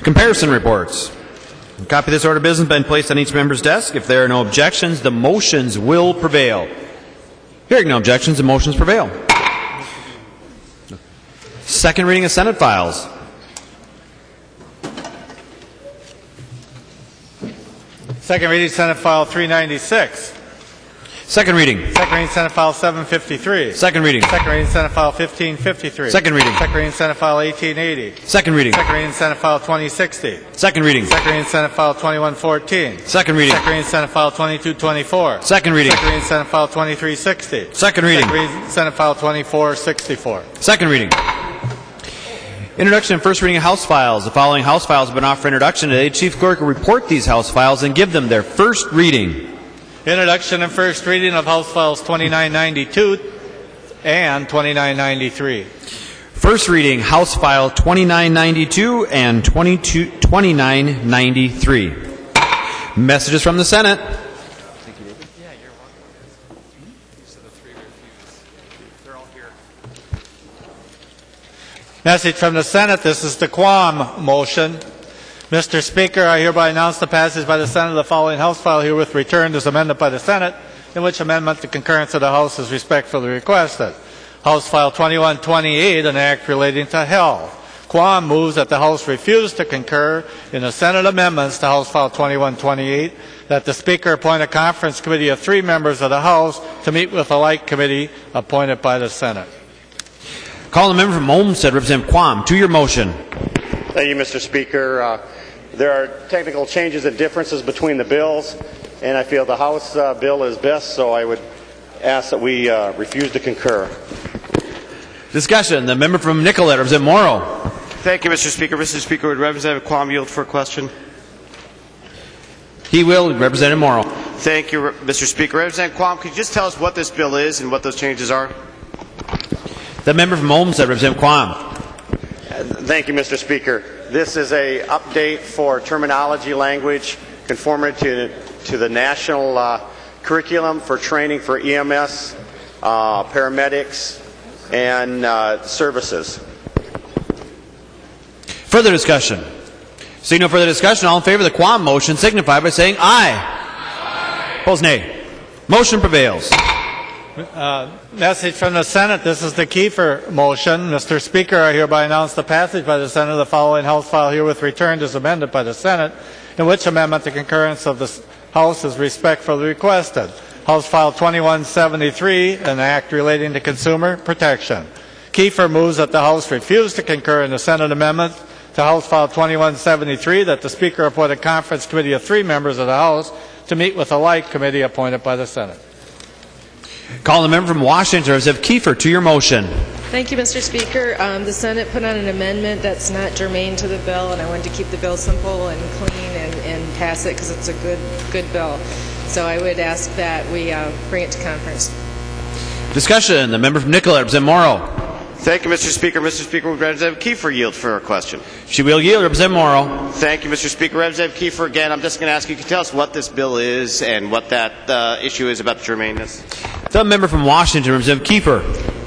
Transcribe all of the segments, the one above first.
Comparison reports. A copy of this order of business has been placed on each member's desk. If there are no objections, the motions will prevail. Hearing no objections, the motions prevail. Second reading of Senate files. Second reading, Senate File 396. Second reading. Second reading, Senate File 753. Second reading. Second reading, Senate File 1553. Second reading. Second reading, Senate File 1880. Second reading. Second reading, Senate File 2060. Second reading. Second reading, Senate File 2114. Second reading. Second reading, Senate File 2224. Second reading. Second reading, Senate File 2360. Second reading. Second reading, Senate File 2464. Second reading. Introduction and first reading of House files. The following House files have been offered for introduction today. Chief Clerk will report these House files and give them their first reading. Introduction and first reading of House Files 2992 and 2993. First reading, House File 2992 and 2993. Messages from the Senate. Message from the Senate. This is the Quam motion. Mr. Speaker, I hereby announce the passage by the Senate of the following House file herewith returned as amended by the Senate, in which amendment the concurrence of the House is respectfully requested. House File 2128, an act relating to health. Quam moves that the House refuse to concur in the Senate amendments to House File 2128, that the Speaker appoint a conference committee of 3 members of the House to meet with a like committee appointed by the Senate. Call the member from Olmsted, Representative Quam, to your motion. Thank you, Mr. Speaker. There are technical changes and differences between the bills, and I feel the House bill is best, so I would ask that we refuse to concur. Discussion. The member from Nicollet, Representative Morrow. Thank you, Mr. Speaker. Mr. Speaker, would Representative Quam yield for a question? He will. Representative Morrow. Thank you, Mr. Speaker. Representative Quam, could you just tell us what this bill is and what those changes are? The member from Olmsted, Representative Quam. Thank you, Mr. Speaker. This is an update for terminology language conformity to the national curriculum for training for EMS, paramedics, and services. Further discussion. Seeing no further discussion, all in favor of the Quam motion signify by saying aye. Aye. Opposed, nay. Motion prevails. Message from the Senate. This is the Kiefer motion. Mr. Speaker, I hereby announce the passage by the Senate of the following House file herewith returned as amended by the Senate, in which amendment the concurrence of the House is respectfully requested. House File 2173, an act relating to consumer protection. Kiefer moves that the House refuse to concur in the Senate amendment to House File 2173, that the Speaker appoint a conference committee of 3 members of the House to meet with a like committee appointed by the Senate. Call the member from Washington, Representative Kiefer, to your motion. Thank you, Mr. Speaker. The Senate put on an amendment that's not germane to the bill, and I wanted to keep the bill simple and clean and pass it because it's a good bill. So I would ask that we bring it to conference. Discussion. The member from Nicollet, Representative Morrow. Thank you, Mr. Speaker. Mr. Speaker, would Representative Kiefer yield for a question? She will yield. Representative Morrow. Thank you, Mr. Speaker. Representative Kiefer, again, I'm just going to ask you, can you tell us what this bill is and what that issue is about the germaneness? The member from Washington, Representative Kiefer.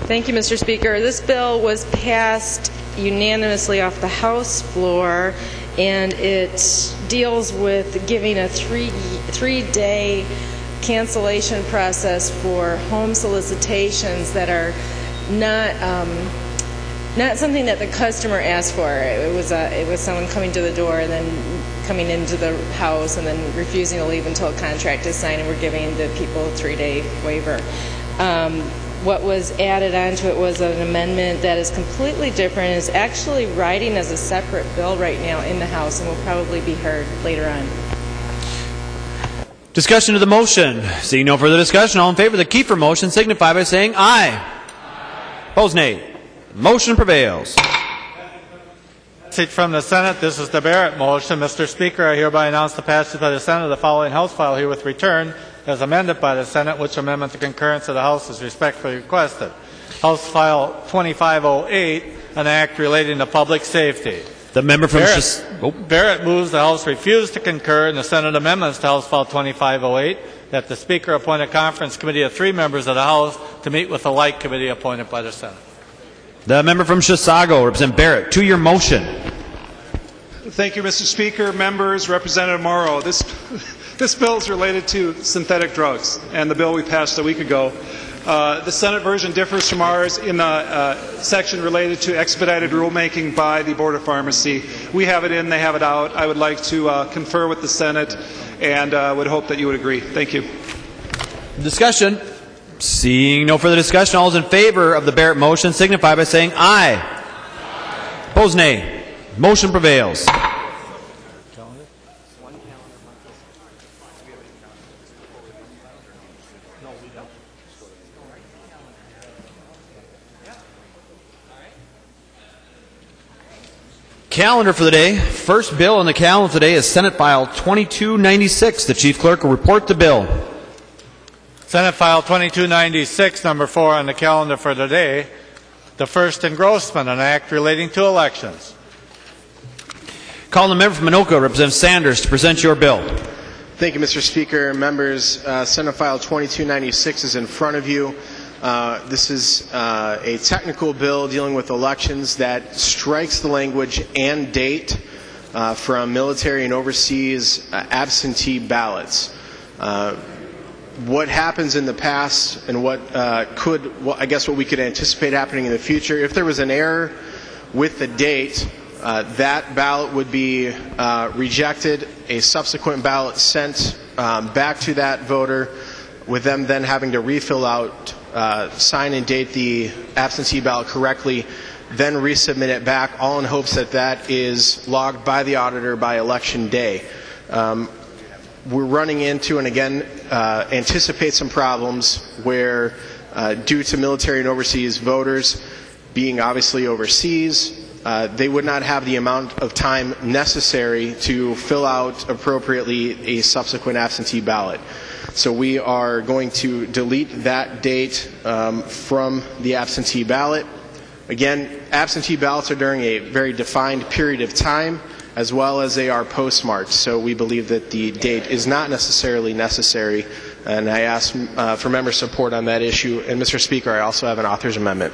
Thank you, Mr. Speaker. This bill was passed unanimously off the House floor, and it deals with giving a three-day cancellation process for home solicitations that are not something that the customer asked for. It was someone coming to the door and then coming into the house and then refusing to leave until a contract is signed, and we're giving the people a 3-day waiver. What was added onto it was an amendment that is completely different. It's actually riding as a separate bill right now in the House and will probably be heard later on. Discussion of the motion. Seeing no further discussion, all in favor of the Kiefer motion signify by saying aye. Aye. Opposed, nay. Motion prevails. Message from the Senate. This is the Barrett motion. Mr. Speaker, I hereby announce the passage by the Senate of the following House file herewith returned as amended by the Senate, which amendment the concurrence of the House is respectfully requested. House File 2508, an act relating to public safety. The member from Barrett moves the House refuse to concur in the Senate amendments to House File 2508, that the Speaker appoint a conference committee of 3 members of the House to meet with a like committee appointed by the Senate. The member from Chisago, Representative Barrett, to your motion. Thank you, Mr. Speaker, members, Representative Morrow. This bill is related to synthetic drugs, and the bill we passed a week ago. The Senate version differs from ours in the section related to expedited rulemaking by the Board of Pharmacy. We have it in, they have it out. I would like to confer with the Senate and would hope that you would agree. Thank you. Discussion. Seeing no further discussion, all those in favor of the Barrett motion signify by saying aye. Aye. Opposed, nay. Motion prevails. Calendar for the day. First bill on the calendar today is Senate File 2296. The Chief Clerk will report the bill. Senate File 2296, number 4 on the calendar for today, the first engrossment, an act relating to elections. Call the member from Anoka, Representative Sanders, to present your bill. Thank you, Mr. Speaker. Members, Senate File 2296 is in front of you. This is a technical bill dealing with elections that strikes the language and date from military and overseas absentee ballots. What happens in the past and what what we could anticipate happening in the future, if there was an error with the date, that ballot would be rejected, a subsequent ballot sent back to that voter, with them then having to refill out, sign and date the absentee ballot correctly, then resubmit it back, all in hopes that that is logged by the auditor by election day. We're running into, and again, anticipate some problems where, due to military and overseas voters being obviously overseas, they would not have the amount of time necessary to fill out appropriately a subsequent absentee ballot. So we are going to delete that date from the absentee ballot. Again, absentee ballots are during a very defined period of time, as well as they are postmarked. So we believe that the date is not necessarily necessary, and I ask for member support on that issue. And Mr. Speaker, I also have an author's amendment.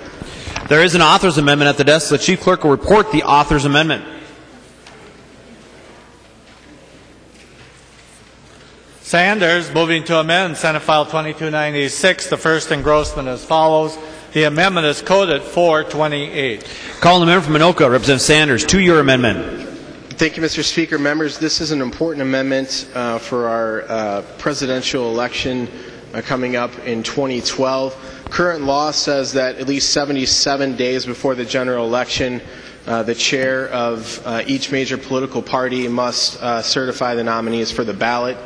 There is an author's amendment at the desk. The Chief Clerk will report the author's amendment. Sanders, moving to amend Senate File 2296, the first engrossment as follows. The amendment is coded 428. Call the member from Anoka, Representative Sanders, to your amendment. Thank you, Mr. Speaker. Members, this is an important amendment for our presidential election coming up in 2012. Current law says that at least 77 days before the general election, the chair of each major political party must certify the nominees for the ballot.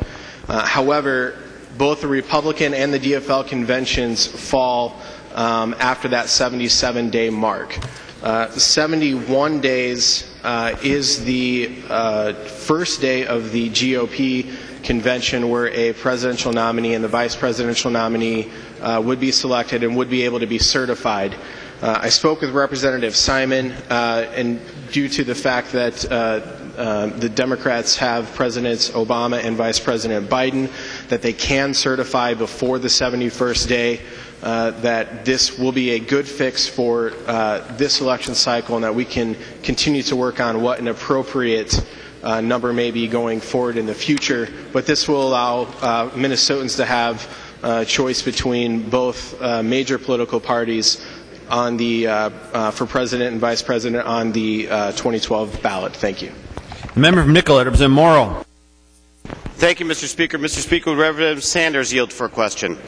However, both the Republican and the DFL conventions fall after that 77-day mark. 71 days is the first day of the GOP convention, where a presidential nominee and the vice presidential nominee would be selected and would be able to be certified. I spoke with Representative Simon, and due to the fact that the Democrats have Presidents Obama and Vice President Biden, that they can certify before the 71st day, that this will be a good fix for this election cycle, and that we can continue to work on what an appropriate number may be going forward in the future. But this will allow Minnesotans to have a choice between both major political parties on the for president and vice president on the 2012 ballot. Thank you. The member from Nicollet, Representative Morrow. Thank you, Mr. Speaker. Mr. Speaker, would Representative Sanders yield for a question?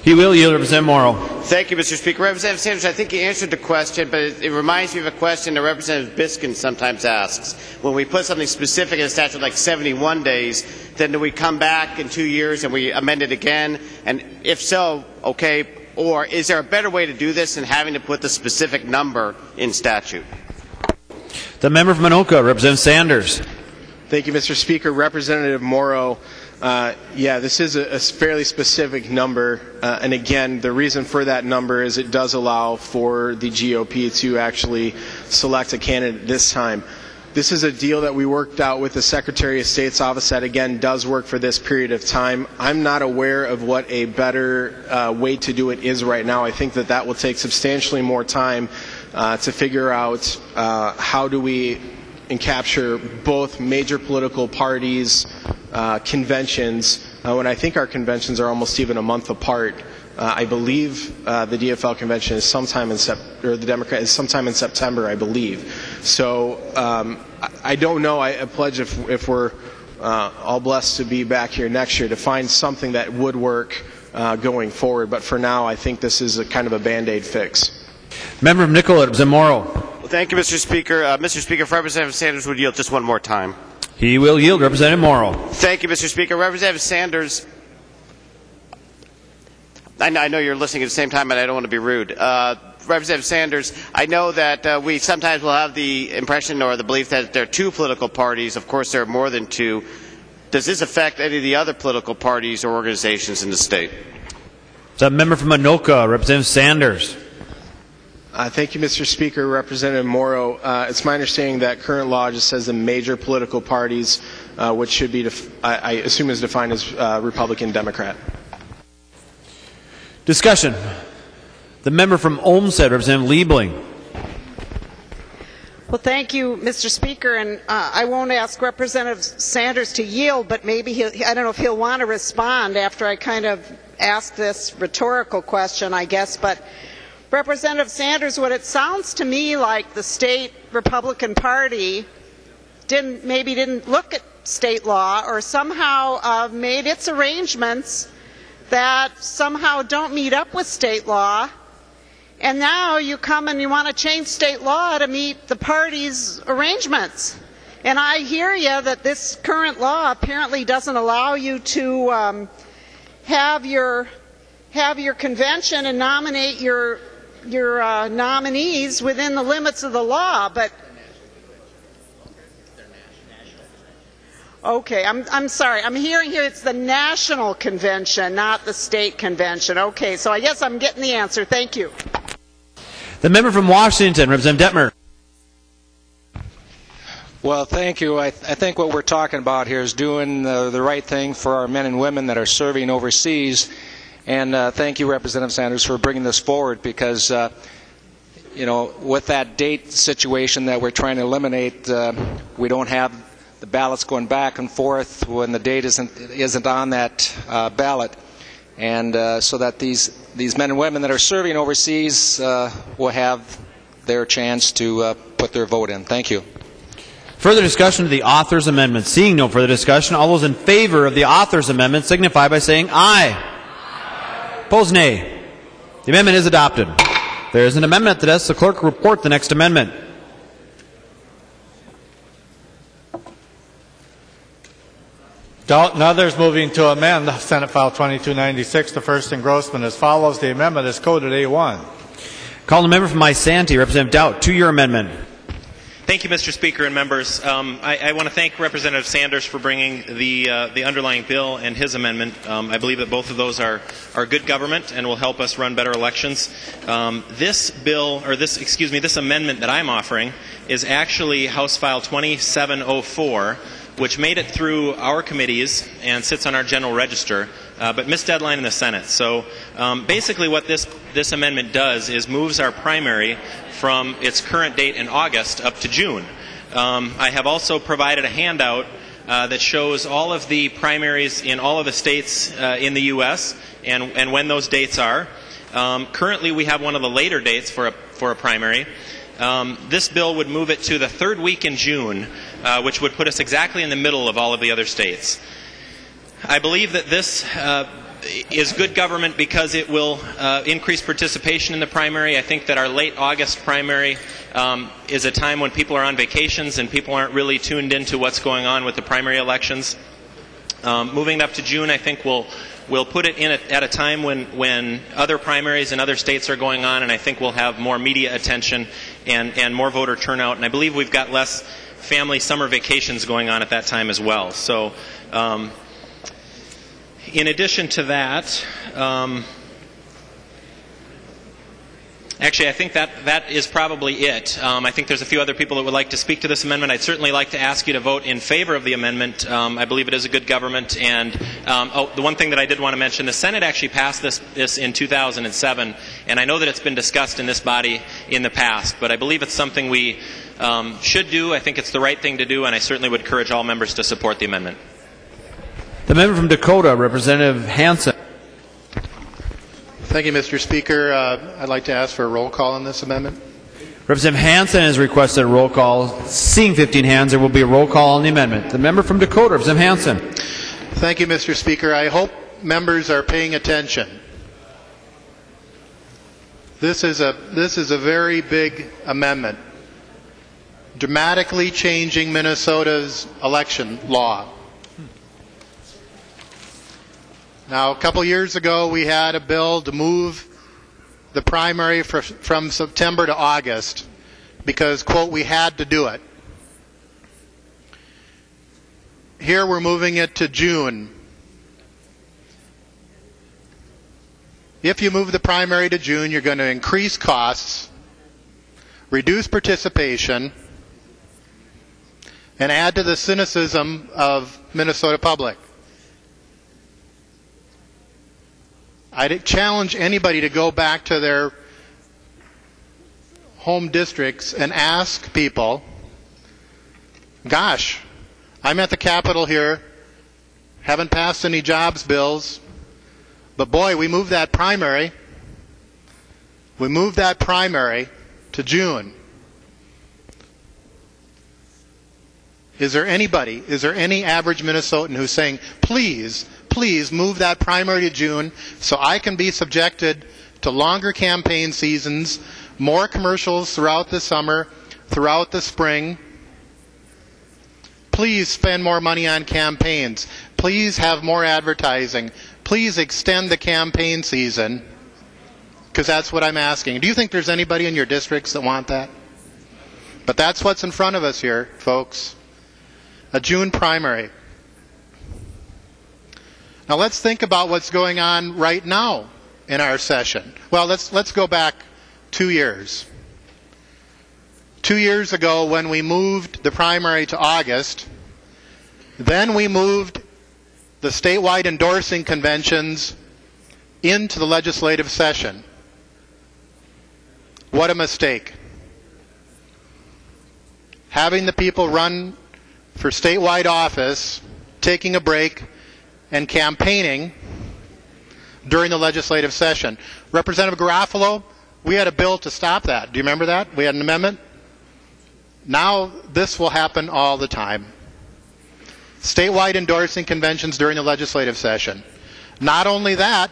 He will yield, Representative Morrow. Thank you, Mr. Speaker. Representative Sanders, I think you answered the question, but it reminds me of a question that Representative Biskin sometimes asks. When we put something specific in a statute like 71 days, then do we come back in 2 years and we amend it again? And if so, okay, or is there a better way to do this than having to put the specific number in statute? The member from Anoka, Representative Sanders. Thank you, Mr. Speaker. Representative Morrow, this is a fairly specific number, and again, the reason for that number is it does allow for the GOP to actually select a candidate this time. This is a deal that we worked out with the Secretary of State's office that, again, does work for this period of time. I'm not aware of what a better way to do it is right now. I think that that will take substantially more time to figure out how do we capture both major political parties, conventions, when I think our conventions are almost even a month apart. I believe the DFL convention is sometime in the Democrat is sometime in September, I believe. So I don't know. I pledge if we're all blessed to be back here next year to find something that would work going forward. But for now, I think this is a kind of a Band-Aid fix. Member of Nicollet, Morrow. Well, thank you, Mr. Speaker. Mr. Speaker, if Representative Sanders would yield just one more time. He will yield. Representative Morrow. Thank you, Mr. Speaker. Representative Sanders, I know you're listening at the same time, and I don't want to be rude. Representative Sanders, I know that we sometimes will have the impression or the belief that there are two political parties. Of course, there are more than two. Does this affect any of the other political parties or organizations in the state? The member from Anoka, Representative Sanders. Thank you, Mr. Speaker. Representative Morrow, it's my understanding that current law just says the major political parties, which should be, I assume is defined as Republican, Democrat. Discussion. The member from Olmsted, Representative Liebling. Well, thank you, Mr. Speaker, and I won't ask Representative Sanders to yield, but maybe I don't know if he'll want to respond after I kind of ask this rhetorical question, I guess. But Representative Sanders, what it sounds to me like the state Republican Party maybe didn't look at state law or somehow made its arrangements that somehow don't meet up with state law. And now you come and you want to change state law to meet the party's arrangements. And I hear you that this current law apparently doesn't allow you to have your convention and nominate your nominees within the limits of the law. But okay, I'm sorry. I'm hearing here it's the national convention, not the state convention. Okay, so I guess I'm getting the answer. Thank you. The member from Washington, Representative Detmer. Well, thank you. I think what we're talking about here is doing the right thing for our men and women that are serving overseas. And thank you, Representative Sanders, for bringing this forward because, you know, with that date situation that we're trying to eliminate, we don't have the ballots going back and forth when the date isn't on that ballot. And so that these men and women that are serving overseas will have their chance to put their vote in. Thank you. Further discussion of the author's amendment. Seeing no further discussion, all those in favor of the author's amendment signify by saying aye. Aye. Opposed, nay. The amendment is adopted. There is an amendment to this. The clerk will report the next amendment. Doubt and others moving to amend Senate File 2296, the first engrossment as follows. The amendment is coded A1. Call the member from Absentee, Representative Doubt, to your amendment. Thank you, Mr. Speaker and members. I want to thank Representative Sanders for bringing the underlying bill and his amendment. I believe that both of those are good government and will help us run better elections. This amendment that I'm offering is actually House File 2704. Which made it through our committees and sits on our general register, but missed deadline in the Senate. So basically what this amendment does is moves our primary from its current date in August up to June. I have also provided a handout that shows all of the primaries in all of the states in the U.S. and when those dates are. Currently we have one of the later dates for a primary. This bill would move it to the third week in June, which would put us exactly in the middle of all of the other states. I believe that this is good government because it will increase participation in the primary. I think that our late August primary is a time when people are on vacations and people aren't really tuned into what's going on with the primary elections. Moving up to June, I think we'll put it in at a time when other primaries in other states are going on, and I think we'll have more media attention and more voter turnout. And I believe we've got less family summer vacations going on at that time as well. So in addition to that, Actually, I think that is probably it. I think there's a few other people that would like to speak to this amendment. I'd certainly like to ask you to vote in favor of the amendment. I believe it is a good government. And the one thing that I did want to mention, the Senate actually passed this in 2007, and I know that it's been discussed in this body in the past, but I believe it's something we should do. I think it's the right thing to do, and I certainly would encourage all members to support the amendment. The member from Dakota, Representative Hansen. Thank you, Mr. Speaker. I'd like to ask for a roll call on this amendment. Representative Hansen has requested a roll call. Seeing 15 hands, there will be a roll call on the amendment. The member from Dakota, Representative Hansen. Thank you, Mr. Speaker. I hope members are paying attention. This is a very big amendment, dramatically changing Minnesota's election law. Now, a couple years ago, we had a bill to move the primary from September to August because, quote, we had to do it. Here we're moving it to June. If you move the primary to June, you're going to increase costs, reduce participation, and add to the cynicism of Minnesota public. I'd challenge anybody to go back to their home districts and ask people, gosh, I'm at the Capitol here, haven't passed any jobs bills, but boy, we moved that primary. We moved that primary to June. Is there any average Minnesotan who's saying, please move that primary to June so I can be subjected to longer campaign seasons, more commercials throughout the summer, throughout the spring. Please spend more money on campaigns. Please have more advertising. Please extend the campaign season, because that's what I'm asking. Do you think there's anybody in your districts that want that? But that's what's in front of us here, folks. A June primary. Now let's think about what's going on right now in our session. Well, let's go back 2 years. 2 years ago when we moved the primary to August, then we moved the statewide endorsing conventions into the legislative session. What a mistake. Having the people run for statewide office, taking a break, and campaigning during the legislative session. Representative Garofalo, we had a bill to stop that. Do you remember that? We had an amendment. Now this will happen all the time. Statewide endorsing conventions during the legislative session. Not only that,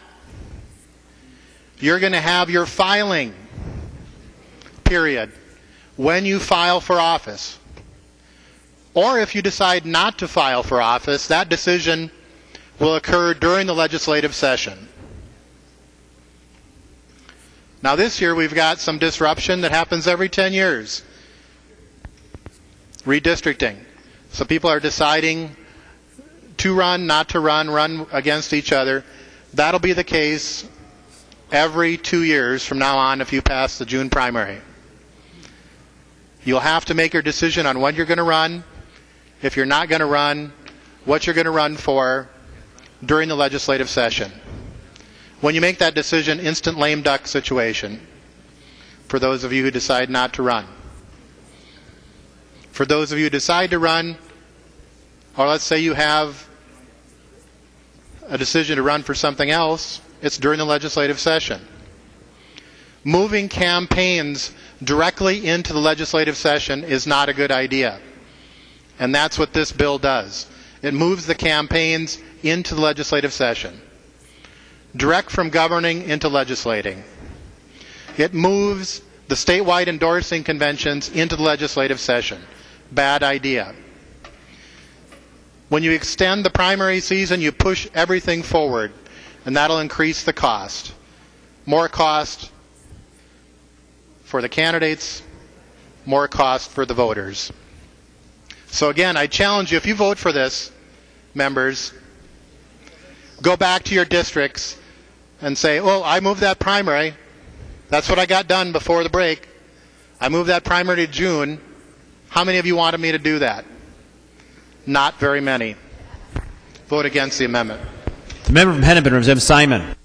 you're going to have your filing period when you file for office. Or if you decide not to file for office, that decision will occur during the legislative session. Now this year we've got some disruption that happens every 10 years. Redistricting. So people are deciding to run, not to run against each other. That'll be the case every 2 years from now on if you pass the June primary. You'll have to make your decision on when you're going to run, if you're not going to run, what you're going to run for during the legislative session. When you make that decision, instant lame duck situation for those of you who decide not to run. For those of you who decide to run, or let's say you have a decision to run for something else, it's during the legislative session. Moving campaigns directly into the legislative session is not a good idea. And that's what this bill does. It moves the campaigns into the legislative session. Direct from governing into legislating. It moves the statewide endorsing conventions into the legislative session. Bad idea. When you extend the primary season, you push everything forward, and that'll increase the cost. More cost for the candidates, more cost for the voters. So again, I challenge you, if you vote for this, members, go back to your districts and say, well, I moved that primary. That's what I got done before the break. I moved that primary to June. How many of you wanted me to do that? Not very many. Vote against the amendment. The member from Hennepin, Representative Simon.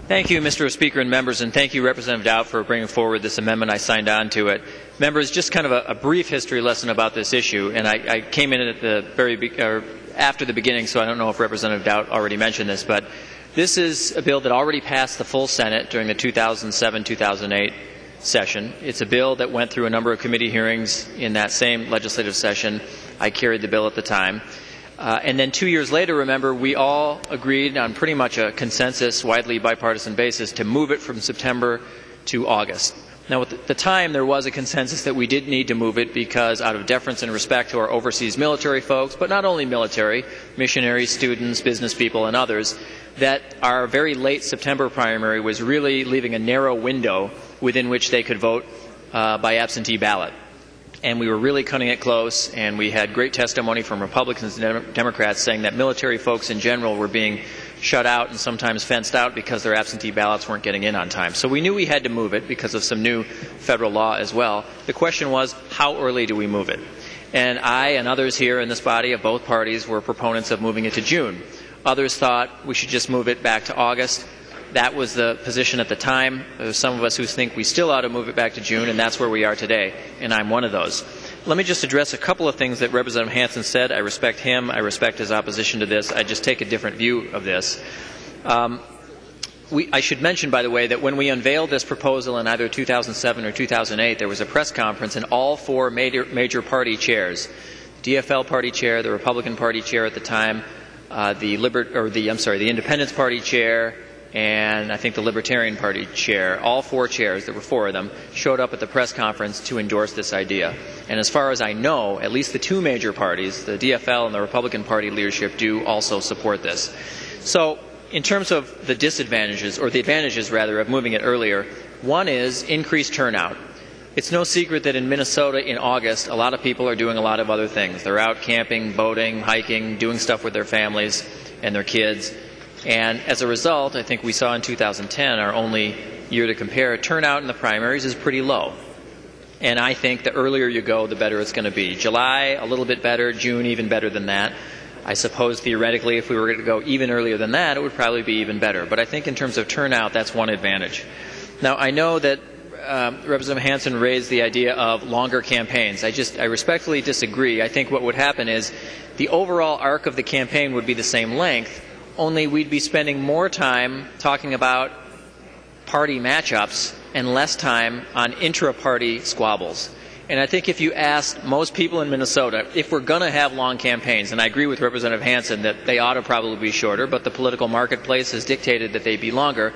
Thank you, Mr. Speaker and members, and thank you, Representative Dowd, for bringing forward this amendment. I signed on to it. Members, just kind of a brief history lesson about this issue, and I came in at the after the beginning, so I don't know if Representative Dowd already mentioned this, but this is a bill that already passed the full Senate during the 2007-2008 session. It's a bill that went through a number of committee hearings in that same legislative session. I carried the bill at the time. And then 2 years later, remember, we all agreed on pretty much a consensus, widely bipartisan basis, to move it from September to August. Now, at the time, there was a consensus that we did need to move it because out of deference and respect to our overseas military folks, but not only military, missionaries, students, business people, and others, that our very late September primary was really leaving a narrow window within which they could vote by absentee ballot. And we were really cutting it close, and we had great testimony from Republicans and Democrats saying that military folks in general were being shut out and sometimes fenced out because their absentee ballots weren't getting in on time. So we knew we had to move it because of some new federal law as well. The question was, how early do we move it? And I and others here in this body of both parties were proponents of moving it to June. Others thought we should just move it back to August. That was the position at the time. There's some of us who think we still ought to move it back to June, and that's where we are today, and I'm one of those. Let me just address a couple of things that Representative Hansen said. I respect him. I respect his opposition to this. I just take a different view of this. I should mention, by the way, that when we unveiled this proposal in either 2007 or 2008, there was a press conference and all four major party chairs, DFL party chair, the Republican Party chair at the time, the Independence Party chair, and I think the Libertarian Party chair, all four chairs, there were four of them, showed up at the press conference to endorse this idea. And as far as I know, at least the two major parties, the DFL and the Republican Party leadership, do also support this. So in terms of the disadvantages, or the advantages rather, of moving it earlier, one is increased turnout. It's no secret that in Minnesota in August, a lot of people are doing a lot of other things. They're out camping, boating, hiking, doing stuff with their families and their kids. And as a result, I think we saw in 2010, our only year to compare, turnout in the primaries is pretty low. And I think the earlier you go, the better it's going to be. July, a little bit better. June, even better than that. I suppose theoretically, if we were going to go even earlier than that, it would probably be even better. But I think in terms of turnout, that's one advantage. Now, I know that Representative Hansen raised the idea of longer campaigns. I respectfully disagree. I think what would happen is the overall arc of the campaign would be the same length, only we'd be spending more time talking about party matchups and less time on intra-party squabbles. And I think if you asked most people in Minnesota, if we're going to have long campaigns, and I agree with Representative Hansen that they ought to probably be shorter, but the political marketplace has dictated that they be longer,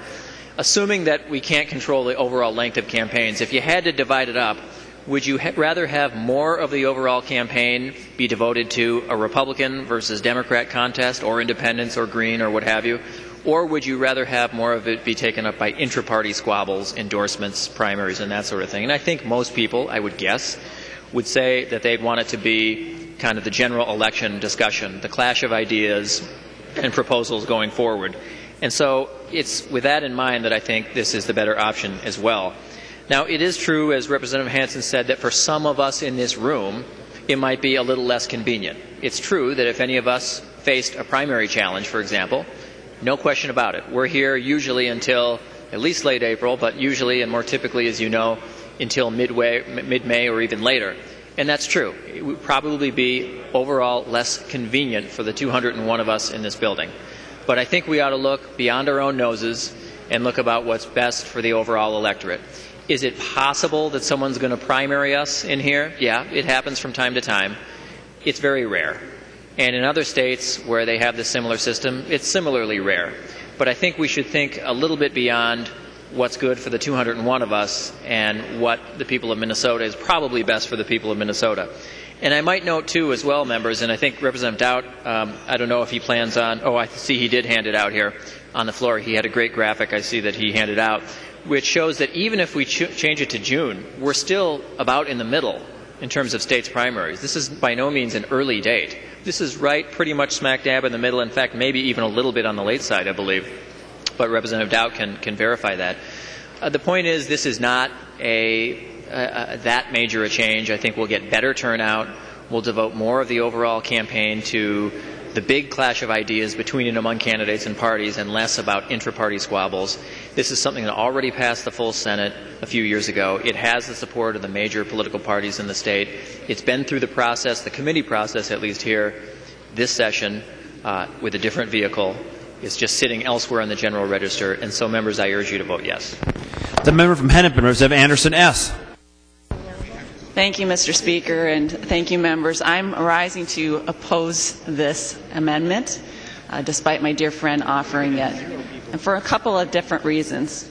assuming that we can't control the overall length of campaigns, if you had to divide it up, would you rather have more of the overall campaign be devoted to a Republican versus Democrat contest, or independents, or green, or what have you? Or would you rather have more of it be taken up by intra-party squabbles, endorsements, primaries, and that sort of thing? And I think most people, I would guess, would say that they'd want it to be kind of the general election discussion, the clash of ideas and proposals going forward. And so it's with that in mind that I think this is the better option as well. Now, it is true, as Representative Hansen said, that for some of us in this room, it might be a little less convenient. It's true that if any of us faced a primary challenge, for example, no question about it. We're here usually until at least late April, but usually and more typically, as you know, until mid-May or even later. And that's true. It would probably be overall less convenient for the 201 of us in this building. But I think we ought to look beyond our own noses and look about what's best for the overall electorate. Is it possible that someone's going to primary us in here? Yeah, it happens from time to time. It's very rare. And in other states where they have this similar system, it's similarly rare. But I think we should think a little bit beyond what's good for the 201 of us and what the people of Minnesota is probably best for the people of Minnesota. And I might note, too, as well, members, and I think Representative Dowd, I don't know if he plans on, I see he did hand it out here on the floor. He had a great graphic I see that he handed out, which shows that even if we change it to June, we're still about in the middle in terms of states' primaries. This is by no means an early date. This is right pretty much smack dab in the middle, in fact, maybe even a little bit on the late side, I believe. but Representative Dowd can verify that. The point is, this is not that major a change. I think we'll get better turnout. We'll devote more of the overall campaign to the big clash of ideas between and among candidates and parties and less about intra-party squabbles. This is something that already passed the full Senate a few years ago. It has the support of the major political parties in the state. It's been through the process, the committee process at least here, this session with a different vehicle. It's just sitting elsewhere on the general register, and so members, I urge you to vote yes. The member from Hennepin, Representative Anderson S. Thank you, Mr. Speaker, and thank you, members. I'm rising to oppose this amendment, despite my dear friend offering it, and for a couple of different reasons.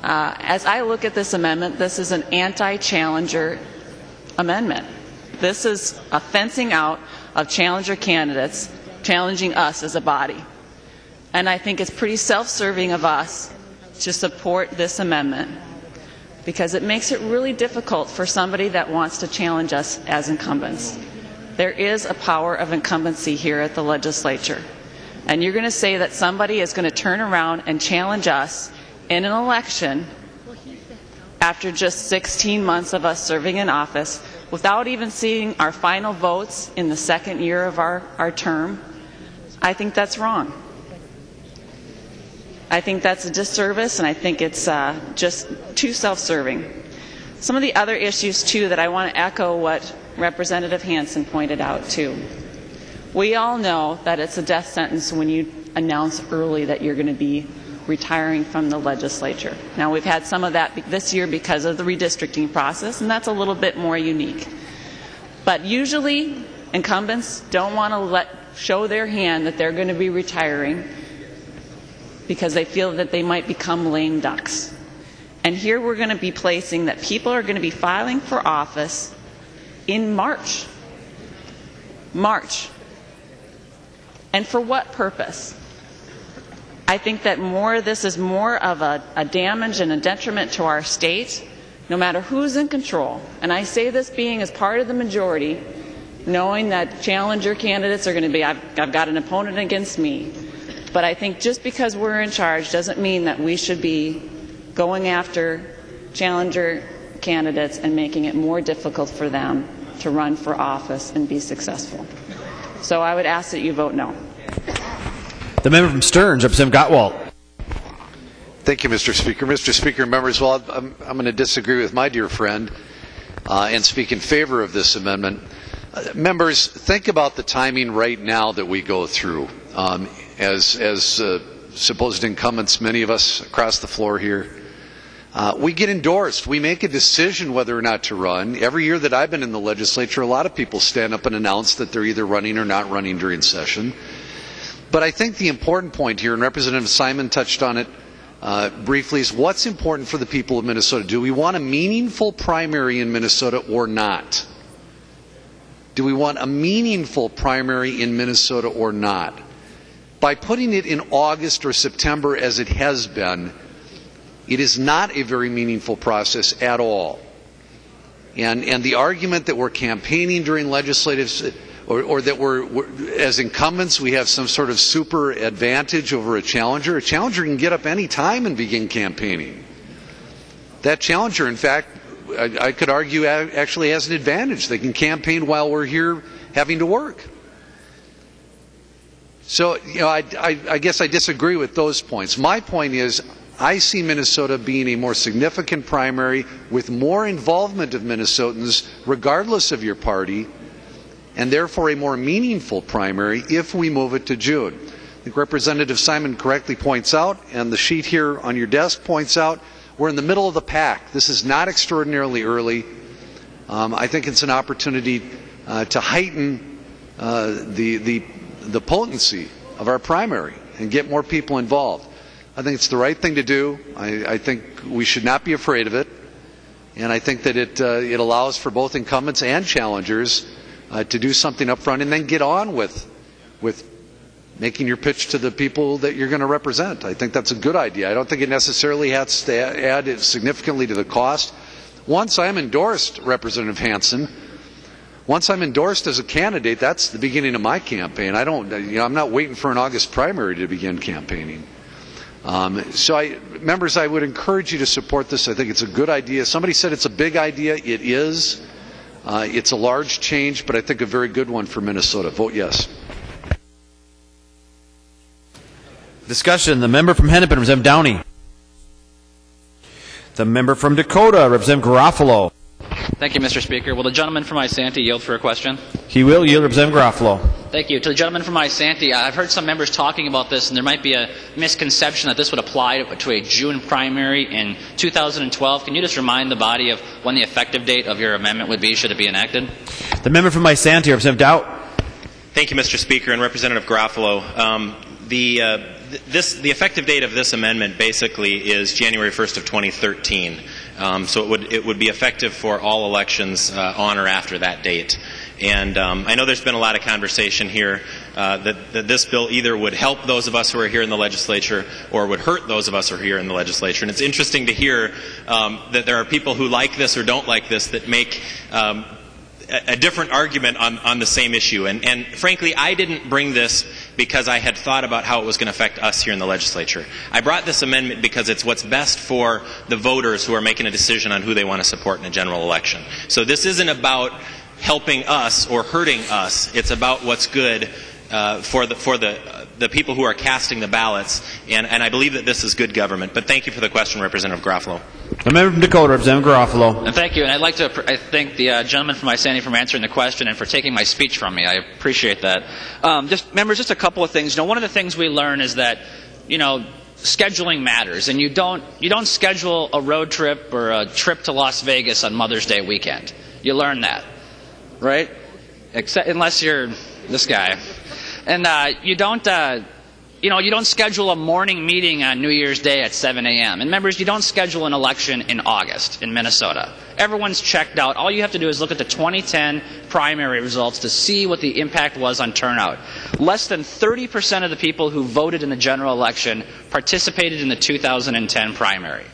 As I look at this amendment, this is an anti-challenger amendment. This is a fencing out of challenger candidates challenging us as a body. And I think it's pretty self-serving of us to support this amendment because it makes it really difficult for somebody that wants to challenge us as incumbents. There is a power of incumbency here at the legislature. And you're going to say that somebody is going to turn around and challenge us in an election after just 16 months of us serving in office without even seeing our final votes in the second year of our term. I think that's wrong. I think that's a disservice, and I think it's just too self-serving. Some of the other issues, too, that I want to echo what Representative Hansen pointed out, too. We all know that it's a death sentence when you announce early that you're going to be retiring from the legislature. Now, we've had some of that this year because of the redistricting process, and that's a little bit more unique. But usually, incumbents don't want to show their hand that they're going to be retiring because they feel that they might become lame ducks. And here we're going to be placing that people are going to be filing for office in March. March. And for what purpose? I think that this is more of a damage and a detriment to our state, no matter who's in control. And I say this being as part of the majority, knowing that challenger candidates are going to be, I've got an opponent against me. But I think just because we're in charge doesn't mean that we should be going after challenger candidates and making it more difficult for them to run for office and be successful. So I would ask that you vote no. The member from Stearns, Representative Gottwald. Thank you, Mr. Speaker. Mr. Speaker, members, well, I'm going to disagree with my dear friend and speak in favor of this amendment. Members, think about the timing right now that we go through. As supposed incumbents, many of us across the floor here, we get endorsed. We make a decision whether or not to run. Every year that I've been in the legislature, a lot of people stand up and announce that they're either running or not running during session. But I think the important point here, and Representative Simon touched on it briefly, is what's important for the people of Minnesota. Do we want a meaningful primary in Minnesota or not? Do we want a meaningful primary in Minnesota or not? By putting it in August or September as it has been, it is not a very meaningful process at all. And the argument that we're campaigning during legislative, or that as incumbents, we have some sort of super advantage over a challenger can get up any time and begin campaigning. That challenger, in fact, I could argue actually has an advantage. They can campaign while we're here having to work. So, I guess I disagree with those points. My point is, I see Minnesota being a more significant primary with more involvement of Minnesotans, regardless of your party, and therefore a more meaningful primary if we move it to June. I think Representative Simon correctly points out, and the sheet here on your desk points out, we're in the middle of the pack. This is not extraordinarily early. I think it's an opportunity to heighten the potency of our primary and get more people involved. I think it's the right thing to do. I think we should not be afraid of it. And I think that it allows for both incumbents and challengers to do something up front and then get on with making your pitch to the people that you're going to represent. I think that's a good idea. I don't think it necessarily has to add significantly to the cost. Once I'm endorsed, Representative Hansen, once I'm endorsed as a candidate, that's the beginning of my campaign. I'm not waiting for an August primary to begin campaigning. Members, I would encourage you to support this. I think it's a good idea. Somebody said it's a big idea. It is. It's a large change, but I think a very good one for Minnesota. Vote yes. Discussion. The member from Hennepin, Representative Downey. The member from Dakota, Representative Garofalo. Thank you, Mr. Speaker. Will the gentleman from Absentee yield for a question? He will yield, Representative Garofalo. Thank you. To the gentleman from Absentee, I've heard some members talking about this, and there might be a misconception that this would apply to a June primary in 2012. Can you just remind the body of when the effective date of your amendment would be, should it be enacted? The member from Absentee, Representative Doubt. Thank you, Mr. Speaker, and Representative Garofalo. The effective date of this amendment basically is January 1st of 2013. So it would be effective for all elections on or after that date. And I know there's been a lot of conversation here that this bill either would help those of us who are here in the legislature or would hurt those of us who are here in the legislature. And it's interesting to hear that there are people who like this or don't like this that make a different argument on the same issue. And frankly, I didn't bring this because I had thought about how it was going to affect us here in the legislature. I brought this amendment because it's what's best for the voters who are making a decision on who they want to support in a general election. So this isn't about helping us or hurting us. It's about what's good for the people who are casting the ballots. And I believe that this is good government. But thank you for the question, Representative Garofalo. The member from Dakota, Representative Garofalo. And thank you. And I'd like to thank the gentleman from Absentee for answering the question and for taking my speech from me. I appreciate that. Members, just a couple of things. One of the things we learn is that, scheduling matters, and you don't schedule a road trip or a trip to Las Vegas on Mother's Day weekend. You learn that, right? Unless you're this guy, and you don't schedule a morning meeting on New Year's Day at 7 a.m. And members, you don't schedule an election in August in Minnesota. Everyone's checked out. All you have to do is look at the 2010 primary results to see what the impact was on turnout. Less than 30% of the people who voted in the general election participated in the 2010 primary,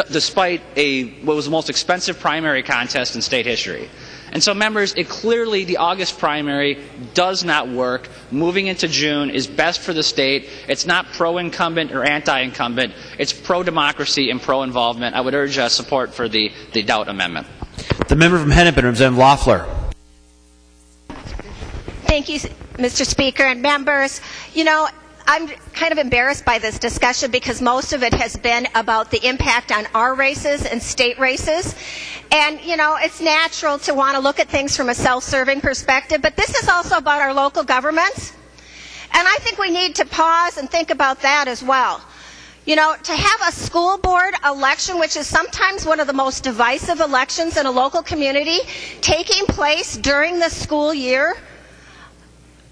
despite what was the most expensive primary contest in state history. And so, members, the August primary does not work. Moving into June is best for the state. It's not pro-incumbent or anti-incumbent. It's pro-democracy and pro-involvement. I would urge support for the Doubt amendment. The member from Hennepin, Representative Loeffler. Thank you, Mr. Speaker and members. I'm kind of embarrassed by this discussion because most of it has been about the impact on our races and state races. And, it's natural to want to look at things from a self-serving perspective, but this is also about our local governments. And I think we need to pause and think about that as well. To have a school board election, which is sometimes one of the most divisive elections in a local community, taking place during the school year,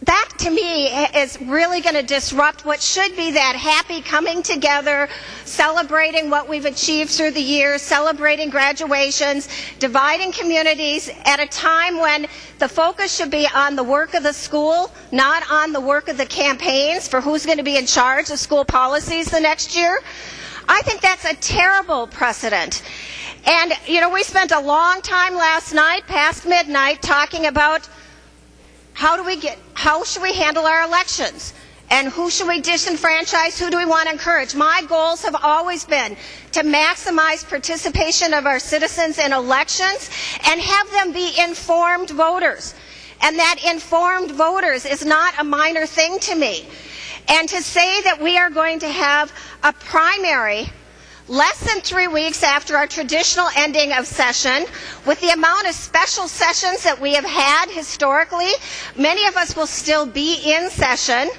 that to me is really going to disrupt what should be that happy coming together, celebrating what we've achieved through the years, celebrating graduations, dividing communities at a time when the focus should be on the work of the school, not on the work of the campaigns for who's going to be in charge of school policies the next year. I think that's a terrible precedent. And, we spent a long time last night, past midnight, talking about how should we handle our elections? And who should we disenfranchise? Who do we want to encourage? My goals have always been to maximize participation of our citizens in elections and have them be informed voters. And that informed voters is not a minor thing to me. And to say that we are going to have a primary less than 3 weeks after our traditional ending of session, with the amount of special sessions that we have had historically, many of us will still be in session.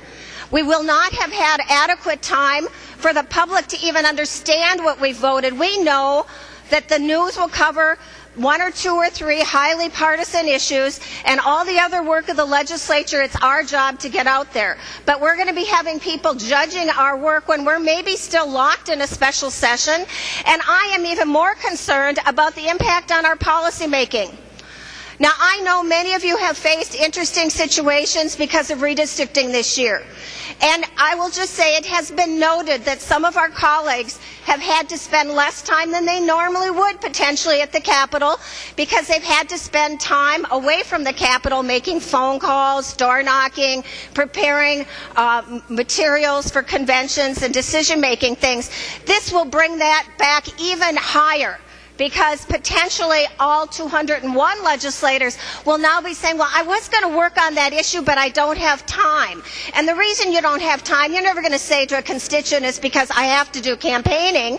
We will not have had adequate time for the public to even understand what we voted. We know that the news will cover 1 or 2 or 3 highly partisan issues, and all the other work of the legislature, it's our job to get out there. But we're going to be having people judging our work when we're maybe still locked in a special session, and I am even more concerned about the impact on our policy making. Now, I know many of you have faced interesting situations because of redistricting this year. And I will just say it has been noted that some of our colleagues have had to spend less time than they normally would potentially at the Capitol because they've had to spend time away from the Capitol making phone calls, door knocking, preparing materials for conventions and decision-making things. This will bring that back even higher, because potentially all 201 legislators will now be saying, well, I was going to work on that issue, but I don't have time. And the reason you don't have time, you're never going to say to a constituent, is because I have to do campaigning,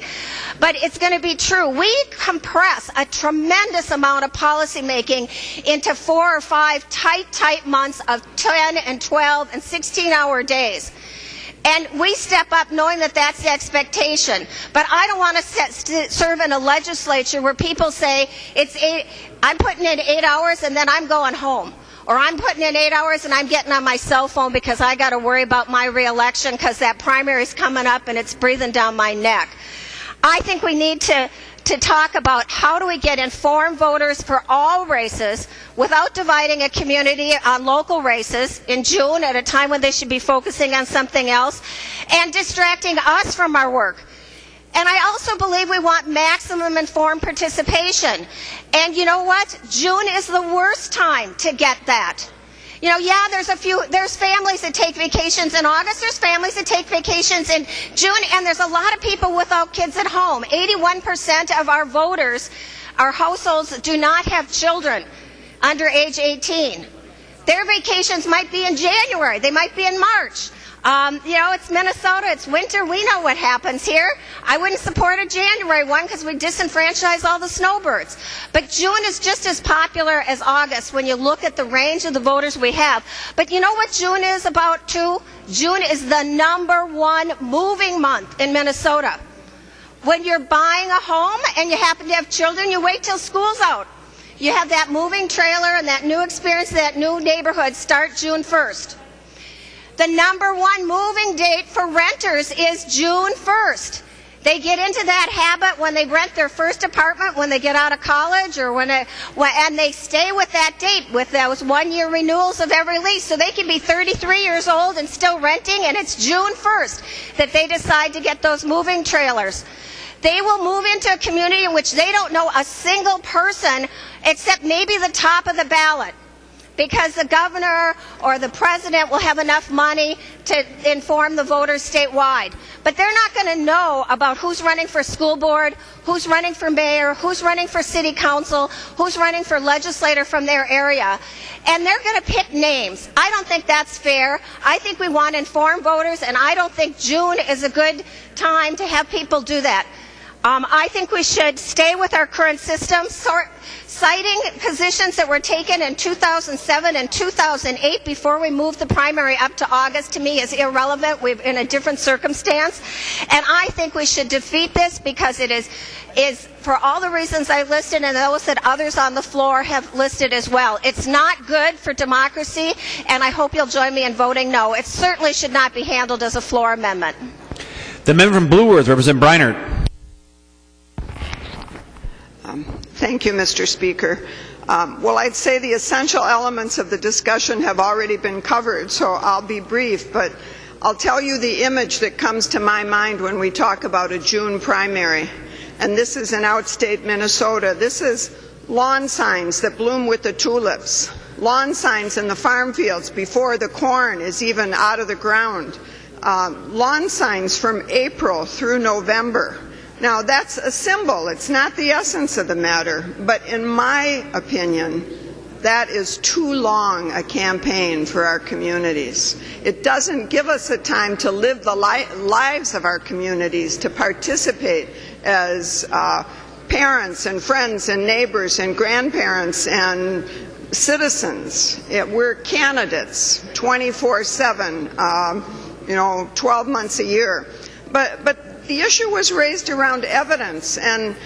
but it's going to be true. We compress a tremendous amount of policy making into 4 or 5 tight months of 10 and 12 and 16-hour days. And we step up knowing that that's the expectation. But I don't want to serve in a legislature where people say, I'm putting in 8 hours and then I'm going home. Or I'm putting in 8 hours and I'm getting on my cell phone because I got to worry about my reelection because that primary is coming up and it's breathing down my neck. I think we need to talk about how do we get informed voters for all races without dividing a community on local races in June at a time when they should be focusing on something else and distracting us from our work. And I also believe we want maximum informed participation. And you know what? June is the worst time to get that. You know, yeah, there's families that take vacations in August, there's families that take vacations in June, and there's a lot of people without kids at home. 81% of our voters, our households, do not have children under age 18. Their vacations might be in January, they might be in March. You know, it's Minnesota, it's winter, we know what happens here. I wouldn't support a January one because we disenfranchise all the snowbirds. But June is just as popular as August when you look at the range of the voters we have. But you know what June is about too? June is the #1 moving month in Minnesota. When you're buying a home and you happen to have children, you wait till school's out. You have that moving trailer and that new experience, that new neighborhood start June 1st. The #1 moving date for renters is June 1st. They get into that habit when they rent their first apartment, when they get out of college, or and they stay with that date with those 1-year renewals of every lease. So they can be 33 years old and still renting, and it's June 1st that they decide to get those moving trailers. They will move into a community in which they don't know a single person except maybe the top of the ballot, because the governor or the president will have enough money to inform the voters statewide. But they're not going to know about who's running for school board, who's running for mayor, who's running for city council, who's running for legislator from their area. And they're going to pick names. I don't think that's fair. I think we want informed voters, and I don't think June is a good time to have people do that. I think we should stay with our current system. Citing positions that were taken in 2007 and 2008 before we moved the primary up to August, to me, is irrelevant. We're in a different circumstance. And I think we should defeat this because it is for all the reasons I listed and those that others on the floor have listed as well. It's not good for democracy, and I hope you'll join me in voting no. It certainly should not be handled as a floor amendment. The member from Blue Earth, Representative Breinert. Thank you, Mr. Speaker. Well, I'd say the essential elements of the discussion have already been covered, so I'll be brief, but I'll tell you the image that comes to my mind when we talk about a June primary. And this is in outstate Minnesota. This is lawn signs that bloom with the tulips, lawn signs in the farm fields before the corn is even out of the ground, lawn signs from April through November. Now, that's a symbol. It's not the essence of the matter. But in my opinion, that is too long a campaign for our communities. It doesn't give us a time to live the lives of our communities, to participate as parents and friends and neighbors and grandparents and citizens. We're candidates 24/7, 12 months a year. But the issue was raised around evidence, and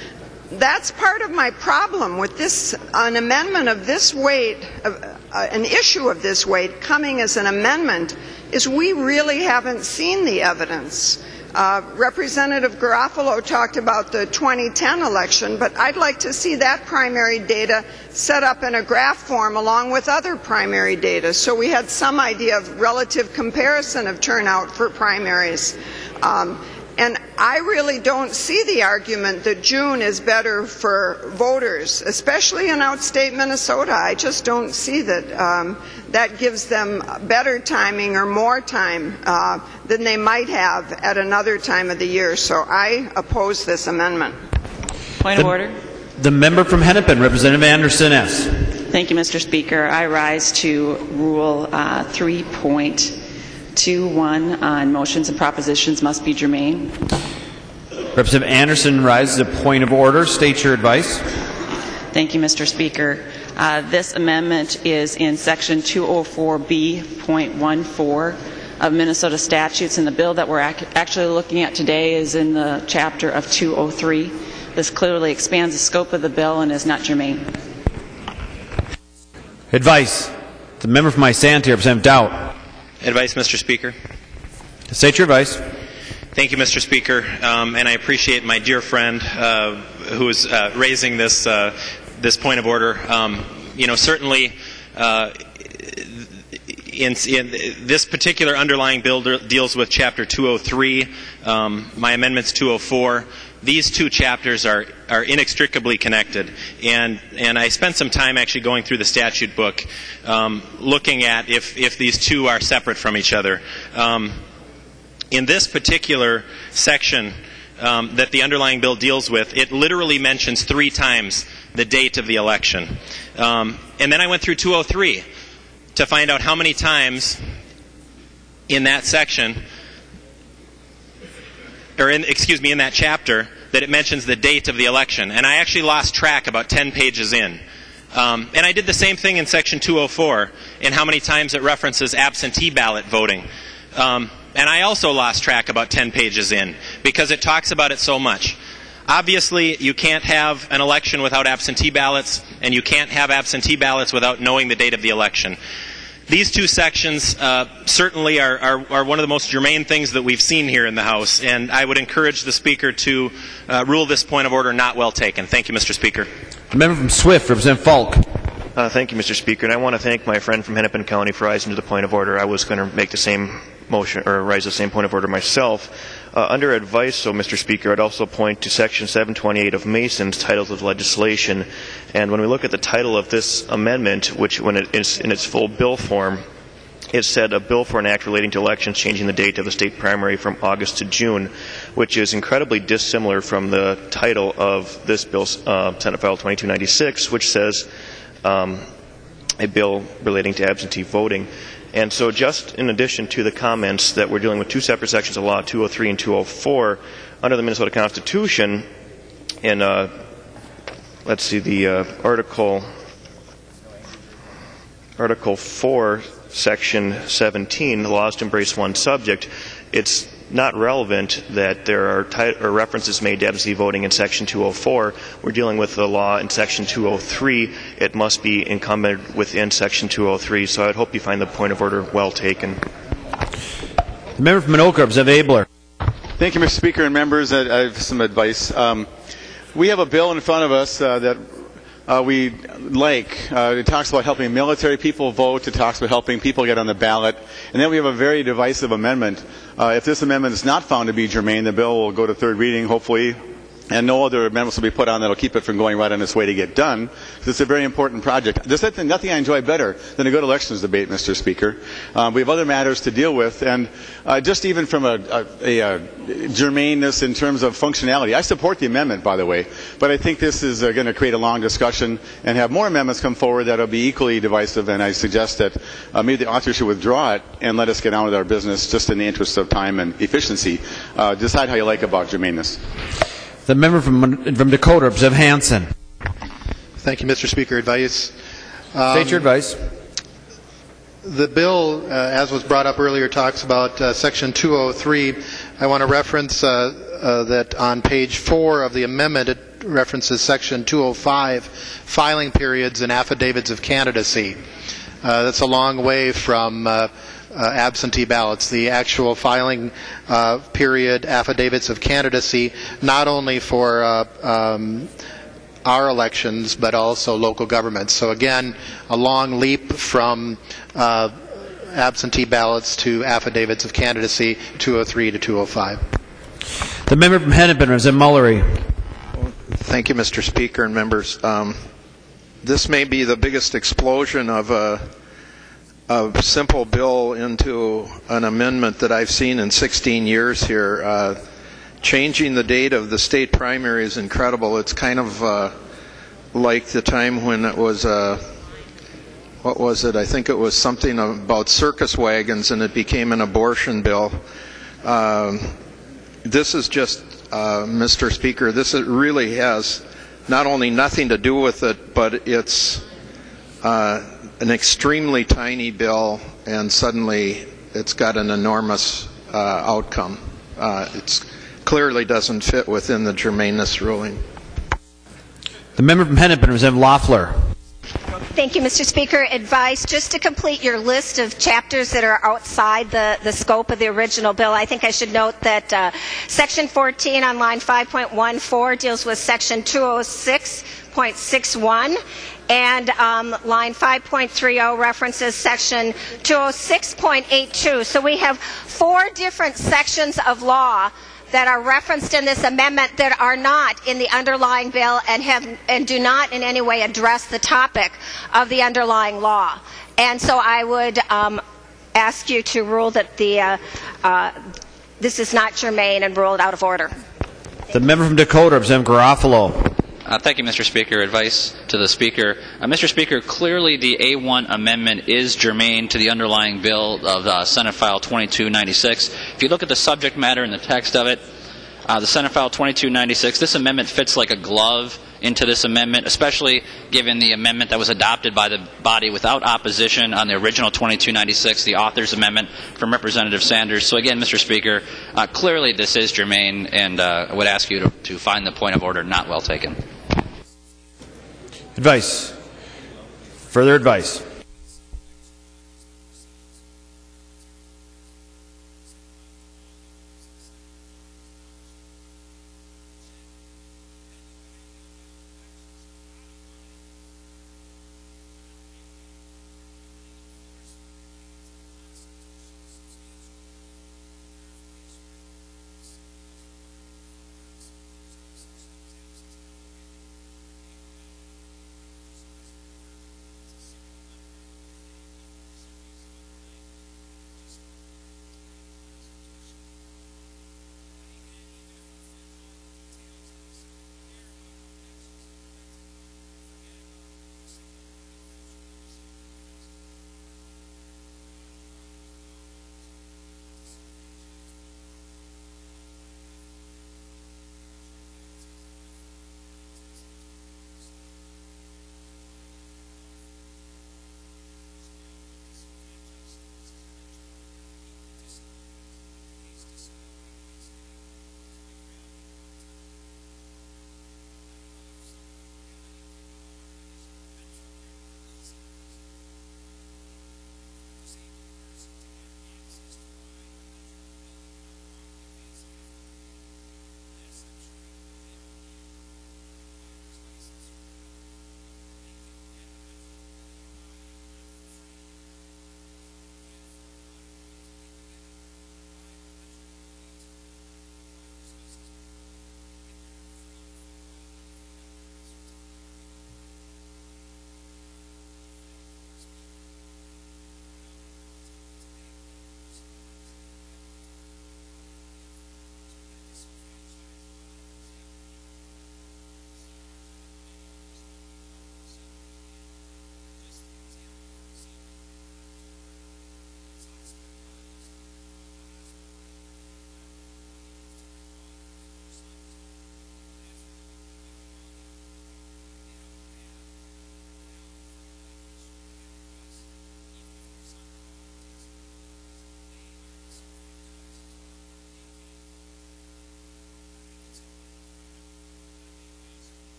that's part of my problem with this, an amendment of this weight, an issue of this weight coming as an amendment, is we really haven't seen the evidence. Representative Garofalo talked about the 2010 election, but I'd like to see that primary data set up in a graph form along with other primary data, so we had some idea of relative comparison of turnout for primaries. And I really don't see the argument that June is better for voters, especially in outstate Minnesota. I just don't see that that gives them better timing or more time than they might have at another time of the year. So I oppose this amendment. Point of order. The member from Hennepin, Representative Anderson S. Thank you, Mr. Speaker. I rise to Rule 3.21 on motions and propositions must be germane. Representative Anderson rises a point of order. State your advice. Thank you, Mr. Speaker. This amendment is in Section 204B.14 of Minnesota statutes, and the bill that we're actually looking at today is in the chapter of 203. This clearly expands the scope of the bill and is not germane. Advice. The member from Absentee, Representative Doubt. Advice, Mr. Speaker. State your advice. Thank you, Mr. Speaker, and I appreciate my dear friend who is raising this this point of order. Certainly, in this particular underlying bill deals with Chapter 203. My amendment's 204. These two chapters are inextricably connected, and I spent some time actually going through the statute book, looking at if these two are separate from each other. In this particular section that the underlying bill deals with, it literally mentions 3 times the date of the election. And then I went through 203 to find out how many times in that section, or in that chapter, that it mentions the date of the election. And I actually lost track about 10 pages in. And I did the same thing in Section 204 in how many times it references absentee ballot voting. And I also lost track about 10 pages in because it talks about it so much. Obviously, you can't have an election without absentee ballots, and you can't have absentee ballots without knowing the date of the election. These two sections certainly are one of the most germane things that we've seen here in the House, and I would encourage the Speaker to rule this point of order not well taken. Thank you, Mr. Speaker. The member from Swift, Representative Falk. Thank you, Mr. Speaker, and I want to thank my friend from Hennepin County for rising to the point of order. I was going to make the same motion, or raise the same point of order myself. Under advice, so Mr. Speaker, I'd also point to Section 728 of Mason's titles of legislation. And when we look at the title of this amendment, which when it is in its full bill form, it said a bill for an act relating to elections changing the date of the state primary from August to June, which is incredibly dissimilar from the title of this bill, Senate File 2296, which says a bill relating to absentee voting. And so just in addition to the comments that we're dealing with two separate sections of law, 203 and 204, under the Minnesota Constitution, in, let's see, the Article 4, Section 17, the laws to embrace one subject, it's not relevant that there are references made to absentee voting in Section 204. We're dealing with the law in Section 203. It must be incumbent within Section 203. So I'd hope you find the point of order well taken. The member from Minoka, Representative Abler. Thank you, Mr. Speaker and members. I have some advice. We have a bill in front of us that we like. It talks about helping military people vote. It talks about helping people get on the ballot. And then we have a very divisive amendment. If this amendment is not found to be germane, the bill will go to third reading, hopefully, and no other amendments will be put on that will keep it from going right on its way to get done. It's a very important project. There's nothing I enjoy better than a good elections debate, Mr. Speaker. We have other matters to deal with, and just even from a germaneness in terms of functionality, I support the amendment, by the way, but I think this is going to create a long discussion and have more amendments come forward that will be equally divisive, and I suggest that maybe the author should withdraw it and let us get on with our business just in the interest of time and efficiency. Decide how you like about germaneness. The member from Dakota, Representative Hansen. Thank you, Mr. Speaker. Advice. State your advice. The bill, as was brought up earlier, talks about Section 203. I want to reference that on page 4 of the amendment, it references Section 205, filing periods and affidavits of candidacy. That's a long way from absentee ballots, the actual filing period, affidavits of candidacy, not only for our elections, but also local governments. So again, a long leap from absentee ballots to affidavits of candidacy, 203 to 205. The member from Hennepin, Representative Mullery. Thank you, Mr. Speaker and members. This may be the biggest explosion of a simple bill into an amendment that I've seen in 16 years here. Changing the date of the state primary is incredible. It's kind of like the time when it was, what was it? I think it was something about circus wagons and it became an abortion bill. This is just, Mr. Speaker, this really has not only nothing to do with it, but it's an extremely tiny bill, and suddenly it's got an enormous outcome. It clearly doesn't fit within the germaneness ruling. The member from Hennepin, Representative Loeffler. Thank you, Mr. Speaker. Advice, just to complete your list of chapters that are outside the scope of the original bill, I think I should note that Section 14 on line 5.14 deals with Section 206.61, and line 5.30 references Section 206.82. So we have 4 different sections of law that are referenced in this amendment that are not in the underlying bill and do not in any way address the topic of the underlying law. And so I would ask you to rule that this is not germane and rule it out of order. The member from Dakota, Representative Garofalo. Thank you, Mr. Speaker. Advice to the Speaker. Mr. Speaker, clearly the A1 amendment is germane to the underlying bill of Senate File 2296. If you look at the subject matter and the text of it, the Senate File 2296, this amendment fits like a glove into this amendment, especially given the amendment that was adopted by the body without opposition on the original 2296, the author's amendment from Representative Sanders. So again, Mr. Speaker, clearly this is germane, and I would ask you to find the point of order not well taken. Advice. Further advice.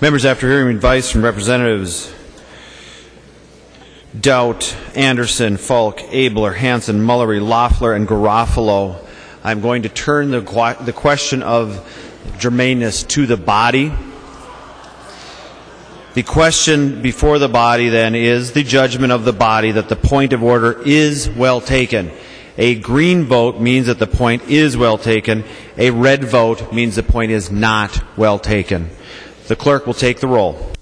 Members, after hearing advice from Representatives Doubt, Anderson, Falk, Abler, Hansen, Mullery, Loeffler, and Garofalo, I'm going to turn the question of germaneness to the body. The question before the body, then, is the judgment of the body that the point of order is well taken. A green vote means that the point is well taken. A red vote means the point is not well taken. The clerk will take the roll.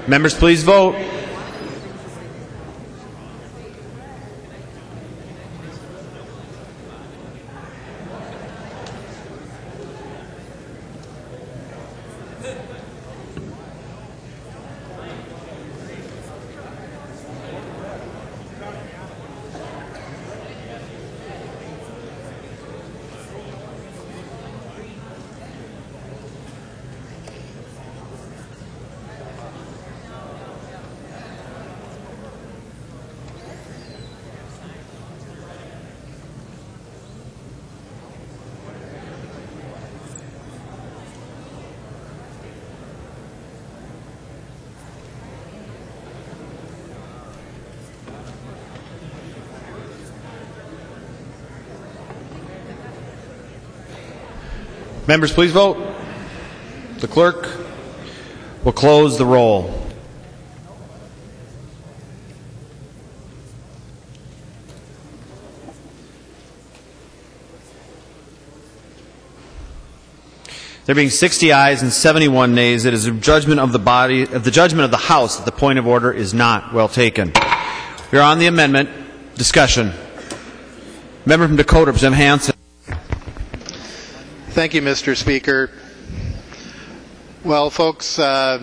Members, please vote. Members, please vote. The clerk will close the roll. There being 60 ayes and 71 nays, it is a judgment of the body of the judgment of the House that the point of order is not well taken. We are on the amendment. Discussion. Member from Dakota, Representative Hansen. Thank you, Mr. Speaker. Well, folks, I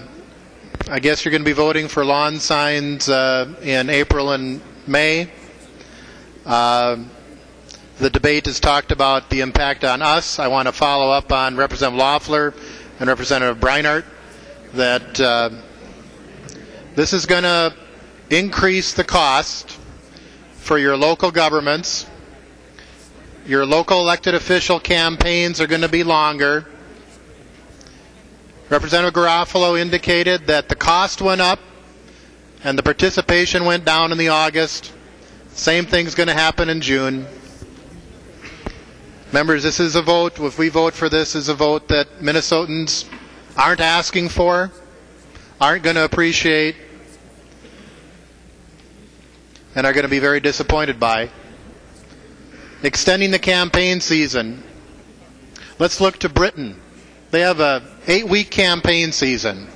guess you're going to be voting for lawn signs in April and May. The debate has talked about the impact on us. I want to follow up on Representative Loeffler and Representative Breinart that this is going to increase the cost for your local governments. Your local elected official campaigns are going to be longer. Representative Garofalo indicated that the cost went up and the participation went down in the August. Same thing's going to happen in June. Members, this is a vote, if we vote for this, is a vote that Minnesotans aren't asking for, aren't going to appreciate, and are going to be very disappointed by. Extending the campaign season. Let's look to Britain. They have a 8-week campaign season.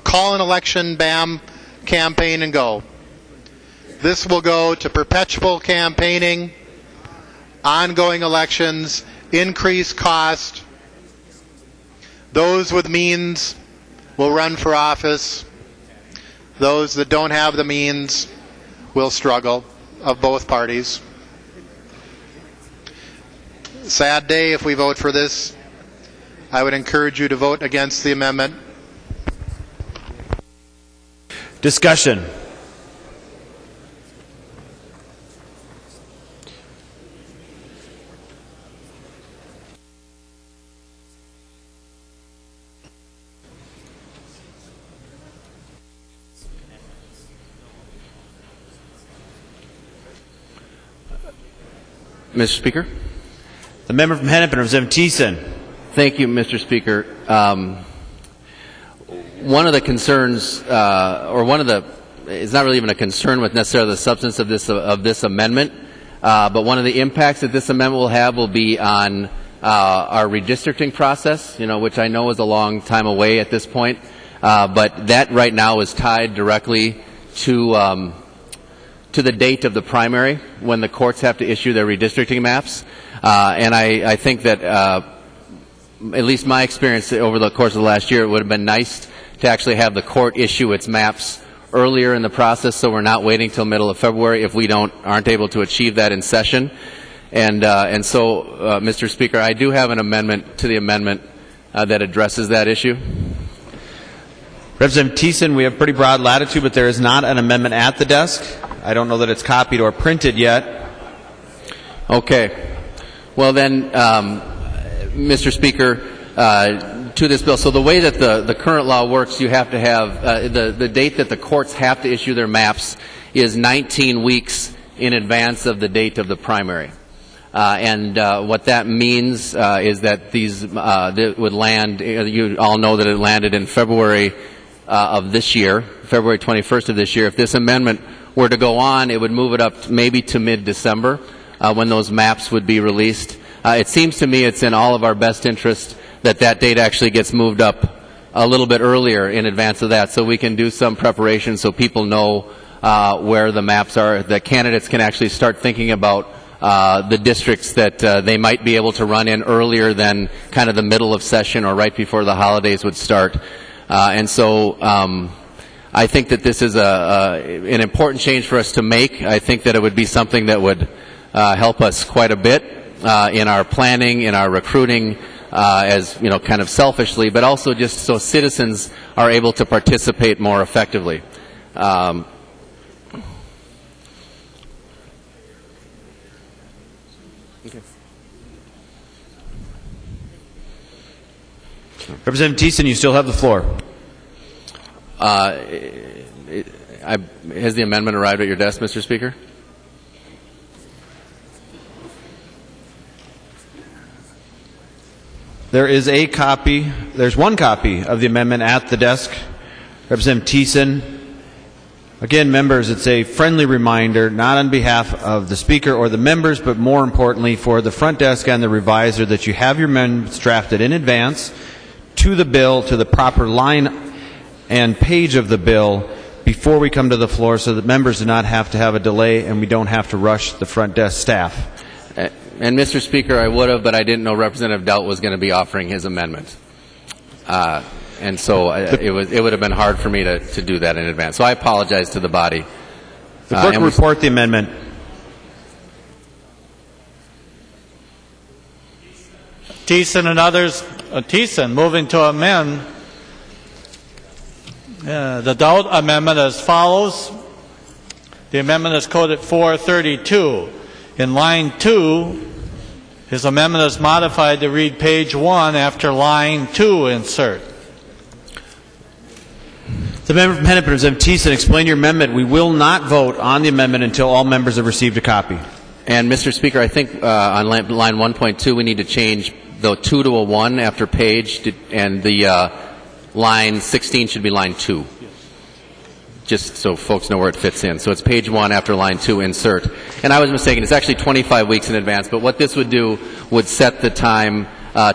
Call an election, bam, campaign and go. This will go to perpetual campaigning, ongoing elections, increased cost. Those with means will run for office. Those that don't have the means will struggle, of both parties. Sad day if we vote for this. I would encourage you to vote against the amendment. Discussion. Mr. Speaker? The member from Hennepin, Representative Thiessen. Thank you, Mr. Speaker. one of the concerns, or one of the, it's not really even a concern with necessarily the substance of this amendment, but one of the impacts that this amendment will have will be on our redistricting process, which I know is a long time away at this point, but that right now is tied directly to the date of the primary when the courts have to issue their redistricting maps, and I think that at least my experience over the course of the last year, it would have been nice to actually have the court issue its maps earlier in the process, so we're not waiting till middle of February if we aren't able to achieve that in session. And so, Mr. Speaker, I do have an amendment to the amendment that addresses that issue. Representative Thiessen, we have pretty broad latitude, but there is not an amendment at the desk. I don't know that it's copied or printed yet. Okay. Well then, Mr. Speaker, to this bill. So the way that the current law works, you have to have the date that the courts have to issue their maps is 19 weeks in advance of the date of the primary. And what that means is that these would land, you all know that it landed in February of this year, February 21st of this year. If this amendment were to go on, it would move it up maybe to mid-December when those maps would be released. It seems to me it's in all of our best interest that date actually gets moved up a little bit earlier in advance of that, so we can do some preparation so people know where the maps are, that candidates can actually start thinking about the districts that they might be able to run in earlier than kind of the middle of session or right before the holidays would start. And so I think that this is an important change for us to make. I think that it would be something that would help us quite a bit in our planning, in our recruiting, as kind of selfishly, but also just so citizens are able to participate more effectively. Representative Thiessen, you still have the floor. Has the amendment arrived at your desk, Mr. Speaker? There is a copy. There's one copy of the amendment at the desk. Representative Thiessen. Again, members, it's a friendly reminder, not on behalf of the Speaker or the members, but more importantly for the front desk and the reviser, that you have your amendments drafted in advance to the bill, to the proper line and page of the bill before we come to the floor, so that members do not have to have a delay and we don't have to rush the front desk staff. And Mr. Speaker, I would have, but I didn't know Representative Delt was going to be offering his amendment. And so it would have been hard for me to do that in advance. So I apologize to the body. The clerk will report the amendment. Thiessen and others. Thiessen moving to amend the Dowd amendment as follows. The amendment is coded 432. In line 2, his amendment is modified to read page 1 after line 2 insert. The member from Hennepin, Representative Thiessen, explain your amendment. We will not vote on the amendment until all members have received a copy. And Mr. Speaker, I think on line 1.2 we need to change the 2 to a 1 after page, and the line 16 should be line 2. Just so folks know where it fits in. So it's page 1 after line 2 insert. And I was mistaken. It's actually 25 weeks in advance. But what this would do would set the time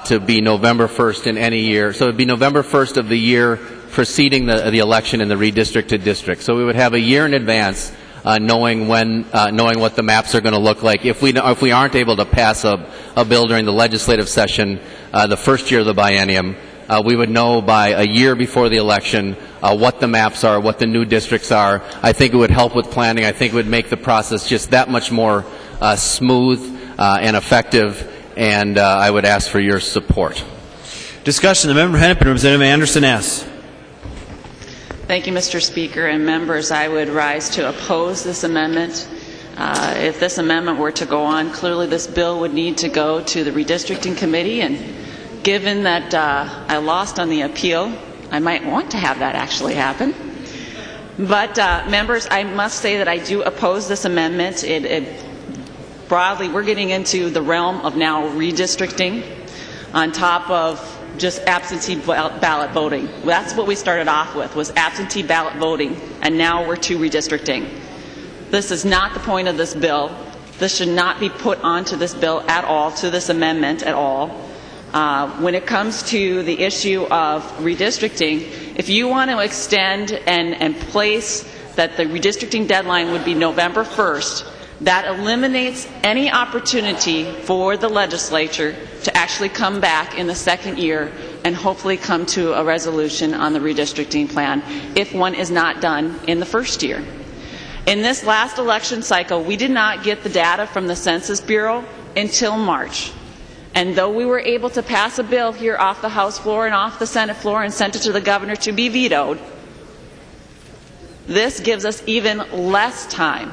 to be November 1st in any year. So it would be November 1st of the year preceding the election in the redistricted district. So we would have a year in advance knowing what the maps are going to look like. If we aren't able to pass a bill during the legislative session the first year of the biennium, we would know by a year before the election what the maps are, what the new districts are. I think it would help with planning. I think it would make the process just that much more smooth and effective, and I would ask for your support. Discussion. The member from Hennepin, Representative Anderson S. Thank you, Mr. Speaker and members. I would rise to oppose this amendment. If this amendment were to go on, clearly this bill would need to go to the redistricting committee, and given that I lost on the appeal, I might want to have that actually happen. But members, I must say that I do oppose this amendment. Broadly, we're getting into the realm of now redistricting on top of just absentee ballot voting. That's what we started off with, was absentee ballot voting, and now we're to redistricting. This is not the point of this bill. This should not be put onto this bill at all, to this amendment at all. When it comes to the issue of redistricting, if you want to extend and place that the redistricting deadline would be November 1st, that eliminates any opportunity for the legislature to actually come back in the second year and hopefully come to a resolution on the redistricting plan if one is not done in the first year. In this last election cycle, we did not get the data from the Census Bureau until March. And though we were able to pass a bill here off the House floor and off the Senate floor and sent it to the governor to be vetoed, this gives us even less time.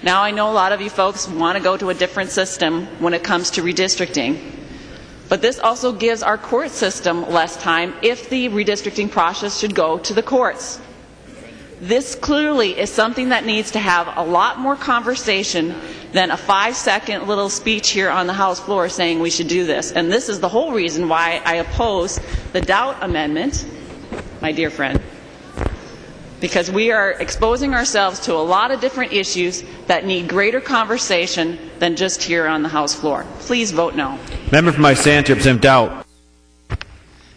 Now, I know a lot of you folks want to go to a different system when it comes to redistricting, but this also gives our court system less time if the redistricting process should go to the courts. This clearly is something that needs to have a lot more conversation than a 5-second little speech here on the House floor saying we should do this. And this is the whole reason why I oppose the Doubt Amendment, my dear friend, because we are exposing ourselves to a lot of different issues that need greater conversation than just here on the House floor. Please vote no. Member from Absentee, Representative Doubt.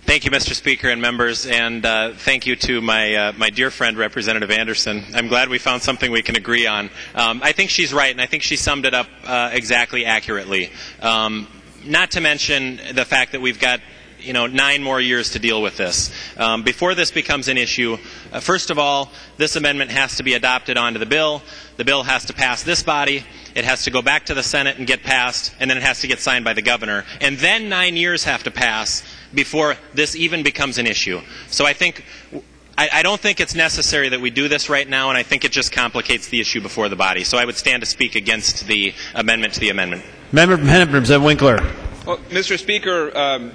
Thank you, Mr. Speaker and members, and thank you to my dear friend, Representative Anderson. I'm glad we found something we can agree on. I think she's right, and I think she summed it up exactly accurately. Not to mention the fact that we've got 9 more years to deal with this. Before this becomes an issue, first of all, this amendment has to be adopted onto the bill. The bill has to pass this body. It has to go back to the Senate and get passed, and then it has to get signed by the governor. And then 9 years have to pass before this even becomes an issue. So I don't think it's necessary that we do this right now, and I think it just complicates the issue before the body. So I would stand to speak against the amendment to the amendment. Member from Hennepin, Representative Winkler. Well, Mr. Speaker,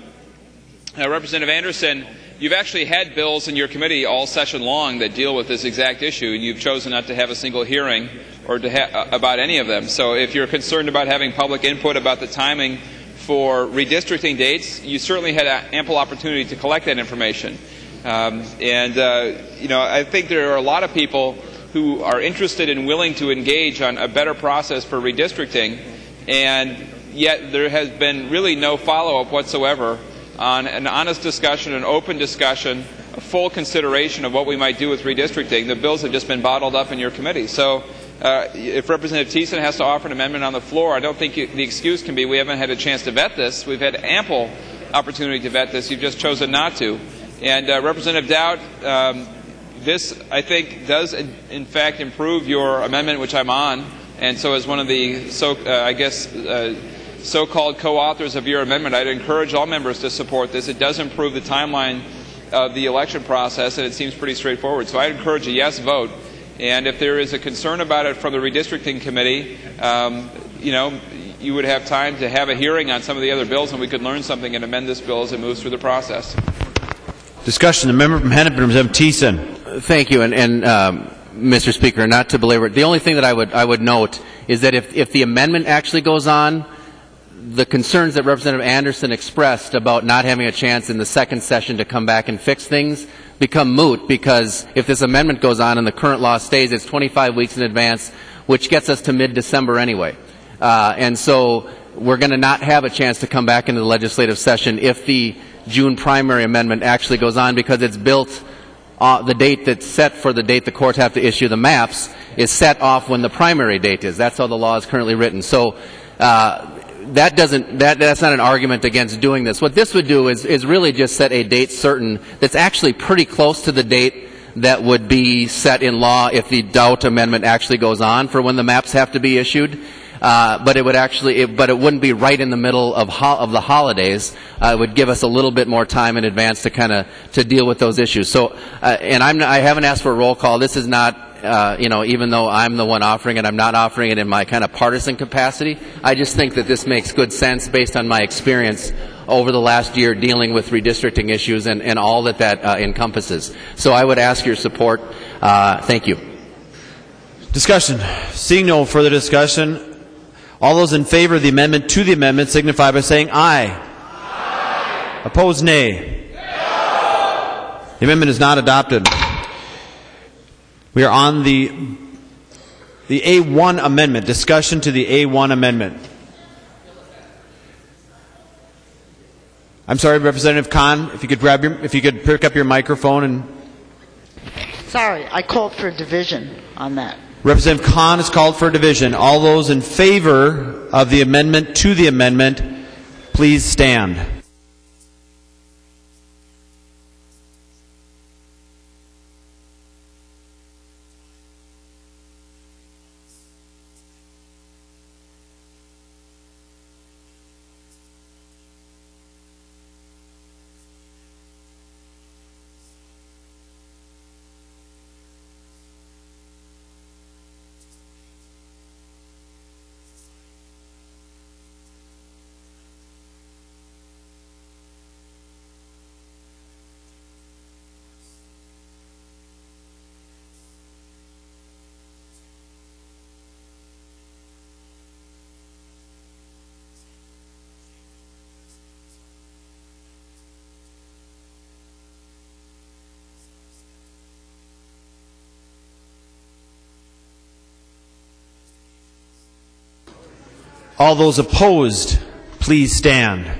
Representative Anderson, you've actually had bills in your committee all session long that deal with this exact issue, and you've chosen not to have a single hearing or about any of them. So if you're concerned about having public input about the timing for redistricting dates, you certainly had ample opportunity to collect that information. I think there are a lot of people who are interested and willing to engage on a better process for redistricting, and yet there has been really no follow-up whatsoever on an honest discussion, an open discussion, a full consideration of what we might do with redistricting. The bills have just been bottled up in your committee. So if Representative Thiessen has to offer an amendment on the floor, I don't think the excuse can be we haven't had a chance to vet this. We've had ample opportunity to vet this. You've just chosen not to. And Representative Dowd, this, I think, does in fact improve your amendment, which I'm on, and so as one of the so-called co-authors of your amendment, I'd encourage all members to support this. It does improve the timeline of the election process, and it seems pretty straightforward. So I'd encourage a yes vote. And if there is a concern about it from the redistricting committee, you would have time to have a hearing on some of the other bills, and we could learn something and amend this bill as it moves through the process. Discussion. The member from Hennepin, Representative Thiessen. Thank you, and Mr. Speaker, not to belabor it, the only thing that I would note is that if the amendment actually goes on, the concerns that Representative Anderson expressed about not having a chance in the second session to come back and fix things become moot, because if this amendment goes on and the current law stays, it's 25 weeks in advance, which gets us to mid-December anyway. And so we're going to not have a chance to come back into the legislative session if the June primary amendment actually goes on, because it's built the date that's set for the date the courts have to issue the maps is set off when the primary date is. That's how the law is currently written. So that's not an argument against doing this. What this would do is really just set a date certain that's actually pretty close to the date that would be set in law if the Doubt Amendment actually goes on for when the maps have to be issued. But it wouldn't be right in the middle of the holidays. It would give us a little bit more time in advance to to deal with those issues. So, I haven't asked for a roll call. This is not, even though I'm the one offering it, I'm not offering it in my kind of partisan capacity. I just think that this makes good sense based on my experience over the last year dealing with redistricting issues and all that encompasses. So I would ask your support. Thank you. Discussion. Seeing no further discussion, all those in favor of the amendment to the amendment signify by saying aye. Aye. Opposed, nay. The amendment is not adopted. We are on the A1 amendment. Discussion to the A1 amendment. I'm sorry, Representative Khan, if you could pick up your microphone and. Sorry, I called for a division on that. Representative Khan has called for a division. All those in favor of the amendment to the amendment, please stand. All those opposed, please stand.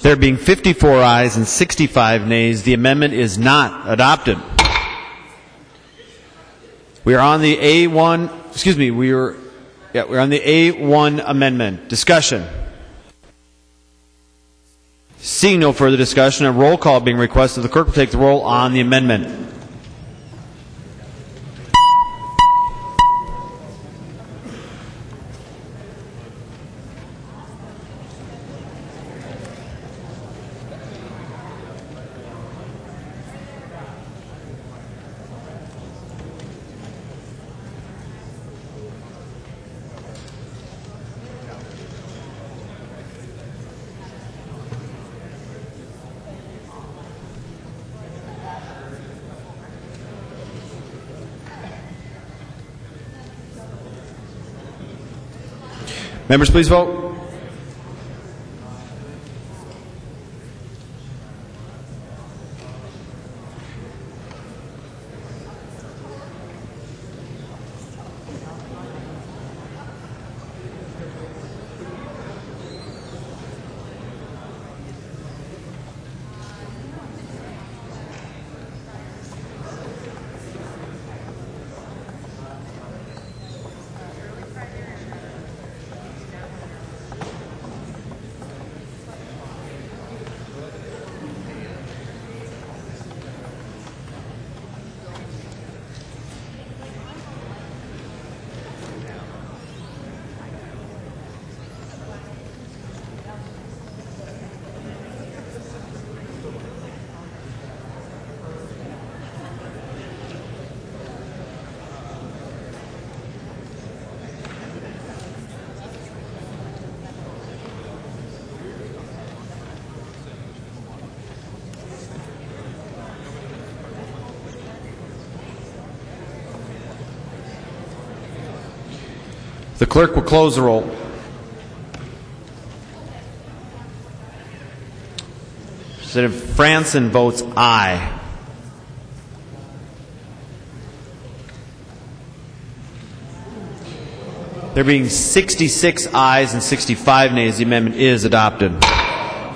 There being 54 ayes and 65 nays, the amendment is not adopted. We are on the A1, we're on the A1 amendment. Discussion. Seeing no further discussion, a roll call being requested. The clerk will take the roll on the amendment. Members, please vote. The clerk will close the roll. Representative Franson votes aye. There being 66 ayes and 65 nays, the amendment is adopted.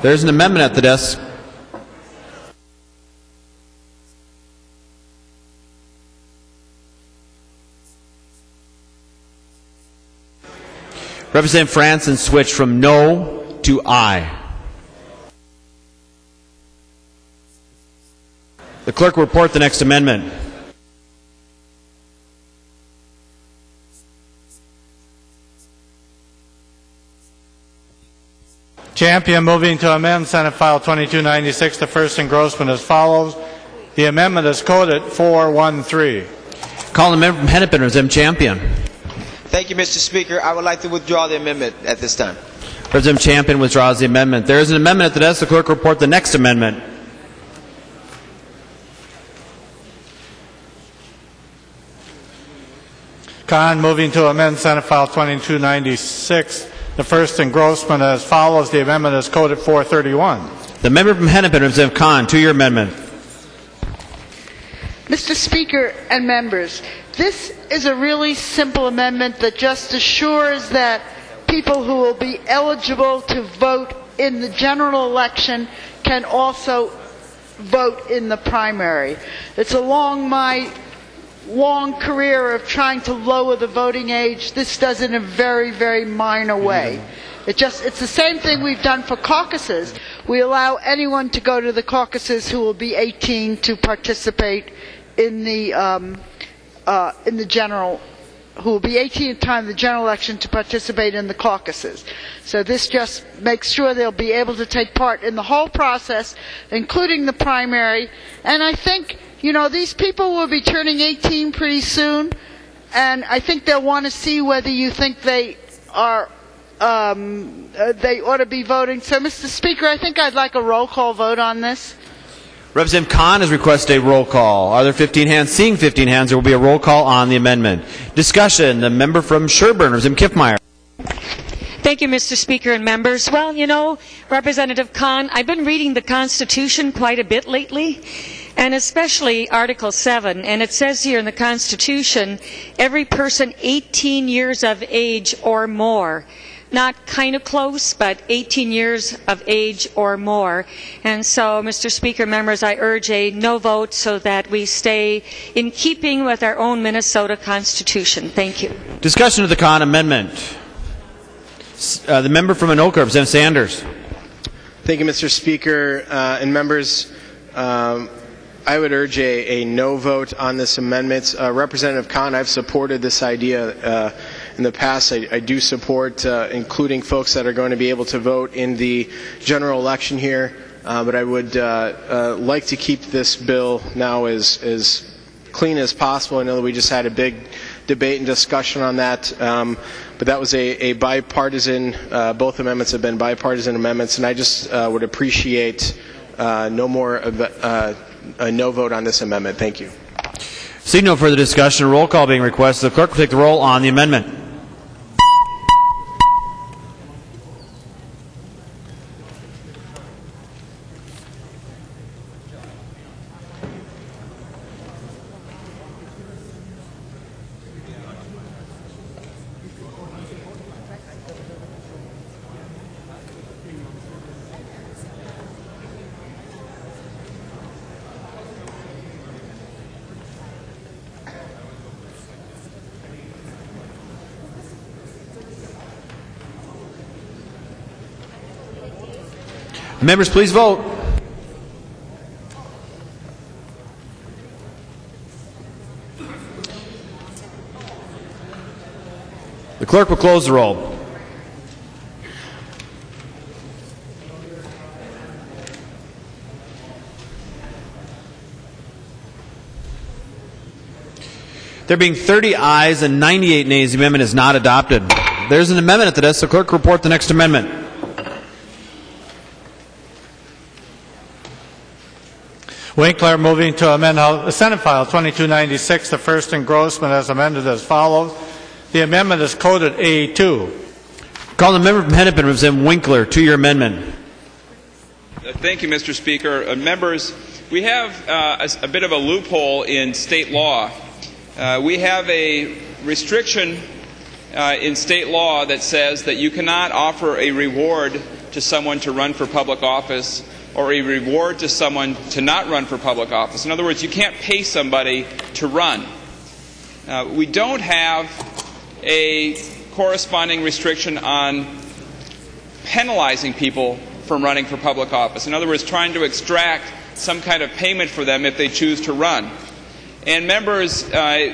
There's an amendment at the desk. Representative Franson switched from no to aye. The clerk will report the next amendment. Champion moving to amend Senate File 2296, the first engrossment as follows. The amendment is coded 413. Call the member from Hennepin, Representative Champion. Thank you, Mr. Speaker. I would like to withdraw the amendment at this time. Representative Champion withdraws the amendment. There is an amendment at the desk. The clerk will report the next amendment. Khan moving to amend Senate File 2296, the first engrossment as follows. The amendment is coded 431. The member from Hennepin, Representative Khan, to your amendment. Mr. Speaker and members, this is a really simple amendment that just assures that people who will be eligible to vote in the general election can also vote in the primary. It's along my long career of trying to lower the voting age. This does it in a very, very minor way. It's the same thing we've done for caucuses. We allow anyone to go to the caucuses who will be 18 to participate in the general, who will be 18 at the time of the general election to participate in the caucuses. So this just makes sure they'll be able to take part in the whole process, including the primary. And I think, you know, these people will be turning 18 pretty soon, and I think they'll want to see whether you think they are they ought to be voting. So, Mr. Speaker, I think I'd like a roll call vote on this. Representative Khan has requested a roll call. Are there 15 hands? Seeing 15 hands, there will be a roll call on the amendment. Discussion. The member from Sherburne, Representative Kiffmeyer. Thank you, Mr. Speaker and members. Well, you know, Representative Khan, I've been reading the Constitution quite a bit lately, and especially Article 7. And it says here in the Constitution, every person 18 years of age or more. Not kind of close, but 18 years of age or more. And so, Mr. Speaker, members, I urge a no vote so that we stay in keeping with our own Minnesota Constitution. Thank you. Discussion of the Khan amendment. The member from Anoka, Representative Sanders. Thank you, Mr. Speaker and members. I would urge a no vote on this amendment. Representative Khan, I've supported this idea in the past. I do support including folks that are going to be able to vote in the general election here, but I would like to keep this bill now as clean as possible. I know that we just had a big debate and discussion on that, but that was a bipartisan, both amendments have been bipartisan amendments, and I just would appreciate no more of a no vote on this amendment. Thank you. Seeing no further discussion, roll call being requested. The clerk will take the roll on the amendment. Members, please vote. The clerk will close the roll. There being 30 ayes and 98 nays, the amendment is not adopted. There's an amendment at the desk. The clerk will report the next amendment. Winkler moving to amend Senate File 2296, the first engrossment as amended as follows. The amendment is coded A2. Call the member from Hennepin, Representative Winkler, to your amendment. Thank you, Mr. Speaker. Members, we have a bit of a loophole in state law. We have a restriction in state law that says that you cannot offer a reward to someone to run for public office or a reward to someone to not run for public office. In other words, you can't pay somebody to run. We don't have a corresponding restriction on penalizing people from running for public office. In other words, trying to extract some kind of payment for them if they choose to run. And members, that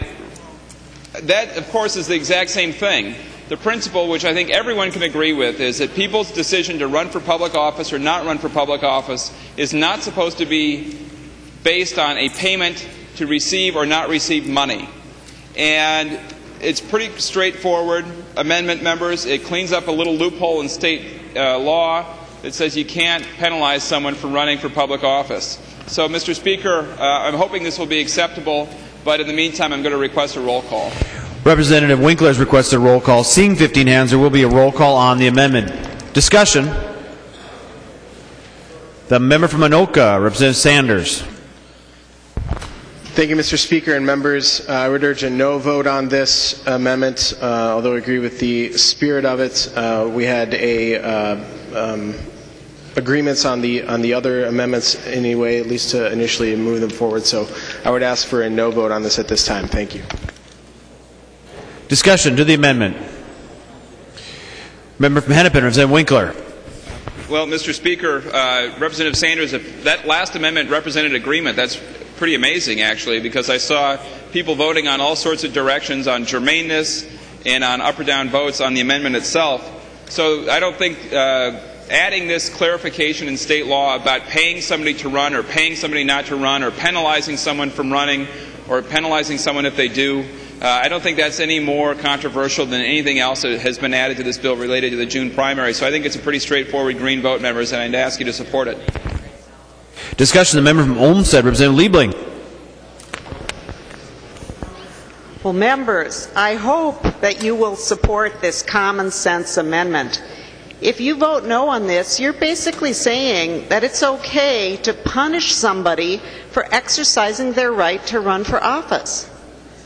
of course is the exact same thing. The principle, which I think everyone can agree with, is that people's decision to run for public office or not run for public office is not supposed to be based on a payment to receive or not receive money. And it's pretty straightforward amendment, members. It cleans up a little loophole in state law that says you can't penalize someone for running for public office. So, Mr. Speaker, I'm hoping this will be acceptable, but in the meantime, I'm going to request a roll call. Representative Winkler has requested a roll call. Seeing 15 hands, there will be a roll call on the amendment. Discussion. The member from Anoka, Representative Sanders. Thank you, Mr. Speaker and members. I would urge a no vote on this amendment, although I agree with the spirit of it. We had agreements on the other amendments anyway, at least to initially move them forward. So I would ask for a no vote on this at this time. Thank you. Discussion to the amendment. Member from Hennepin, Representative Winkler. Well, Mr. Speaker, Representative Sanders, if that last amendment represented agreement, that's pretty amazing, actually, because I saw people voting on all sorts of directions on germaneness and on up or down votes on the amendment itself. So I don't think adding this clarification in state law about paying somebody to run or paying somebody not to run or penalizing someone from running or penalizing someone if they do, I don't think that's any more controversial than anything else that has been added to this bill related to the June primary. So I think it's a pretty straightforward green vote, members, and I'd ask you to support it. Discussion. The member from Olmsted, Representative Liebling. Well, members, I hope that you will support this common sense amendment. If you vote no on this, you're basically saying that it's okay to punish somebody for exercising their right to run for office.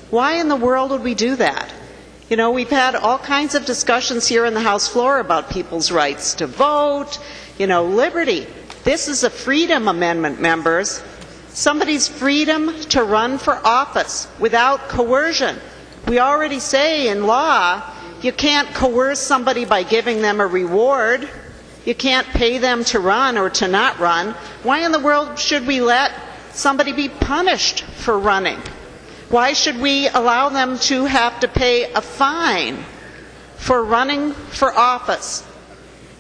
Why in the world would we do that? You know, we've had all kinds of discussions here in the House floor about people's rights to vote, you know, liberty. This is a freedom amendment, members. Somebody's freedom to run for office without coercion. We already say in law, you can't coerce somebody by giving them a reward. You can't pay them to run or to not run. Why in the world should we let somebody be punished for running? Why should we allow them to have to pay a fine for running for office?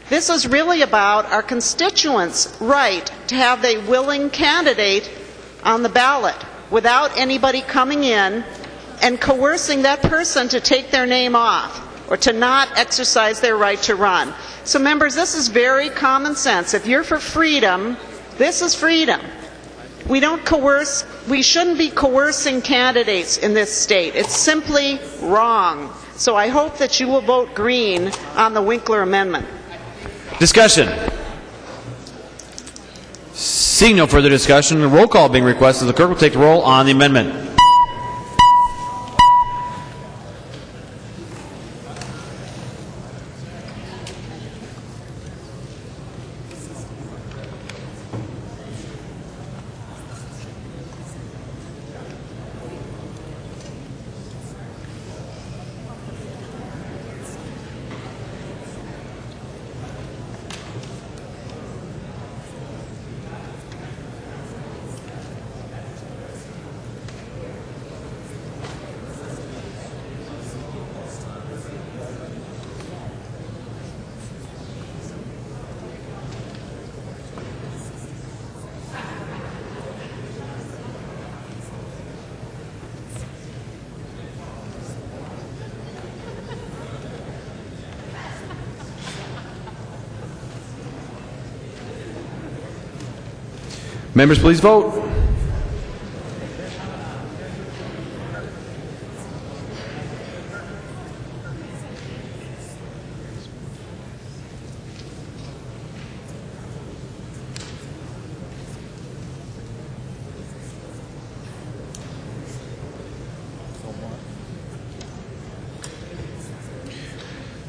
This is really about our constituents' right to have a willing candidate on the ballot without anybody coming in and coercing that person to take their name off or to not exercise their right to run. So members, this is very common sense. If you're for freedom, this is freedom. We don't coerce, we shouldn't be coercing candidates in this state. It's simply wrong. So I hope that you will vote green on the Winkler amendment. Discussion. Seeing no further discussion, the roll call being requested, the clerk will take the roll on the amendment. Members, please vote.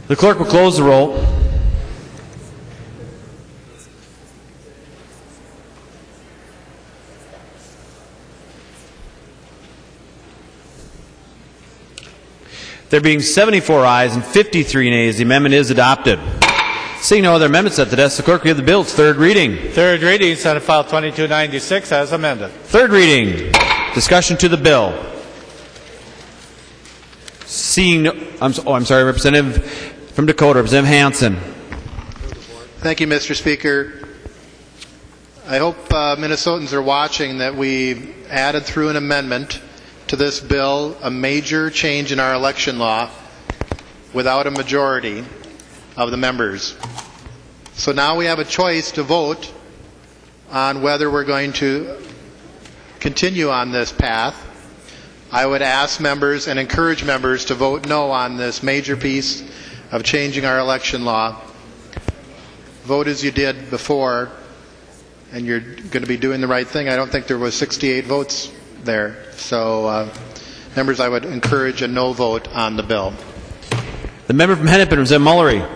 The clerk will close the roll. There being 74 ayes and 53 nays, the amendment is adopted. Seeing no other amendments at the desk, the clerk will give the bill its third reading. Third reading, Senate File 2296 as amended. Third reading. Discussion to the bill. Seeing no, I'm sorry, Representative from Dakota, Representative Hansen. Thank you, Mr. Speaker. I hope Minnesotans are watching that we added through an amendment to this bill a major change in our election law without a majority of the members. So now we have a choice to vote on whether we're going to continue on this path. I would ask members and encourage members to vote no on this major piece of changing our election law. Vote as you did before, and you're going to be doing the right thing. I don't think there was 68 votes there. So, members, I would encourage a no vote on the bill. The member from Hennepin, Representative Mullery.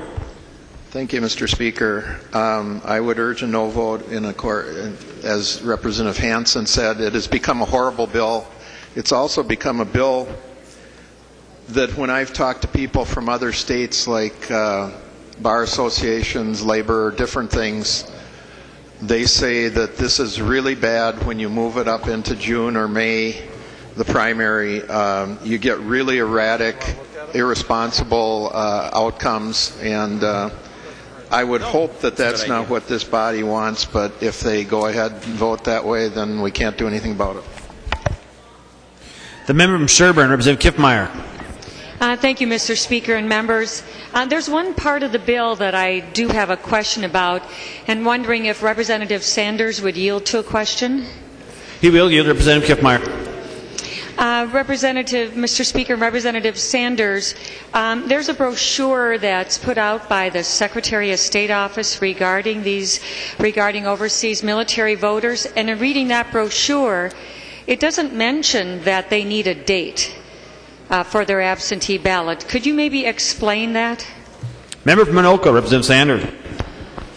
Thank you, Mr. Speaker. I would urge a no vote in accord. As Representative Hansen said, it has become a horrible bill. It's also become a bill that when I've talked to people from other states like bar associations, labor, different things, they say that this is really bad when you move it up into June or May, the primary. You get really erratic, irresponsible outcomes, and I would hope that that's not what this body wants, but if they go ahead and vote that way, then we can't do anything about it. The member from Sherburne, Representative Kiffmeyer. Thank you, Mr. Speaker and members. There's one part of the bill that I do have a question about, and wondering if Representative Sanders would yield to a question. He will yield, Representative Kiffmeyer. Mr. Speaker, Representative Sanders, there's a brochure that's put out by the Secretary of State office regarding overseas military voters, and in reading that brochure, it doesn't mention that they need a date for their absentee ballot. Could you maybe explain that? Member from Anoka, Representative Sanders.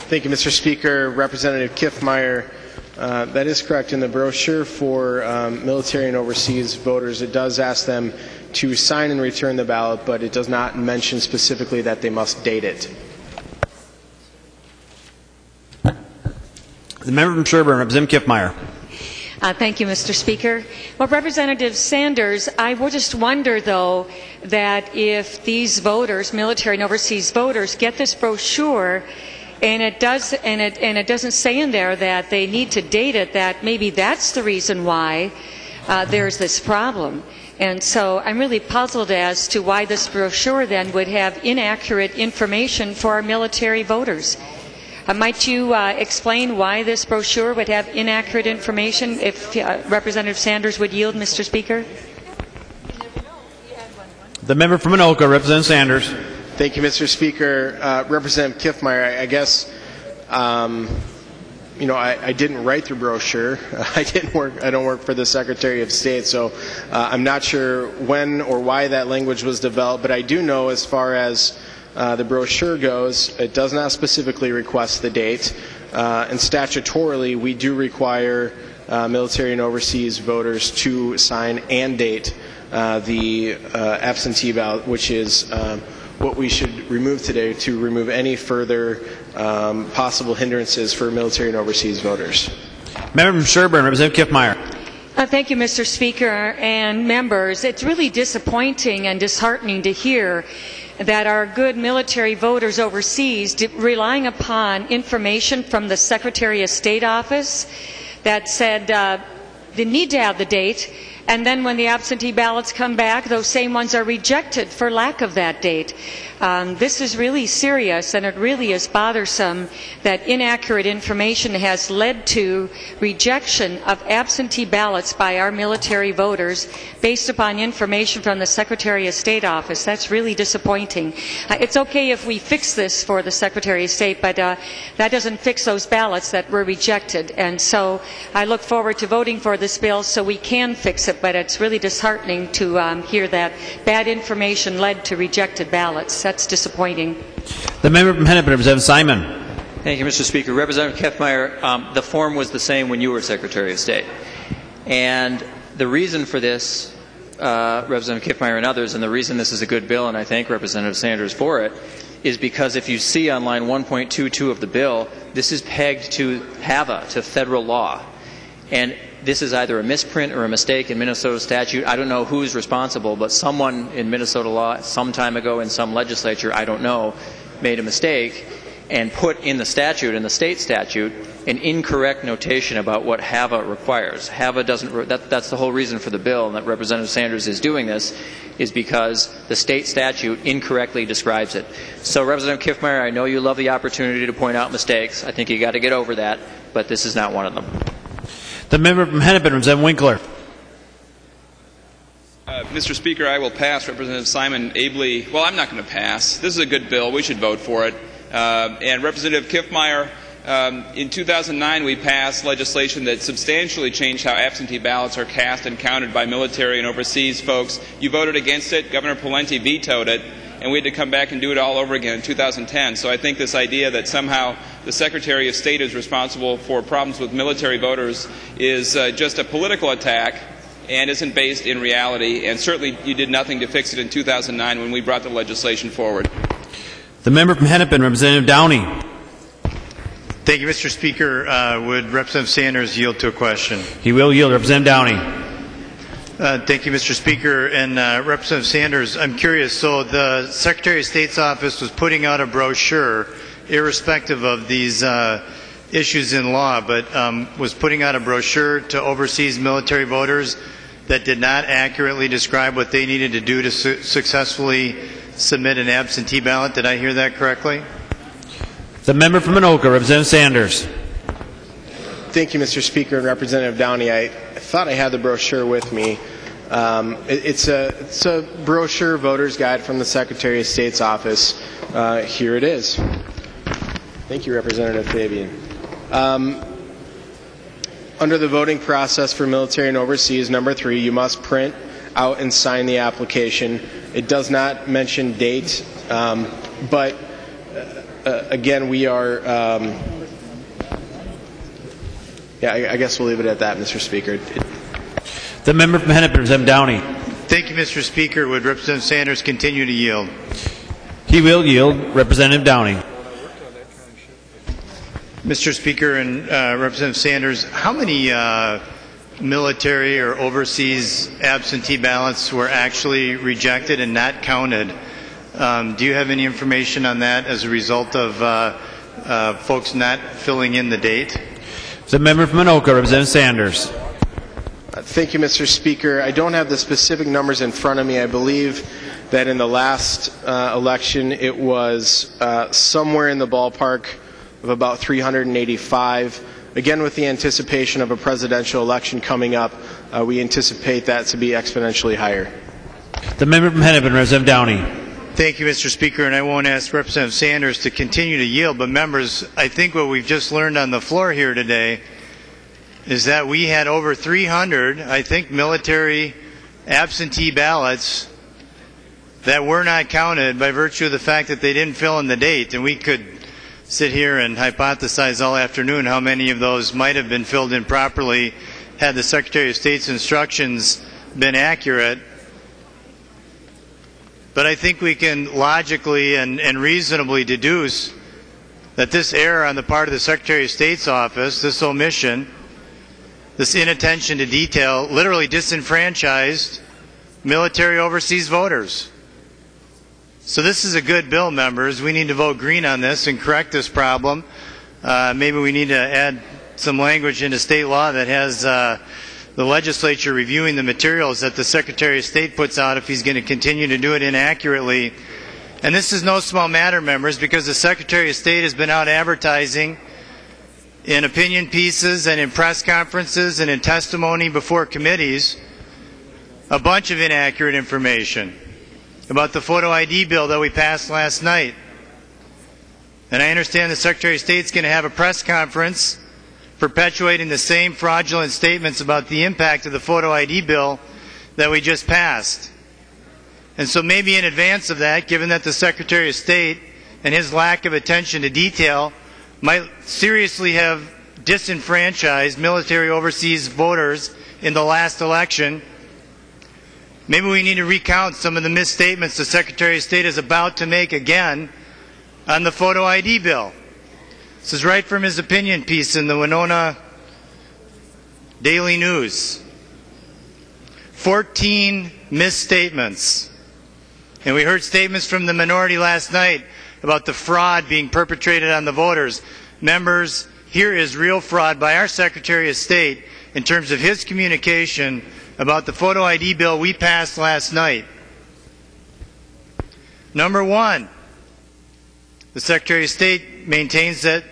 Thank you, Mr. Speaker. Representative Kiffmeyer, that is correct. In the brochure for military and overseas voters, it does ask them to sign and return the ballot, but it does not mention specifically that they must date it. The member from Sherburne, Representative Kiffmeyer. Thank you, Mr. Speaker. Well, Representative Sanders, I would just wonder, though, that if these voters, military and overseas voters, get this brochure and it doesn't say in there that they need to date it, that maybe that's the reason why there's this problem. And so I'm really puzzled as to why this brochure then would have inaccurate information for our military voters. Might you explain why this brochure would have inaccurate information, if Representative Sanders would yield, Mr. Speaker? The member from Anoka, Representative Sanders. Thank you, Mr. Speaker. Representative Kiffmeyer, I guess, I didn't write the brochure. I don't work for the Secretary of State, so I'm not sure when or why that language was developed, but I do know as far as the brochure goes, it does not specifically request the date, and statutorily we do require military and overseas voters to sign and date the absentee ballot, which is what we should remove today to remove any further possible hindrances for military and overseas voters. Member from Sherburne, Representative Kiffmeyer. Thank you, Mr. Speaker and members. It's really disappointing and disheartening to hear that our good military voters overseas, relying upon information from the Secretary of State office that said they need to have the date, and then when the absentee ballots come back, those same ones are rejected for lack of that date. This is really serious, and it really is bothersome that inaccurate information has led to rejection of absentee ballots by our military voters based upon information from the Secretary of State office. That's really disappointing. It's okay if we fix this for the Secretary of State, but that doesn't fix those ballots that were rejected. And so I look forward to voting for this bill so we can fix it, but it's really disheartening to hear that bad information led to rejected ballots. That's disappointing. The member from Hennepin, Representative Simon. Thank you, Mr. Speaker. Representative Kiffmeyer, the form was the same when you were Secretary of State. And the reason for this Representative Kiffmeyer and others, and the reason this is a good bill, and I thank Representative Sanders for it, is because if you see on line 1.22 of the bill, this is pegged to HAVA, to federal law. And this is either a misprint or a mistake in Minnesota statute. I don't know who's responsible, but someone in Minnesota law some time ago in some legislature, I don't know, made a mistake and put in the statute, in the state statute, an incorrect notation about what HAVA requires. HAVA doesn't, that's the whole reason for the bill, and that Representative Sanders is doing this, is because the state statute incorrectly describes it. So Representative Kiffmeyer, I know you love the opportunity to point out mistakes. I think you got to get over that, but this is not one of them. The member from Hennepin, Representative Winkler. Mr. Speaker, I will pass Representative Simon ably. Well, I'm not going to pass. This is a good bill. We should vote for it. And Representative Kiffmeyer, in 2009 we passed legislation that substantially changed how absentee ballots are cast and counted by military and overseas folks. You voted against it. Governor Pawlenty vetoed it. And we had to come back and do it all over again in 2010. So I think this idea that somehow the Secretary of State is responsible for problems with military voters is just a political attack and isn't based in reality. And certainly you did nothing to fix it in 2009 when we brought the legislation forward. The member from Hennepin, Representative Downey. Thank you, Mr. Speaker. Would Representative Sanders yield to a question? He will yield. Representative Downey. Thank you, Mr. Speaker. And Representative Sanders, I'm curious. So the Secretary of State's office was putting out a brochure, irrespective of these issues in law, but was putting out a brochure to overseas military voters that did not accurately describe what they needed to do to successfully submit an absentee ballot. Did I hear that correctly? The member from Anoka, Representative Sanders. Thank you, Mr. Speaker and Representative Downey. I thought I had the brochure with me. It's a brochure voter's guide from the Secretary of State's office. Here it is. Thank you, Representative Fabian. Under the voting process for military and overseas, number 3, you must print out and sign the application. It does not mention date, but again, we are... I guess we'll leave it at that, Mr. Speaker. The member from Hennepin, Representative Downey. Thank you, Mr. Speaker. Would Representative Sanders continue to yield? He will yield. Representative Downey. Mr. Speaker and Representative Sanders, how many military or overseas absentee ballots were actually rejected and not counted? Do you have any information on that as a result of folks not filling in the date? The member from Anoka, Representative Sanders. Thank you, Mr. Speaker. I don't have the specific numbers in front of me. I believe that in the last election it was somewhere in the ballpark of about 385. Again, with the anticipation of a presidential election coming up, we anticipate that to be exponentially higher. The member from Hennepin, Representative Downey. Thank you, Mr. Speaker, and I won't ask Representative Sanders to continue to yield, but members, I think what we've just learned on the floor here today is that we had over 300, I think, military absentee ballots that were not counted by virtue of the fact that they didn't fill in the date. And we could sit here and hypothesize all afternoon how many of those might have been filled in properly had the Secretary of State's instructions been accurate. But I think we can logically and reasonably deduce that this error on the part of the Secretary of State's office, this omission, this inattention to detail, literally disenfranchised military overseas voters. So this is a good bill, members. We need to vote green on this and correct this problem. Maybe we need to add some language into state law that has the legislature reviewing the materials that the Secretary of State puts out if he's going to continue to do it inaccurately. And this is no small matter, members, because the Secretary of State has been out advertising in opinion pieces and in press conferences and in testimony before committees a bunch of inaccurate information about the photo ID bill that we passed last night. And I understand the Secretary of State is going to have a press conference perpetuating the same fraudulent statements about the impact of the photo ID bill that we just passed. And so maybe in advance of that, given that the Secretary of State and his lack of attention to detail might seriously have disenfranchised military overseas voters in the last election, Maybe we need to recount some of the misstatements the Secretary of State is about to make again on the photo ID bill. This is right from his opinion piece in the Winona Daily News. 14 misstatements. And we heard statements from the minority last night about the fraud being perpetrated on the voters. Members, here is real fraud by our Secretary of State in terms of his communication about the photo ID bill we passed last night. Number one, the Secretary of State maintains that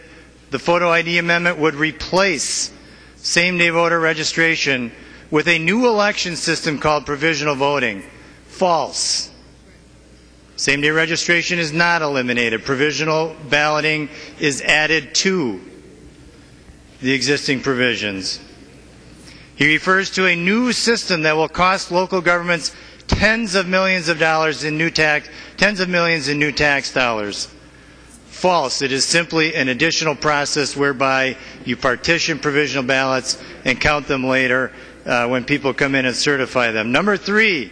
the photo ID amendment would replace same-day voter registration with a new election system called provisional voting. False. Same-day registration is not eliminated. Provisional balloting is added to the existing provisions. He refers to a new system that will cost local governments tens of millions in new tax dollars. False. It is simply an additional process whereby you partition provisional ballots and count them later when people come in and certify them. Number three,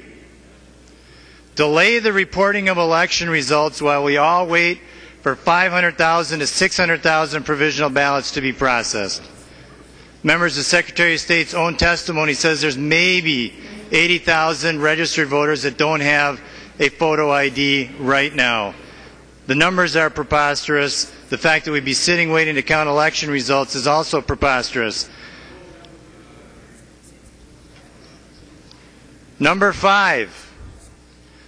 delay the reporting of election results while we all wait for 500,000 to 600,000 provisional ballots to be processed. Members, the Secretary of State's own testimony says there's maybe 80,000 registered voters that don't have a photo ID right now. The numbers are preposterous. The fact that we'd be sitting waiting to count election results is also preposterous. Number five,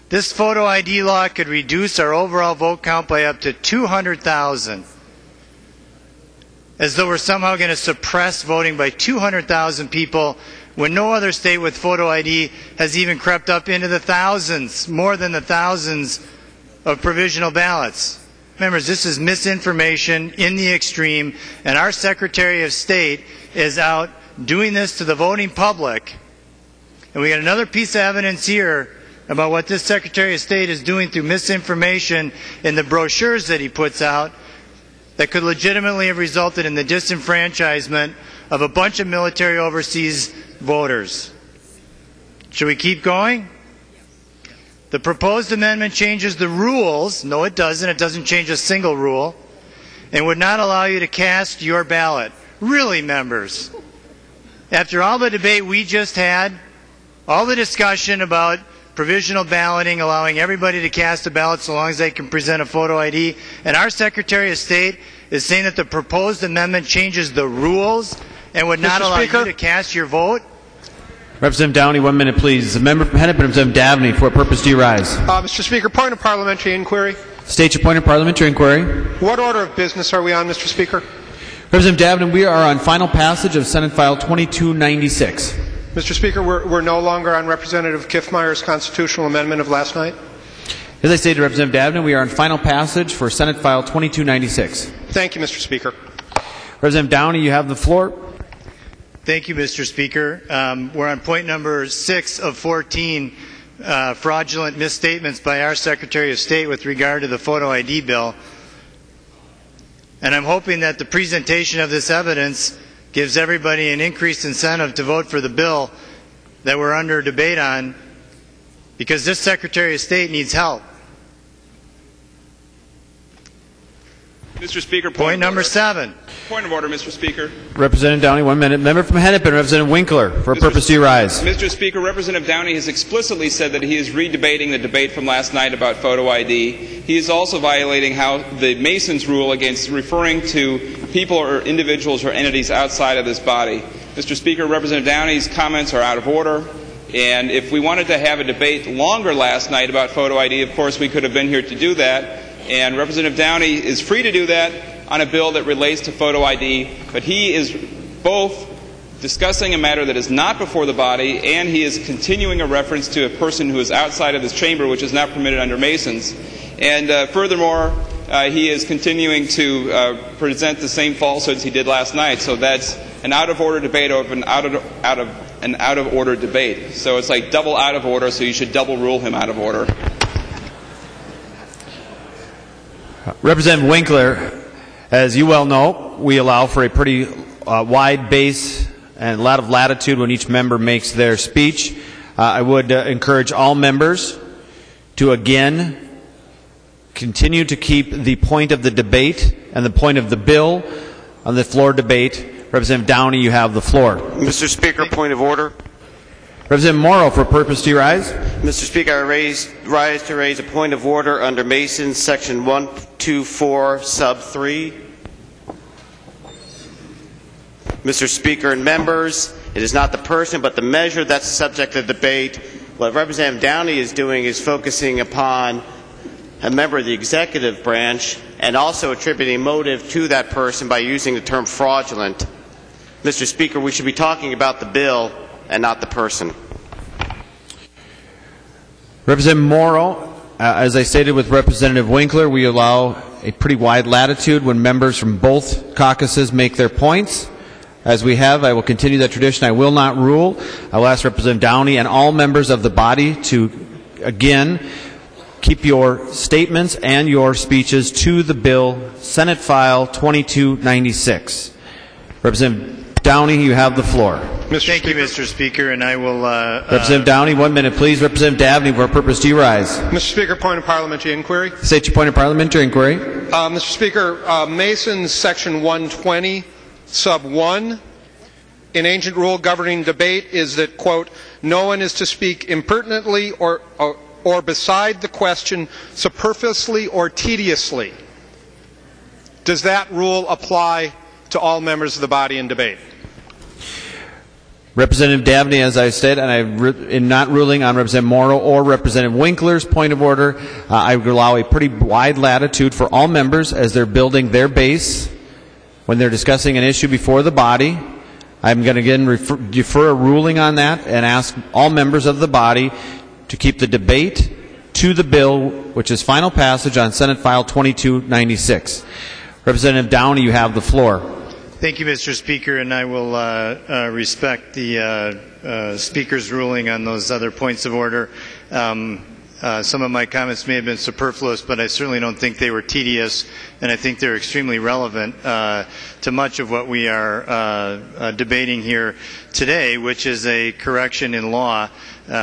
this photo ID law could reduce our overall vote count by up to 200,000. As though we're somehow going to suppress voting by 200,000 people when no other state with photo ID has even crept up into the thousands, more than the thousands of provisional ballots. Members, this is misinformation in the extreme, and our Secretary of State is out doing this to the voting public. And we got another piece of evidence here about what this Secretary of State is doing through misinformation in the brochures that he puts out that could legitimately have resulted in the disenfranchisement of a bunch of military overseas voters. Should we keep going? The proposed amendment changes the rules. No, it doesn't. It doesn't change a single rule. And would not allow you to cast your ballot. Really, members? After all the debate we just had, all the discussion about provisional balloting, allowing everybody to cast a ballot so long as they can present a photo ID, and our Secretary of State is saying that the proposed amendment changes the rules and would not allow you to cast your vote? Representative Downey, 1 minute, please. The member from Hennepin, Representative Dabney, for what purpose do you rise? Mr. Speaker, point of parliamentary inquiry. State your point of parliamentary inquiry. What order of business are we on, Mr. Speaker? Representative Dabney, we are on final passage of Senate File 2296. Mr. Speaker, we're no longer on Representative Kiffmeyer's constitutional amendment of last night. As I stated to Representative Dabney, we are on final passage for Senate File 2296. Thank you, Mr. Speaker. Representative Downey, you have the floor. Thank you, Mr. Speaker. We're on point number 6 of 14, fraudulent misstatements by our Secretary of State with regard to the photo ID bill. And I'm hoping that the presentation of this evidence gives everybody an increased incentive to vote for the bill that we're under debate on, because this Secretary of State needs help. Mr. Speaker, point number 7. Point of order, Mr. Speaker. Representative Downey, 1 minute. Member from Hennepin, Representative Winkler, for what purpose do you rise? Mr. Speaker, Representative Downey has explicitly said that he is redebating the debate from last night about photo ID. He is also violating the Mason's rule against referring to people or individuals or entities outside of this body. Mr. Speaker, Representative Downey's comments are out of order. And if we wanted to have a debate longer last night about photo ID, of course we could have been here to do that. And Representative Downey is free to do that on a bill that relates to photo ID, but he is both discussing a matter that is not before the body, and he is continuing a reference to a person who is outside of this chamber, which is not permitted under Mason's. And furthermore, he is continuing to present the same falsehoods he did last night. So that's an out-of-order debate over an out-of-order debate. So it's like double out of order, so you should double rule him out of order. Representative Winkler, as you well know, we allow for a pretty wide base and a lot of latitude when each member makes their speech. I would encourage all members to again continue to keep the point of the debate and the point of the bill on the floor debate. Representative Downey, you have the floor. Mr. Speaker, point of order. Representative Morrow, for purpose, do you rise? Mr. Speaker, I rise to raise a point of order under Mason's Section 124, Sub 3. Mr. Speaker and members, it is not the person but the measure that's the subject of debate. What Representative Downey is doing is focusing upon a member of the executive branch and also attributing motive to that person by using the term fraudulent. Mr. Speaker, we should be talking about the bill and not the person. Representative Morrow, as I stated with Representative Winkler, we allow a pretty wide latitude when members from both caucuses make their points. As we have, I will continue that tradition. I will not rule. I will ask Representative Downey and all members of the body to, again, keep your statements and your speeches to the bill, Senate File 2296. Representative Downey, you have the floor. Thank you, Mr. Speaker, and I will... Representative Downey, 1 minute, please. Representative Dabney, for purpose, do you rise? Mr. Speaker, point of parliamentary inquiry. State your point of parliamentary inquiry. Mr. Speaker, Mason's Section 120, Sub 1, in ancient rule governing debate is that, quote, no one is to speak impertinently or beside the question superfluously or tediously. Does that rule apply to all members of the body in debate? Representative Dabney, as I said, and in not ruling on Representative Morrow or Representative Winkler's point of order, I would allow a pretty wide latitude for all members as they're building their base when they're discussing an issue before the body. I'm going to again defer a ruling on that and ask all members of the body to keep the debate to the bill, which is final passage on Senate File 2296. Representative Downey, you have the floor. Thank you, Mr. Speaker, and I will respect the Speaker's ruling on those other points of order. Some of my comments may have been superfluous, but I certainly don't think they were tedious, and I think they're extremely relevant to much of what we are debating here today, which is a correction in law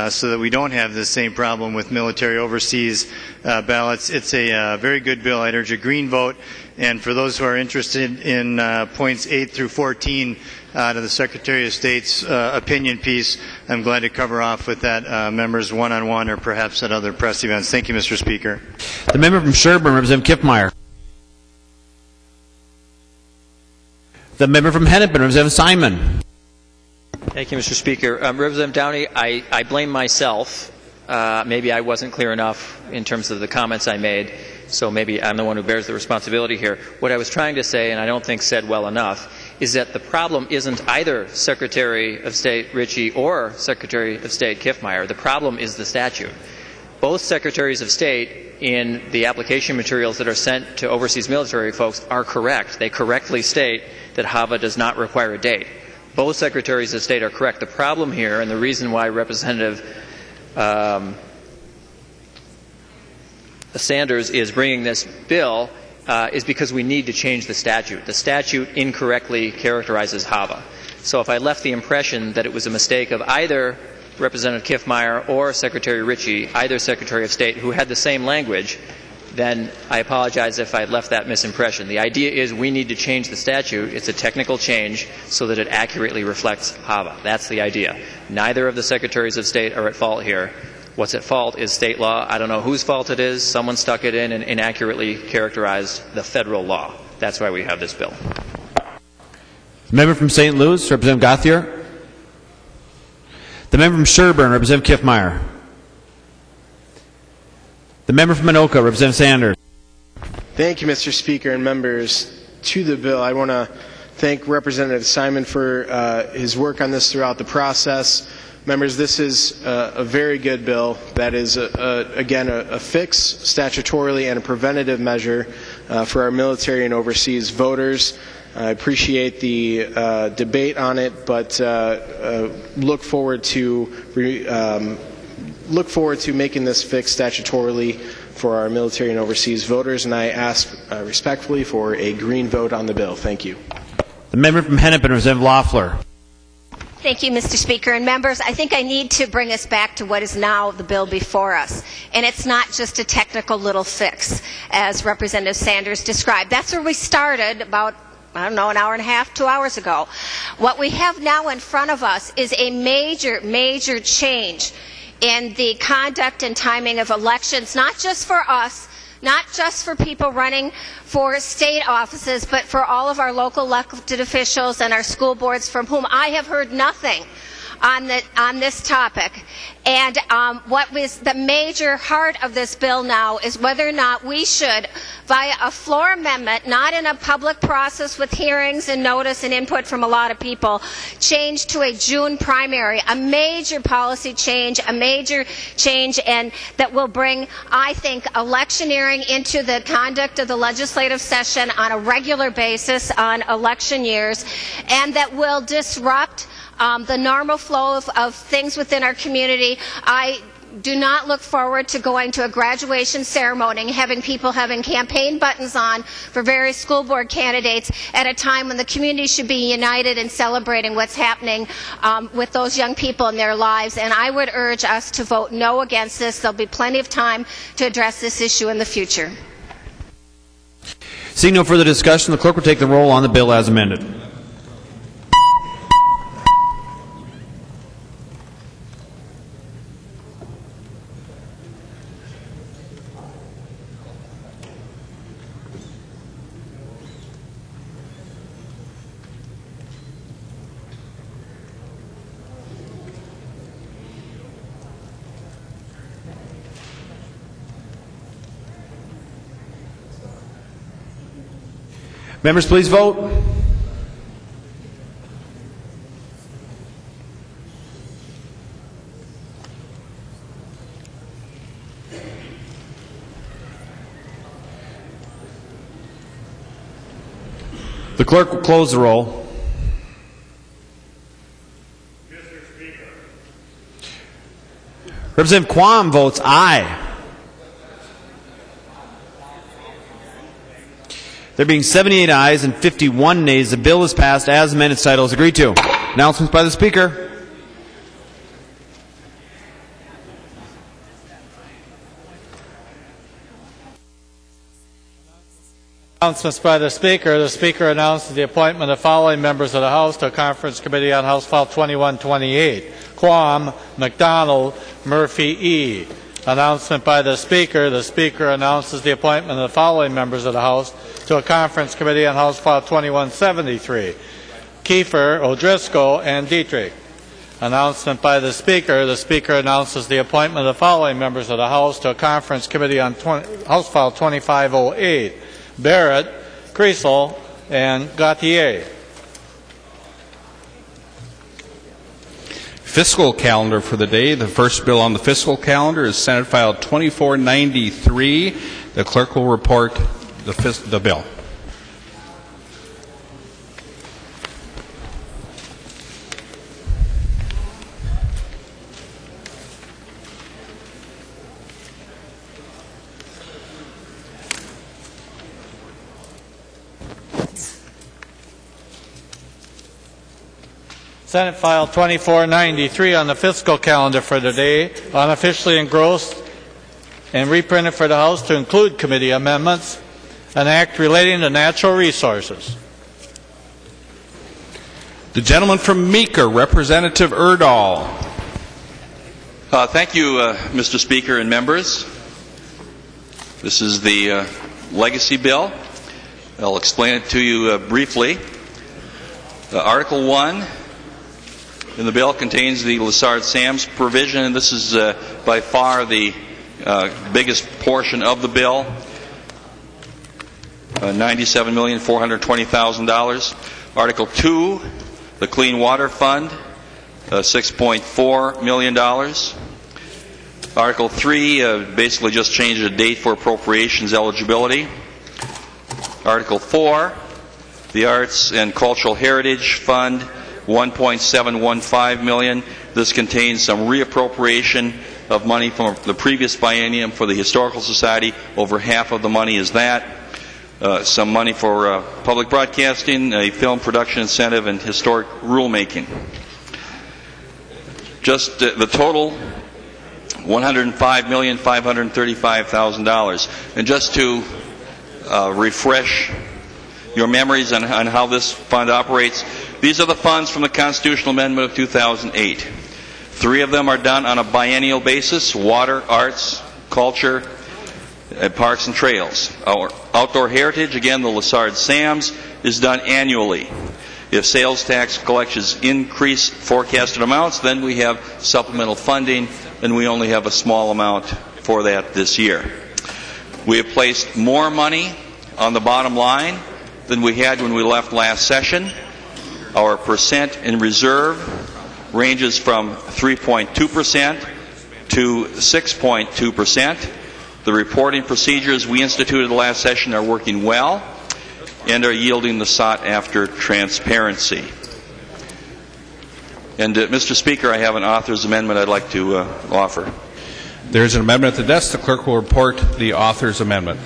so that we don't have the same problem with military overseas ballots. It's a very good bill. I'd urge a green vote. And for those who are interested in points 8 through 14 out of the Secretary of State's opinion piece, I'm glad to cover off with that members one-on-one or perhaps at other press events. Thank you, Mr. Speaker. The member from Sherburne, Representative Kiffmeyer. The member from Hennepin, Representative Simon. Thank you, Mr. Speaker. Representative Downey, I blame myself. Maybe I wasn't clear enough in terms of the comments I made, so maybe I'm the one who bears the responsibility here. What I was trying to say, and I don't think said well enough, is that the problem isn't either Secretary of State Ritchie or Secretary of State Kiffmeyer. The problem is the statute. Both Secretaries of State in the application materials that are sent to overseas military folks are correct. They correctly state that HAVA does not require a date. Both Secretaries of State are correct. The problem here, and the reason why Representative Sanders is bringing this bill is because we need to change the statute. The statute incorrectly characterizes HAVA. So if I left the impression that it was a mistake of either Representative Kiffmeyer or Secretary Ritchie, either Secretary of State, who had the same language, then I apologize if I left that misimpression. The idea is we need to change the statute. It's a technical change so that it accurately reflects HAVA. That's the idea. Neither of the Secretaries of State are at fault here. What's at fault is state law. I don't know whose fault it is. Someone stuck it in and inaccurately characterized the federal law. That's why we have this bill. The member from St. Louis, Representative Gauthier. The member from Sherburne, Representative Kiffmeyer. The member from Anoka, Representative Sanders. Thank you, Mr. Speaker and members. To the bill, I want to thank Representative Simon for his work on this throughout the process. Members, this is a very good bill that is, again, a fix statutorily and a preventative measure for our military and overseas voters. I appreciate the debate on it, but look forward to making this fix statutorily for our military and overseas voters, and I ask respectfully for a green vote on the bill. Thank you. The member from Hennepin, Representative Loeffler. Thank you, Mr. Speaker. And members, I think I need to bring us back to what is now the bill before us. And it's not just a technical little fix, as Representative Sanders described. That's where we started about, I don't know, an hour and a half, 2 hours ago. What we have now in front of us is a major, major change in the conduct and timing of elections, not just for us, not just for people running for state offices, but for all of our local elected officials and our school boards, from whom I have heard nothing on this topic. And what was the major heart of this bill now is whether or not we should, via a floor amendment, not in a public process with hearings and notice and input from a lot of people, change to a June primary, a major policy change, a major change, and that will bring, I think, electioneering into the conduct of the legislative session on a regular basis on election years, and that will disrupt the normal flow of things within our community. I do not look forward to going to a graduation ceremony and having people having campaign buttons on for various school board candidates at a time when the community should be united in celebrating what's happening with those young people in their lives. And I would urge us to vote no against this. There'll be plenty of time to address this issue in the future. Seeing no further discussion, the clerk will take the roll on the bill as amended. Members, please vote. The clerk will close the roll. Representative Quam votes aye. There being 78 ayes and 51 nays, the bill is passed as amended. Title is agreed to. Announcements by the Speaker. Announcements by the Speaker. The Speaker announces the appointment of following members of the House to a conference committee on House File 2128. Quam, McDonald, Murphy E. Announcement by the Speaker. The Speaker announces the appointment of the following members of the House to a conference committee on House File 2173. Kiefer, O'Driscoll, and Dietrich. Announcement by the Speaker. The Speaker announces the appointment of the following members of the House to a conference committee on House File 2508. Barrett, Creasel, and Gauthier. Fiscal calendar for the day. The first bill on the fiscal calendar is Senate File 2493. The clerk will report the bill. Senate File 2493 on the fiscal calendar for the day, unofficially engrossed and reprinted for the House to include committee amendments, an act relating to natural resources. The gentleman from Meeker, Representative Urdahl. Thank you, Mr. Speaker and members. This is the legacy bill. I'll explain it to you briefly. Article 1 in the bill contains the Lessard-Sams provision, and this is by far the biggest portion of the bill, $97,420,000. Article 2, the Clean Water Fund, $6.4 million. Article 3 basically just changed the date for appropriations eligibility. Article 4, the Arts and Cultural Heritage Fund, $1.715 million. This contains some reappropriation of money from the previous biennium for the Historical Society. Over half of the money is that. Some money for public broadcasting, a film production incentive, and historic rulemaking. Just the total, $105,535,000. And just to refresh your memories on how this fund operates, these are the funds from the Constitutional Amendment of 2008. 3 of them are done on a biennial basis: water, arts, culture, and parks and trails. Our outdoor heritage, again, the Lessard Sams, is done annually. If sales tax collections increase forecasted amounts, then we have supplemental funding, and we only have a small amount for that this year. We have placed more money on the bottom line than we had when we left last session. Our percent in reserve ranges from 3.2% to 6.2%. The reporting procedures we instituted last session are working well and are yielding the sought-after transparency. And, Mr. Speaker, I have an author's amendment I'd like to offer. There is an amendment at the desk. The clerk will report the author's amendment.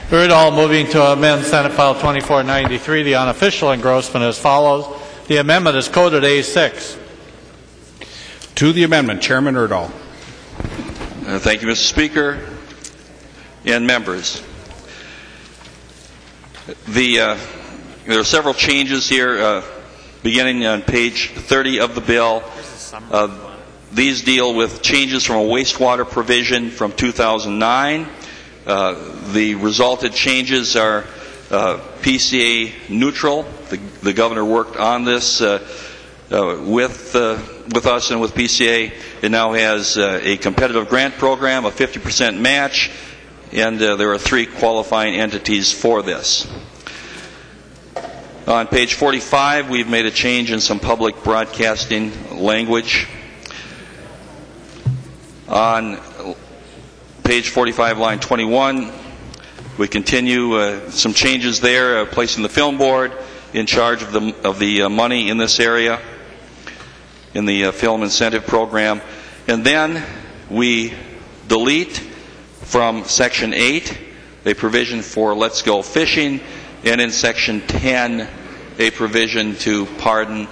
Urdahl moving to amend Senate File 2493, the unofficial engrossment, as follows. The amendment is coded A6. To the amendment, Chairman Urdahl. Thank you, Mr. Speaker and members. There are several changes here, beginning on page 30 of the bill. These deal with changes from a wastewater provision from 2009. The resulted changes are PCA neutral. The governor worked on this with us and with PCA. It now has a competitive grant program, a 50% match, and there are 3 qualifying entities for this. On page 45, we've made a change in some public broadcasting language. On page 45, line 21, we continue some changes there, placing the film board in charge of the money in this area, in the film incentive program. And then we delete from Section 8 a provision for Let's Go Fishing, and in Section 10 a provision to pardon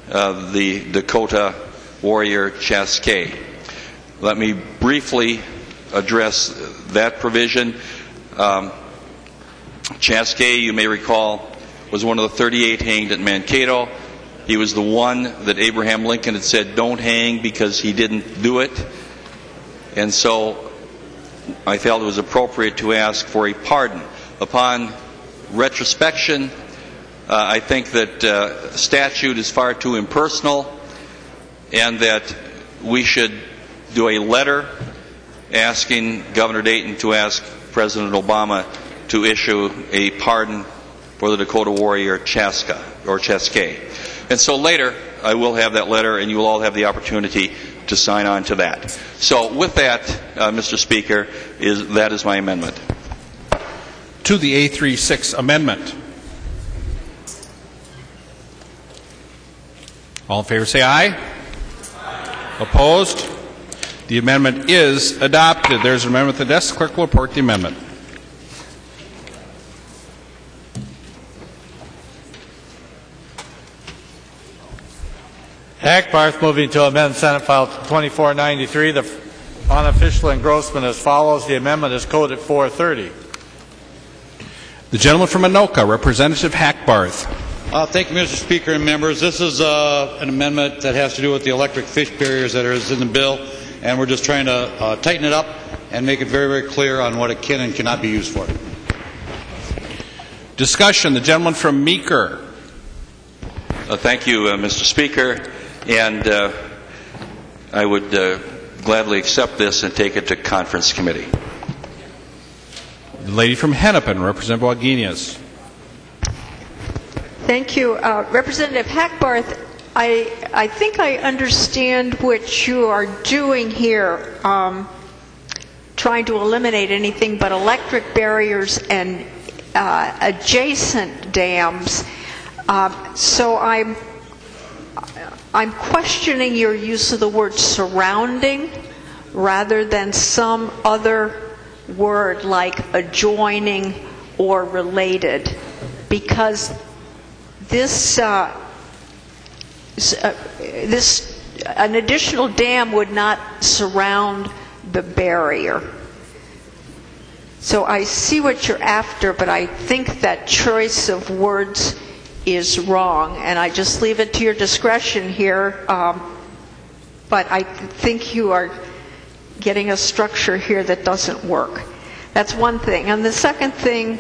the Dakota warrior Chaskey. Let me briefly address that provision. Chaskey, you may recall, was one of the 38 hanged at Mankato. He was the one that Abraham Lincoln had said don't hang because he didn't do it. And so I felt it was appropriate to ask for a pardon. Upon retrospection, I think that statute is far too impersonal, and that we should do a letter asking Governor Dayton to ask President Obama to issue a pardon for the Dakota warrior Chaskey. And so later, I will have that letter, and you will all have the opportunity to sign on to that. So with that, Mr. Speaker, that is my amendment. To the A36 amendment. All in favor say aye. Opposed? The amendment is adopted. There's an amendment at the desk. The clerk will report the amendment. Hackbarth moving to amend Senate File 2493, the unofficial engrossment, as follows. The amendment is coded 430. The gentleman from Anoka, Representative Hackbarth. Thank you, Mr. Speaker and members. This is an amendment that has to do with the electric fish barriers that is in the bill, and we're just trying to tighten it up and make it very, very clear on what it can and cannot be used for. Discussion. The gentleman from Meeker. Thank you, Mr. Speaker, and I would gladly accept this and take it to conference committee. The lady from Hennepin, Representative Wagenius. Thank you. Representative Hackbarth, I think I understand what you are doing here, trying to eliminate anything but electric barriers and adjacent dams. So I'm questioning your use of the word surrounding rather than some other word like adjoining or related, because this an additional dam would not surround the barrier. So I see what you're after, but I think that choice of words is wrong, and I just leave it to your discretion here. But I think you are getting a structure here that doesn't work. That's one thing. And the second thing,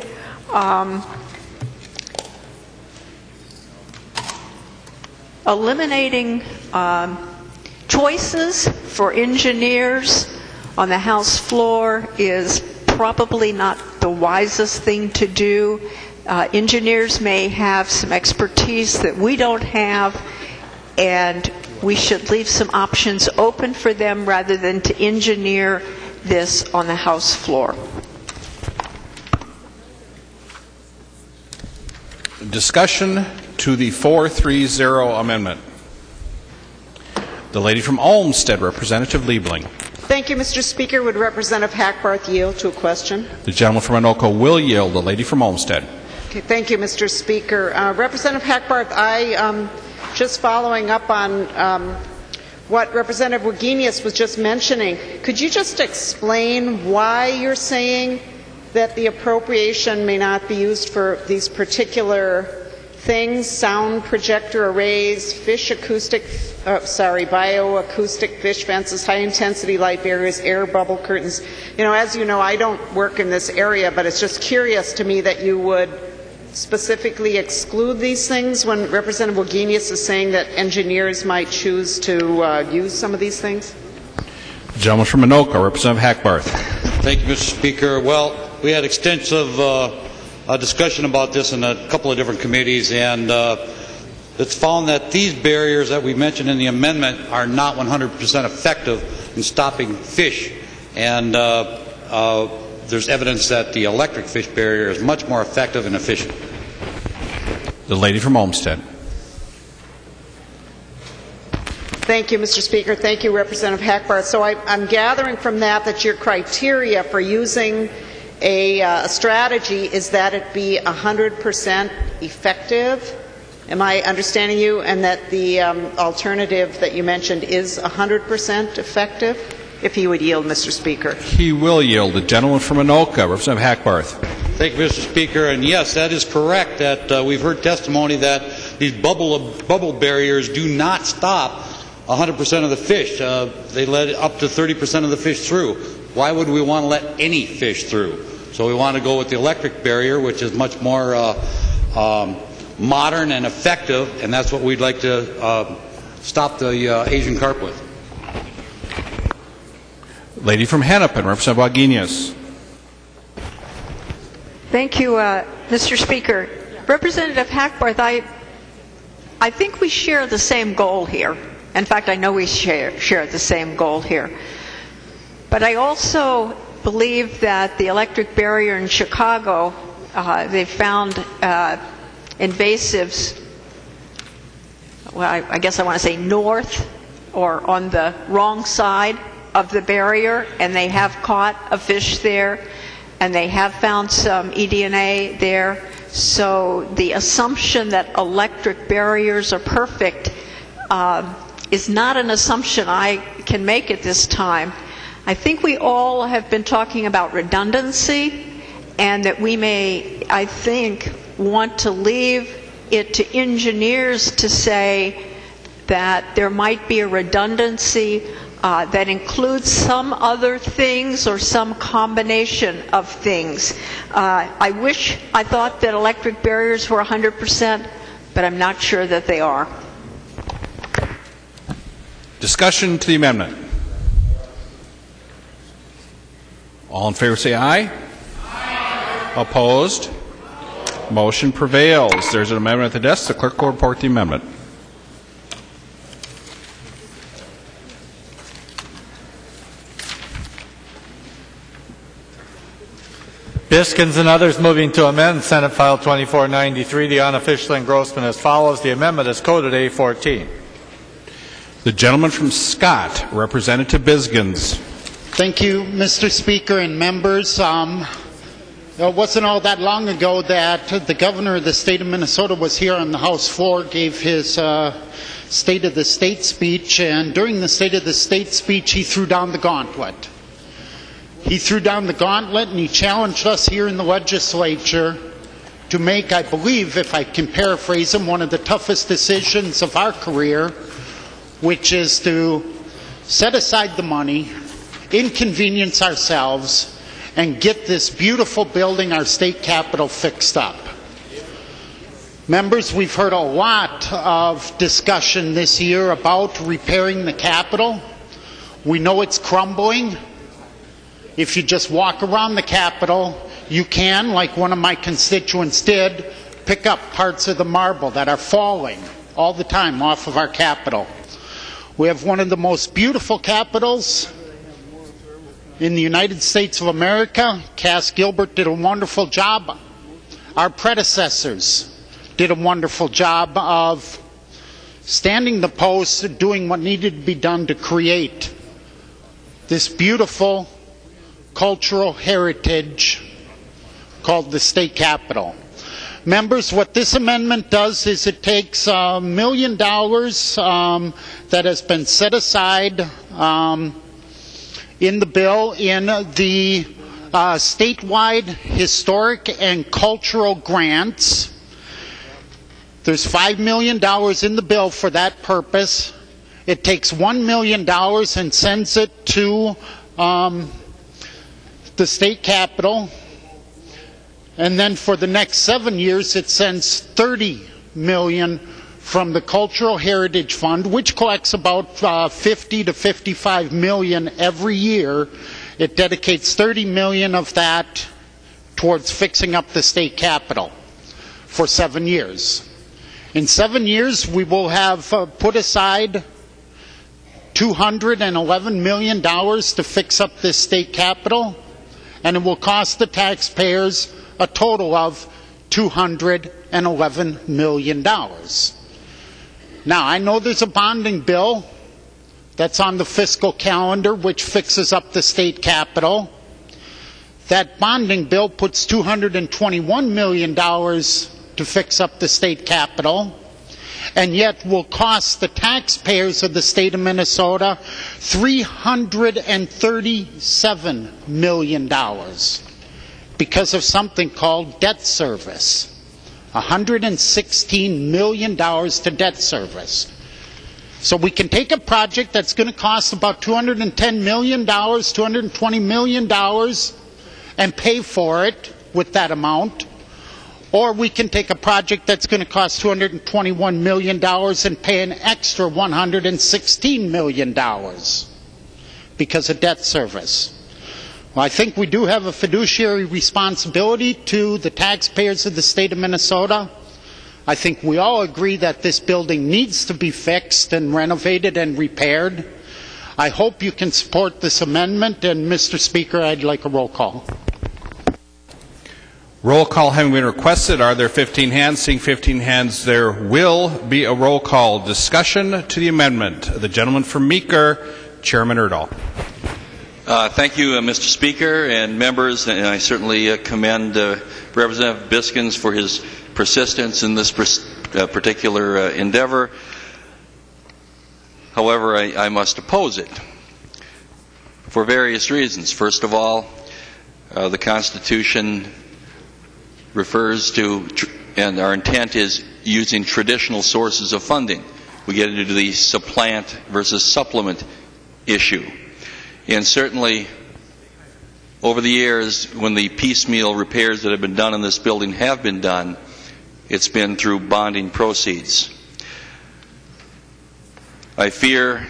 eliminating choices for engineers on the House floor is probably not the wisest thing to do. Engineers may have some expertise that we don't have, and we should leave some options open for them rather than to engineer this on the House floor. Discussion to the 430 amendment. The lady from Olmsted, Representative Liebling. Thank you, Mr. Speaker. Would Representative Hackbarth yield to a question? The gentleman from Anoka will yield. The lady from Olmsted. Okay, thank you, Mr. Speaker. Representative Hackbarth, just following up on what Representative Wagenius was just mentioning, could you just explain why you're saying that the appropriation may not be used for these particular things, sound projector arrays, bioacoustic fish fences, high-intensity light barriers, air bubble curtains? You know, as you know, I don't work in this area, but it's just curious to me that you would specifically exclude these things when Representative Wagenius is saying that engineers might choose to use some of these things? The gentleman from Anoka, Representative Hackbarth. Thank you, Mr. Speaker. Well, we had extensive discussion about this in a couple of different committees, and it's found that these barriers that we mentioned in the amendment are not 100% effective in stopping fish, and there's evidence that the electric fish barrier is much more effective and efficient. The lady from Olmsted. Thank you, Mr. Speaker. Thank you, Representative Hackbarth. So I'm gathering from that your criteria for using a strategy is that it be 100% effective. Am I understanding you? And that the alternative that you mentioned is 100% effective? If he would yield, Mr. Speaker. He will yield. The gentleman from Anoka, Representative Hackbarth. Thank you, Mr. Speaker. And yes, that is correct. That we've heard testimony that these bubble barriers do not stop 100% of the fish. They let up to 30% of the fish through. Why would we want to let any fish through? So we want to go with the electric barrier, which is much more modern and effective, and that's what we'd like to stop the Asian carp with. Lady from Hennepin, Representative Wagenius. Thank you, Mr. Speaker. Representative Hackbarth, I think we share the same goal here. In fact, I know we share the same goal here. But I also believe that the electric barrier in Chicago, they found invasives, well, I guess I want to say north or on the wrong side of the barrier, and they have caught a fish there, and they have found some eDNA there. So the assumption that electric barriers are perfect is not an assumption I can make at this time. I think we all have been talking about redundancy, and that we may, I think, want to leave it to engineers to say that there might be a redundancy that includes some other things or some combination of things. I thought that electric barriers were 100%, but I'm not sure that they are. Discussion to the amendment. All in favor say aye. Aye. Opposed? Motion prevails. There's an amendment at the desk. The clerk will report the amendment. Biskins and others moving to amend Senate File 2493, the unofficial engrossment as follows. The amendment is coded A14. The gentleman from Scott, Representative Biskins. Thank you, Mr. Speaker and members. It wasn't all that long ago that the governor of the state of Minnesota was here on the House floor, gave his State of the State speech, and during the State of the State speech, he threw down the gauntlet. He threw down the gauntlet and he challenged us here in the legislature to make, I believe, if I can paraphrase him, one of the toughest decisions of our career, which is to set aside the money, inconvenience ourselves, and get this beautiful building, our state capitol, fixed up. Members, we've heard a lot of discussion this year about repairing the Capitol. We know it's crumbling. If you just walk around the Capitol, you can, like one of my constituents did, pick up parts of the marble that are falling all the time off of our Capitol. We have one of the most beautiful Capitols in the United States of America. Cass Gilbert did a wonderful job. Our predecessors did a wonderful job of standing the post, doing what needed to be done to create this beautiful cultural heritage called the state capitol. Members, what this amendment does is it takes $1 million that has been set aside in the bill in the statewide historic and cultural grants. There's $5 million in the bill for that purpose. It takes $1 million and sends it to the state capitol. And then for the next 7 years, it sends $30 million from the Cultural Heritage Fund, which collects about $50 to $55 million every year. It dedicates $30 million of that towards fixing up the state capitol for 7 years. In 7 years, we will have put aside $211 million to fix up this state capitol, and it will cost the taxpayers a total of $211 million. Now, I know there's a bonding bill that's on the fiscal calendar which fixes up the state capitol. That bonding bill puts $221 million to fix up the state capitol, and yet will cost the taxpayers of the state of Minnesota $337 million because of something called debt service. $116 million to debt service. So we can take a project that's going to cost about $210 million, $220 million, and pay for it with that amount. Or we can take a project that's going to cost $221 million and pay an extra $116 million because of debt service. Well, I think we do have a fiduciary responsibility to the taxpayers of the state of Minnesota. I think we all agree that this building needs to be fixed and renovated and repaired. I hope you can support this amendment, and Mr. Speaker, I'd like a roll call. Roll call having been requested. Are there 15 hands? Seeing 15 hands, there will be a roll call. Discussion to the amendment. The gentleman from Meeker, Chairman Urdahl. Thank you, Mr. Speaker and members, and I certainly commend Representative Biskins for his persistence in this particular endeavor. However, I must oppose it for various reasons. First of all, the Constitution refers to, and our intent is using traditional sources of funding. We get into the supplant versus supplement issue. And certainly, over the years, when the piecemeal repairs that have been done in this building have been done, it's been through bonding proceeds. I fear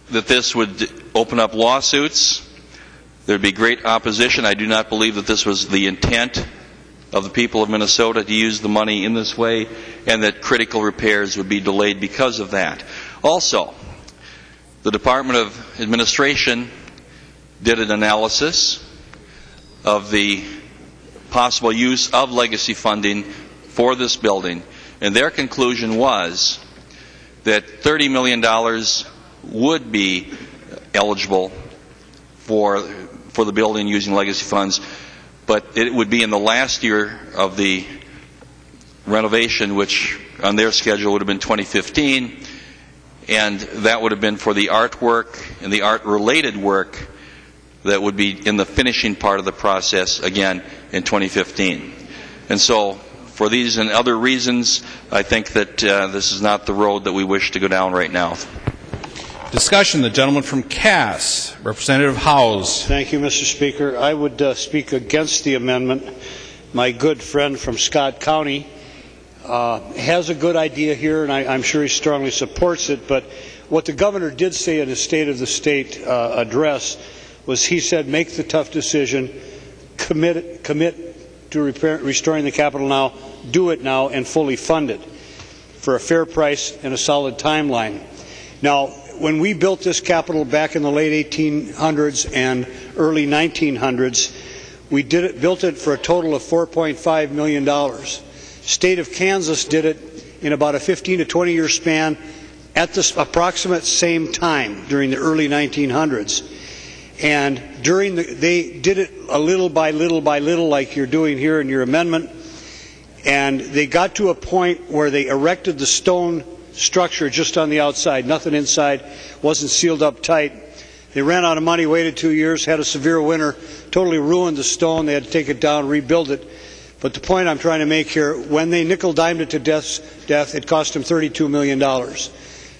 that this would open up lawsuits. There would be great opposition. I do not believe that this was the intent of the people of Minnesota to use the money in this way, and that critical repairs would be delayed because of that. Also, the Department of Administration did an analysis of the possible use of legacy funding for this building, and their conclusion was that $30 million would be eligible for the building using legacy funds, but it would be in the last year of the renovation, which on their schedule would have been 2015, and that would have been for the artwork and the art-related work that would be in the finishing part of the process again in 2015. And so, for these and other reasons, I think that this is not the road that we wish to go down right now. Discussion. The gentleman from Cass, Representative Howes. Thank you, Mr. Speaker. I would speak against the amendment. My good friend from Scott County has a good idea here, and I'm sure he strongly supports it, but what the governor did say in his State of the State address was he said, make the tough decision, commit to restoring the Capitol now, do it now, and fully fund it for a fair price and a solid timeline. Now, when we built this Capitol back in the late 1800s and early 1900s, we built it for a total of $4.5 million. State of Kansas did it in about a 15 to 20 year span at the approximate same time during the early 1900s. And they did it a little by little by little, like you're doing here in your amendment. And they got to a point where they erected the stone structure just on the outside, nothing inside, wasn't sealed up tight. They ran out of money, waited 2 years, had a severe winter, totally ruined the stone. They had to take it down, rebuild it. But the point I'm trying to make here, when they nickel-dimed it to death, it cost them $32 million.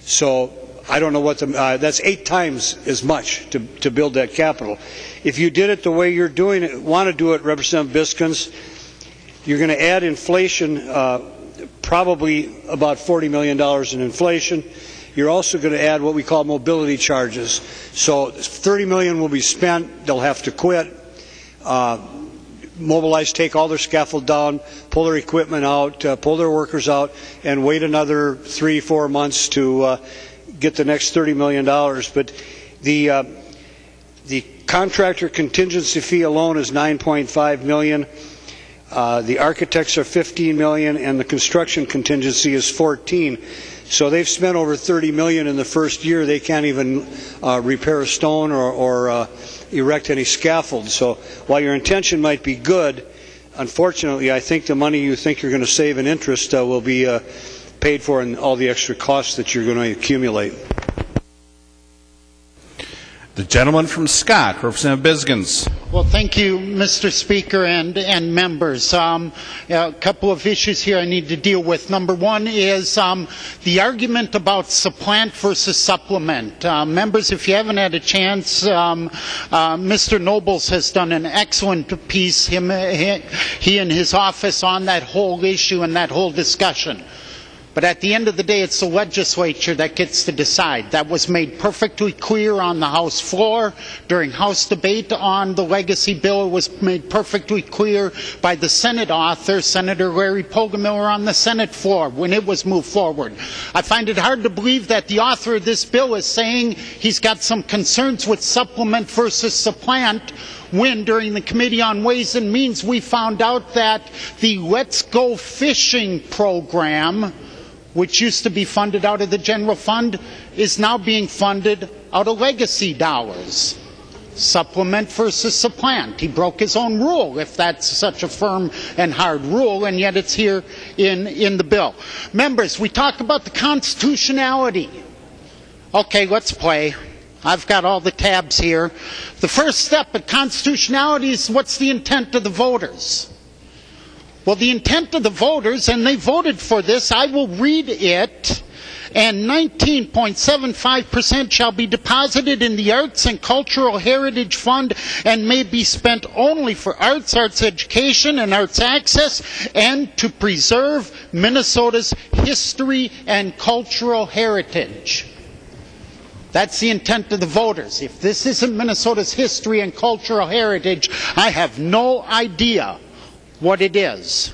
So I don't know what that's 8 times as much to build that Capitol. If you did it the way you're doing it, want to do it, Representative Biskins, you're going to add inflation, probably about $40 million in inflation. You're also going to add what we call mobility charges. So $30 million will be spent. They'll have to quit, mobilize, take all their scaffold down, pull their equipment out, pull their workers out, and wait another 3-4 months to get the next $30 million. But the contractor contingency fee alone is $9.5 million. The architects are $15 million, and the construction contingency is $14. So they've spent over $30 million in the first year. They can't even repair a stone or erect any scaffold. So while your intention might be good, unfortunately, I think the money you think you're going to save in interest will be paid for in all the extra costs that you're going to accumulate. The gentleman from Scott, Representative Biskins. Well, thank you, Mr. Speaker and members. A couple of issues here I need to deal with. Number one is the argument about supplant versus supplement. Members, if you haven't had a chance, Mr. Nobles has done an excellent piece, he and his office, on that whole issue and that whole discussion. But at the end of the day, it's the legislature that gets to decide. That was made perfectly clear on the House floor. During House debate on the legacy bill, it was made perfectly clear by the Senate author, Senator Larry Poggemiller, on the Senate floor when it was moved forward. I find it hard to believe that the author of this bill is saying he's got some concerns with supplement versus supplant, when during the Committee on Ways and Means we found out that the Let's Go Fishing program, which used to be funded out of the general fund, is now being funded out of legacy dollars. Supplement versus supplant. He broke his own rule, if that's such a firm and hard rule, and yet it's here in the bill. Members, we talk about the constitutionality. Okay, let's play. I've got all the tabs here. The first step at constitutionality is what's the intent of the voters? Well, the intent of the voters, and they voted for this, I will read it, and 19.75% shall be deposited in the Arts and Cultural Heritage Fund and may be spent only for arts education, and arts access, and to preserve Minnesota's history and cultural heritage. That's the intent of the voters. If this isn't Minnesota's history and cultural heritage, I have no idea what it is.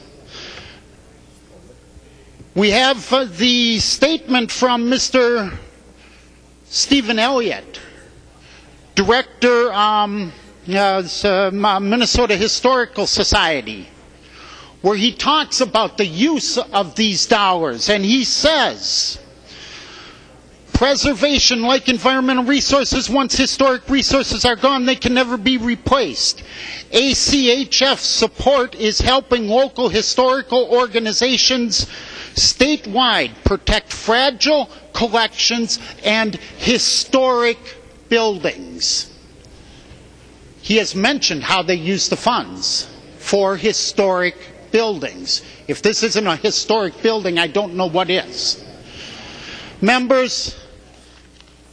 We have the statement from Mr. Stephen Elliott, Director, Minnesota Historical Society, where he talks about the use of these dollars, and he says, preservation, like environmental resources, once historic resources are gone, they can never be replaced. ACHF support is helping local historical organizations statewide protect fragile collections and historic buildings. He has mentioned how they use the funds for historic buildings. If this isn't a historic building, I don't know what is. Members,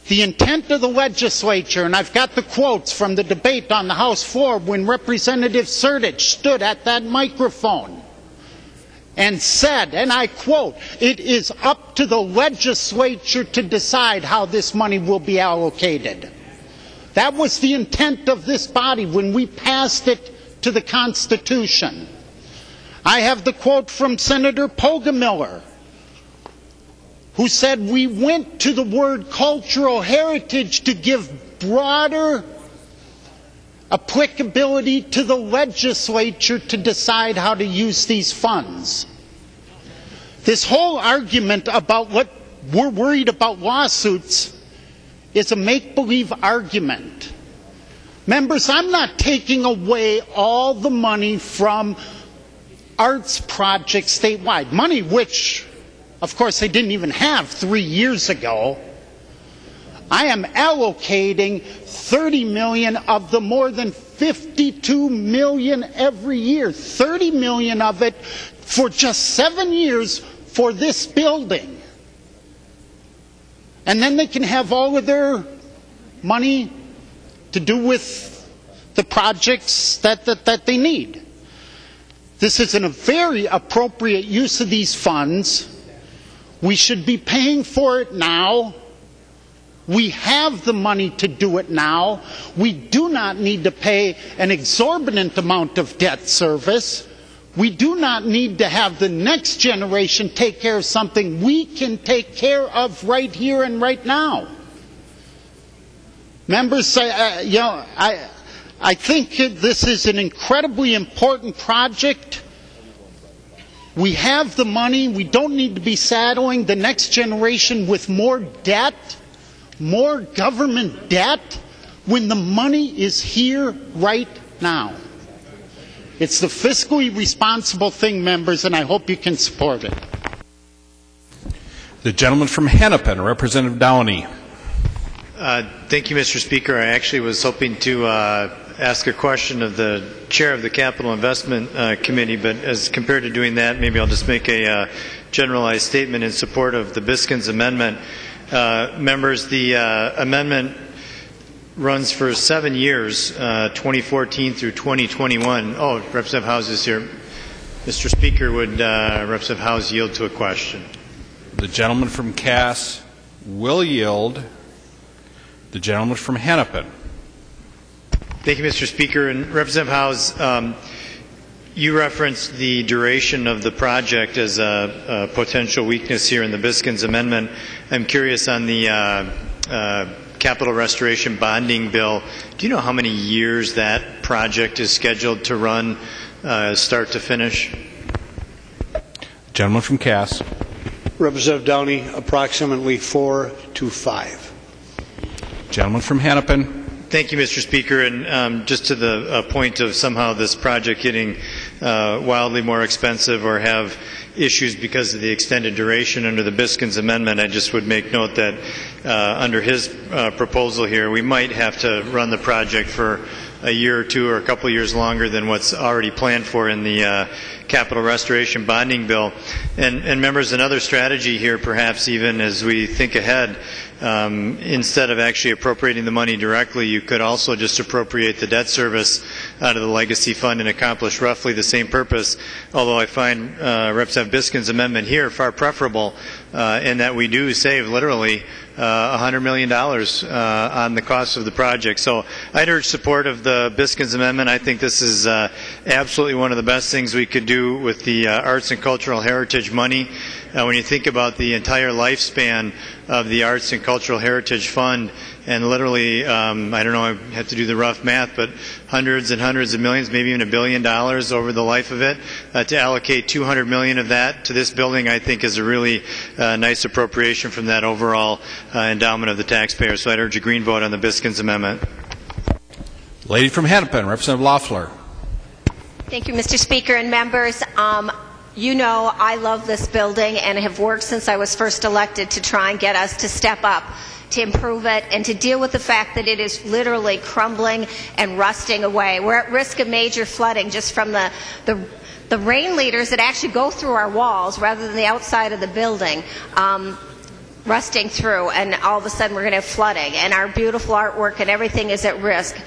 the intent of the legislature, and I've got the quotes from the debate on the House floor when Representative Sertich stood at that microphone and said, and I quote, "It is up to the legislature to decide how this money will be allocated." That was the intent of this body when we passed it to the Constitution. I have the quote from Senator Poggemiller, who said, "We went to the word cultural heritage to give broader applicability to the legislature to decide how to use these funds." This whole argument about what we're worried about lawsuits is a make-believe argument. Members, I'm not taking away all the money from arts projects statewide, money which, of course, they didn't even have 3 years ago. I am allocating $30 million of the more than $52 million every year, $30 million of it for just 7 years for this building. And then they can have all of their money to do with the projects that they need. This is a very appropriate use of these funds. We should be paying for it now. We have the money to do it now. We do not need to pay an exorbitant amount of debt service. We do not need to have the next generation take care of something we can take care of right here and right now. Members, I think this is an incredibly important project. We have the money. We don't need to be saddling the next generation with more debt, more government debt, when the money is here right now. It's the fiscally responsible thing, members, and I hope you can support it. The gentleman from Hennepin, Representative Downey. Thank you, Mr. Speaker. I actually was hoping to ask a question of the chair of the Capital Investment Committee, but as compared to doing that, maybe I'll just make a generalized statement in support of the Biskins amendment. Members, the amendment runs for 7 years, 2014 through 2021. Oh, Representative House is here. Mr. Speaker, would Representative House yield to a question? The gentleman from Cass will yield. The gentleman from Hennepin. Thank you, Mr. Speaker. And Representative House, you referenced the duration of the project as a potential weakness here in the Biskins amendment. I'm curious on the capital restoration bonding bill. Do you know how many years that project is scheduled to run, start to finish? Gentleman from Cass. Representative Downey, approximately 4 to 5. Gentleman from Hennepin. Thank you, Mr. Speaker. And just to the point of somehow this project getting wildly more expensive or have issues because of the extended duration under the Biskins amendment, I just would make note that under his proposal here, we might have to run the project for a year or two or a couple of years longer than what's already planned for in the capital restoration bonding bill. And members, another strategy here, perhaps even as we think ahead, instead of actually appropriating the money directly, you could also just appropriate the debt service out of the legacy fund and accomplish roughly the same purpose, although I find Representative Biskins' amendment here far preferable in that we do save literally $100 million on the cost of the project. So I'd urge support of the Biskins amendment. I think this is absolutely one of the best things we could do with the arts and cultural heritage money. When you think about the entire lifespan of the Arts and Cultural Heritage Fund, and literally, I don't know, I have to do the rough math, but hundreds and hundreds of millions, maybe even $1 billion over the life of it, to allocate $200 million of that to this building, I think is a really nice appropriation from that overall endowment of the taxpayer. So I'd urge a green vote on the Biskins amendment. Lady from Hennepin, Representative Loeffler. Thank you, Mr. Speaker and members. You know I love this building and have worked since I was first elected to try and get us to step up, to improve it, and to deal with the fact that it is literally crumbling and rusting away. We're at risk of major flooding just from the rain leaders that actually go through our walls rather than the outside of the building. Rusting through, and all of a sudden we're going to have flooding, and our beautiful artwork and everything is at risk.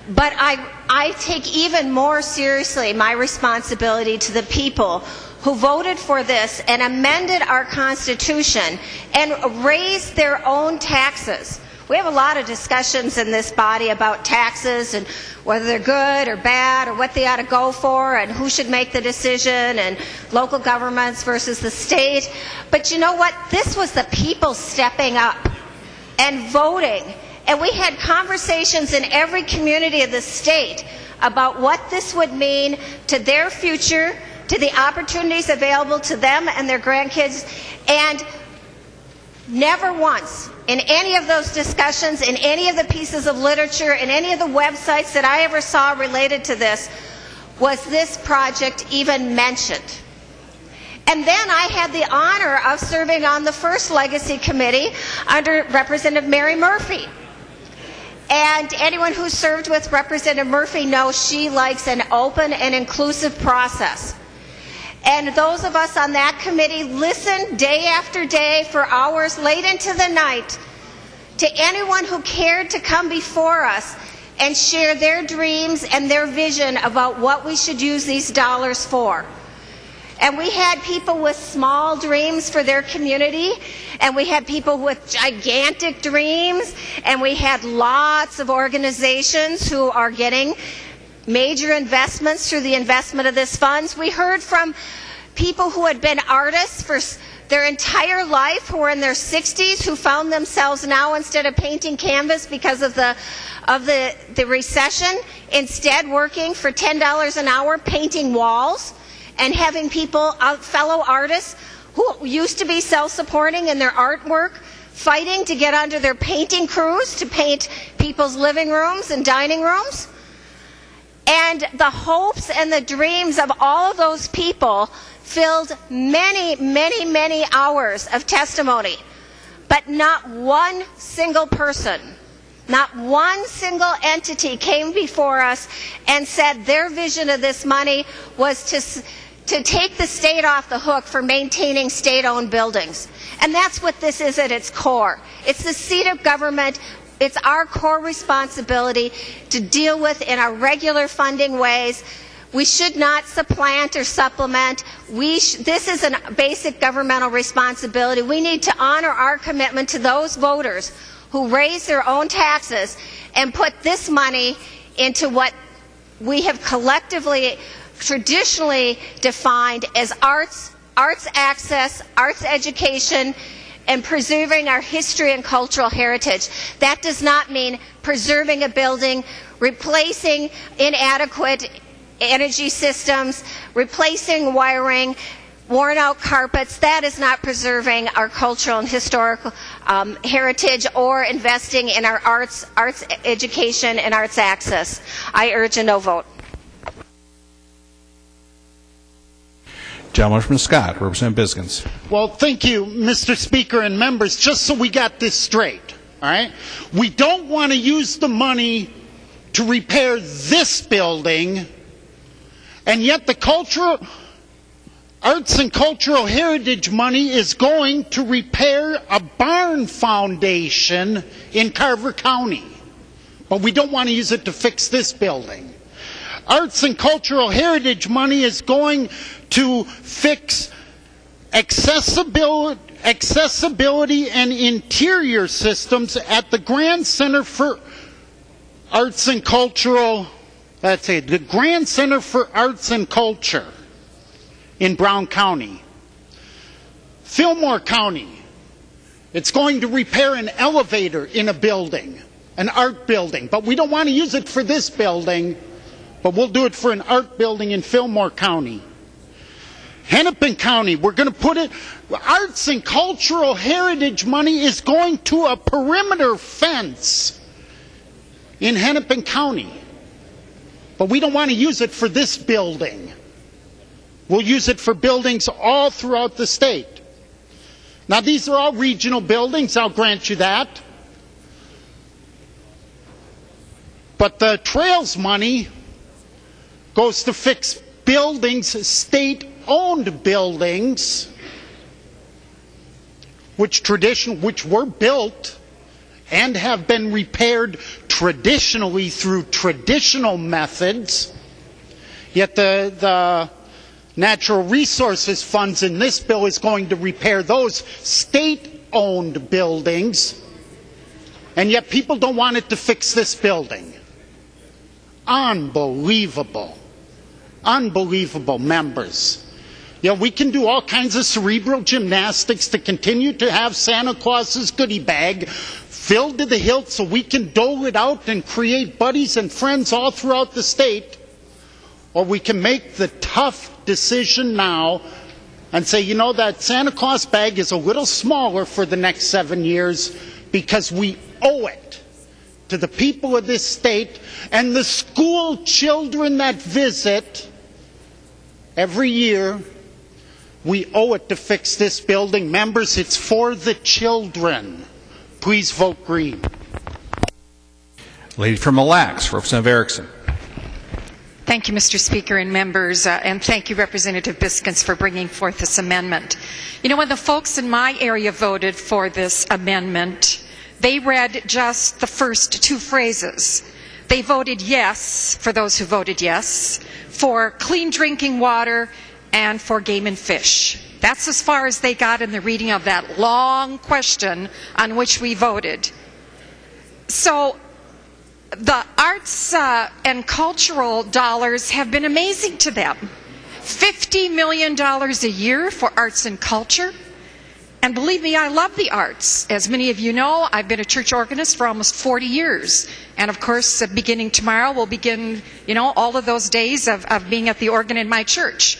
But I take even more seriously my responsibility to the people who voted for this and amended our Constitution and raised their own taxes. We have a lot of discussions in this body about taxes and whether they're good or bad or what they ought to go for and who should make the decision and local governments versus the state. But you know what? This was the people stepping up and voting. And we had conversations in every community of the state about what this would mean to their future, to the opportunities available to them and their grandkids. And never once in any of those discussions, in any of the pieces of literature, in any of the websites that I ever saw related to this, was this project even mentioned. And then I had the honor of serving on the first Legacy Committee under Representative Mary Murphy. And anyone who served with Representative Murphy knows she likes an open and inclusive process. And those of us on that committee listened day after day for hours late into the night to anyone who cared to come before us and share their dreams and their vision about what we should use these dollars for. And we had people with small dreams for their community, and we had people with gigantic dreams, and we had lots of organizations who are getting major investments through the investment of this funds. We heard from people who had been artists for their entire life, who were in their 60s, who found themselves now, instead of painting canvas because of the recession, instead working for $10 an hour painting walls, and having people, fellow artists who used to be self-supporting in their artwork, fighting to get onto their painting crews to paint people's living rooms and dining rooms. And the hopes and the dreams of all of those people filled many, many, many hours of testimony. But not one single person, not one single entity came before us and said their vision of this money was to take the state off the hook for maintaining state-owned buildings. And that's what this is at its core. It's the seat of government. It's our core responsibility to deal with in our regular funding ways. We should not supplant or supplement. This is a basic governmental responsibility. We need to honor our commitment to those voters who raise their own taxes and put this money into what we have collectively, traditionally defined as arts access, arts education, and preserving our history and cultural heritage. That does not mean preserving a building, replacing inadequate energy systems, replacing wiring, worn out carpets. That is not preserving our cultural and historical heritage or investing in our arts education and arts access. I urge a no vote. Gentleman from Scott, Representative Biskins. Well, thank you, Mr. Speaker and members. Just so we got this straight, all right? We don't want to use the money to repair this building, and yet the arts and cultural heritage money is going to repair a barn foundation in Carver County. But we don't want to use it to fix this building. Arts and cultural heritage money is going to fix accessibility and interior systems at the Grand Center for Arts and Cultural, the Grand Center for Arts and Culture in Brown County. Fillmore County, it's going to repair an elevator in a building, an art building, but we don't want to use it for this building, but we'll do it for an art building in Fillmore County. Hennepin County, we're going to put it, arts and cultural heritage money is going to a perimeter fence in Hennepin County. But we don't want to use it for this building. We'll use it for buildings all throughout the state. Now, these are all regional buildings, I'll grant you that. But the trails money goes to fix buildings, state-owned buildings, which were built and have been repaired traditionally through traditional methods. Yet the Natural Resources Funds in this bill is going to repair those state-owned buildings, and yet people don't want it to fix this building. Unbelievable. Unbelievable, members. You know, we can do all kinds of cerebral gymnastics to continue to have Santa Claus's goodie bag filled to the hilt so we can dole it out and create buddies and friends all throughout the state. Or we can make the tough decision now and say, you know, that Santa Claus bag is a little smaller for the next 7 years because we owe it to the people of this state and the school children that visit every year. We owe it to fix this building. Members, it's for the children. Please vote green. Lady from Mille Lacs, Representative Erickson. Thank you, Mr. Speaker and members, and thank you, Representative Biskins, for bringing forth this amendment. You know, when the folks in my area voted for this amendment, they read just the first two phrases. They voted yes, for those who voted yes, for clean drinking water and for game and fish. That's as far as they got in the reading of that long question on which we voted. So the arts and cultural dollars have been amazing to them. $50 million a year for arts and culture. And believe me, I love the arts. As many of you know, I've been a church organist for almost 40 years. And of course, beginning tomorrow, we'll begin, you know, all of those days of being at the organ in my church.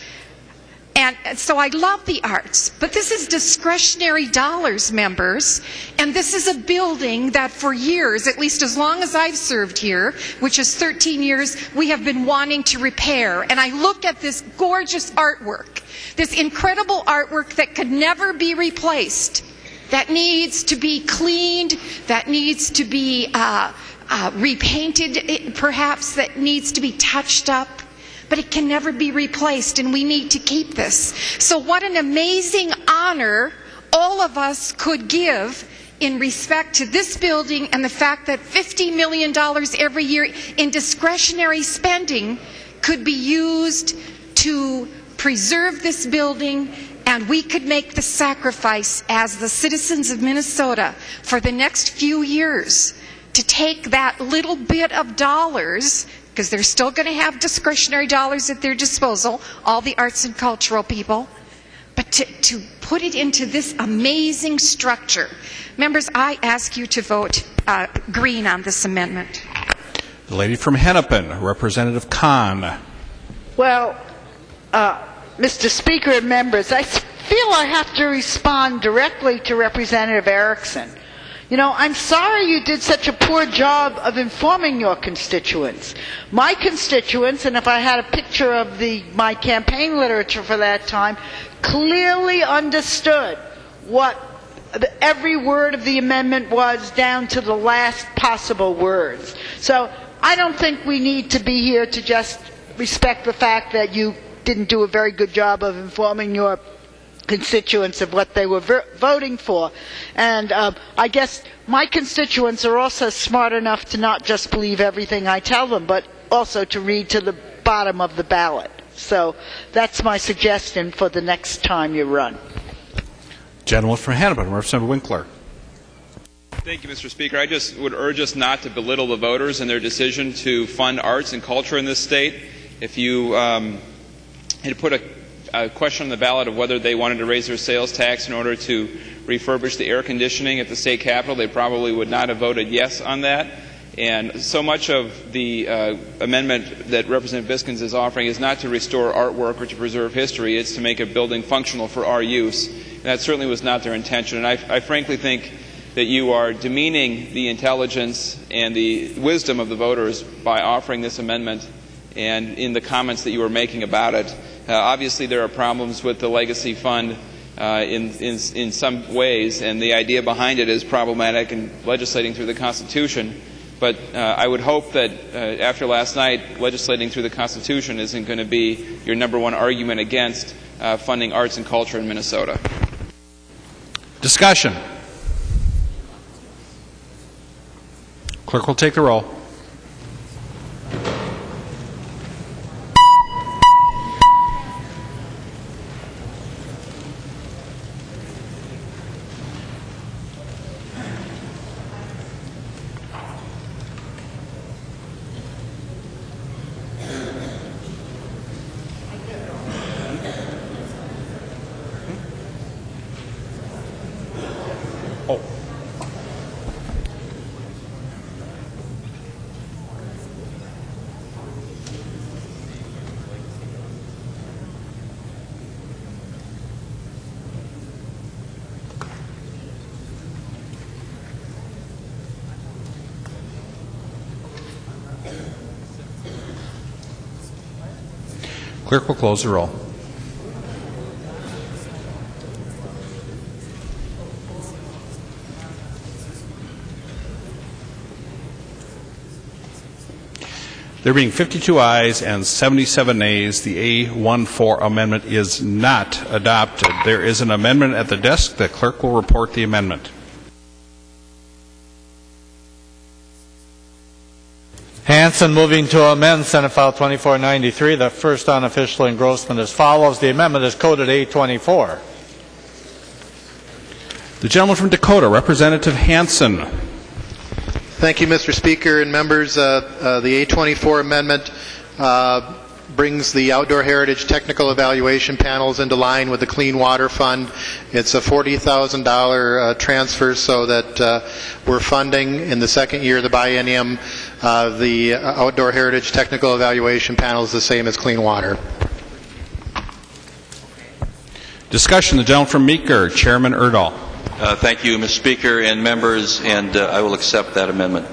And so I love the arts, but this is discretionary dollars, members, and this is a building that for years, at least as long as I've served here, which is 13 years, we have been wanting to repair. And I look at this gorgeous artwork, this incredible artwork that could never be replaced, that needs to be cleaned, that needs to be repainted, perhaps, that needs to be touched up. But it can never be replaced, and we need to keep this. So what an amazing honor all of us could give in respect to this building and the fact that $50 million every year in discretionary spending could be used to preserve this building, and we could make the sacrifice as the citizens of Minnesota for the next few years to take that little bit of dollars, because they're still going to have discretionary dollars at their disposal, all the arts and cultural people, but to put it into this amazing structure. Members, I ask you to vote green on this amendment. The lady from Hennepin, Representative Kahn. Well, Mr. Speaker and members, I feel I have to respond directly to Representative Erickson. You know, I'm sorry you did such a poor job of informing your constituents. My constituents, and if I had a picture of my campaign literature for that time, clearly understood what every word of the amendment was down to the last possible words. So I don't think we need to be here to just respect the fact that you didn't do a very good job of informing your constituents of what they were voting for. And I guess my constituents are also smart enough to not just believe everything I tell them, but also to read to the bottom of the ballot. So that's my suggestion for the next time you run. Gentleman from Hannibal, Representative Winkler. Thank you, Mr. Speaker. I just would urge us not to belittle the voters and their decision to fund arts and culture in this state. If you had put a question on the ballot of whether they wanted to raise their sales tax in order to refurbish the air conditioning at the state capitol, they probably would not have voted yes on that. And so much of the amendment that Representative Biskins is offering is not to restore artwork or to preserve history. It's to make a building functional for our use. And that certainly was not their intention. And I frankly think that you are demeaning the intelligence and the wisdom of the voters by offering this amendment and in the comments that you are making about it. Obviously, there are problems with the legacy fund in some ways, and the idea behind it is problematic in legislating through the Constitution. But I would hope that after last night, legislating through the Constitution isn't going to be your number one argument against funding arts and culture in Minnesota. Discussion. Clerk will take the roll. Clerk will close the roll. There being 52 ayes and 77 nays, the A14 amendment is not adopted. There is an amendment at the desk. The clerk will report the amendment. Hansen moving to amend Senate File 2493, the first unofficial engrossment as follows. The amendment is coded A24. The gentleman from Dakota, Representative Hansen. Thank you, Mr. Speaker and members. The A24 amendment brings the Outdoor Heritage Technical Evaluation Panels into line with the Clean Water Fund. It's a $40,000 transfer so that we're funding in the second year of the biennium the Outdoor Heritage Technical Evaluation Panels the same as clean water. Discussion. The gentleman from Meeker, Chairman Urdahl. Thank you, Mr. Speaker and members, and I will accept that amendment.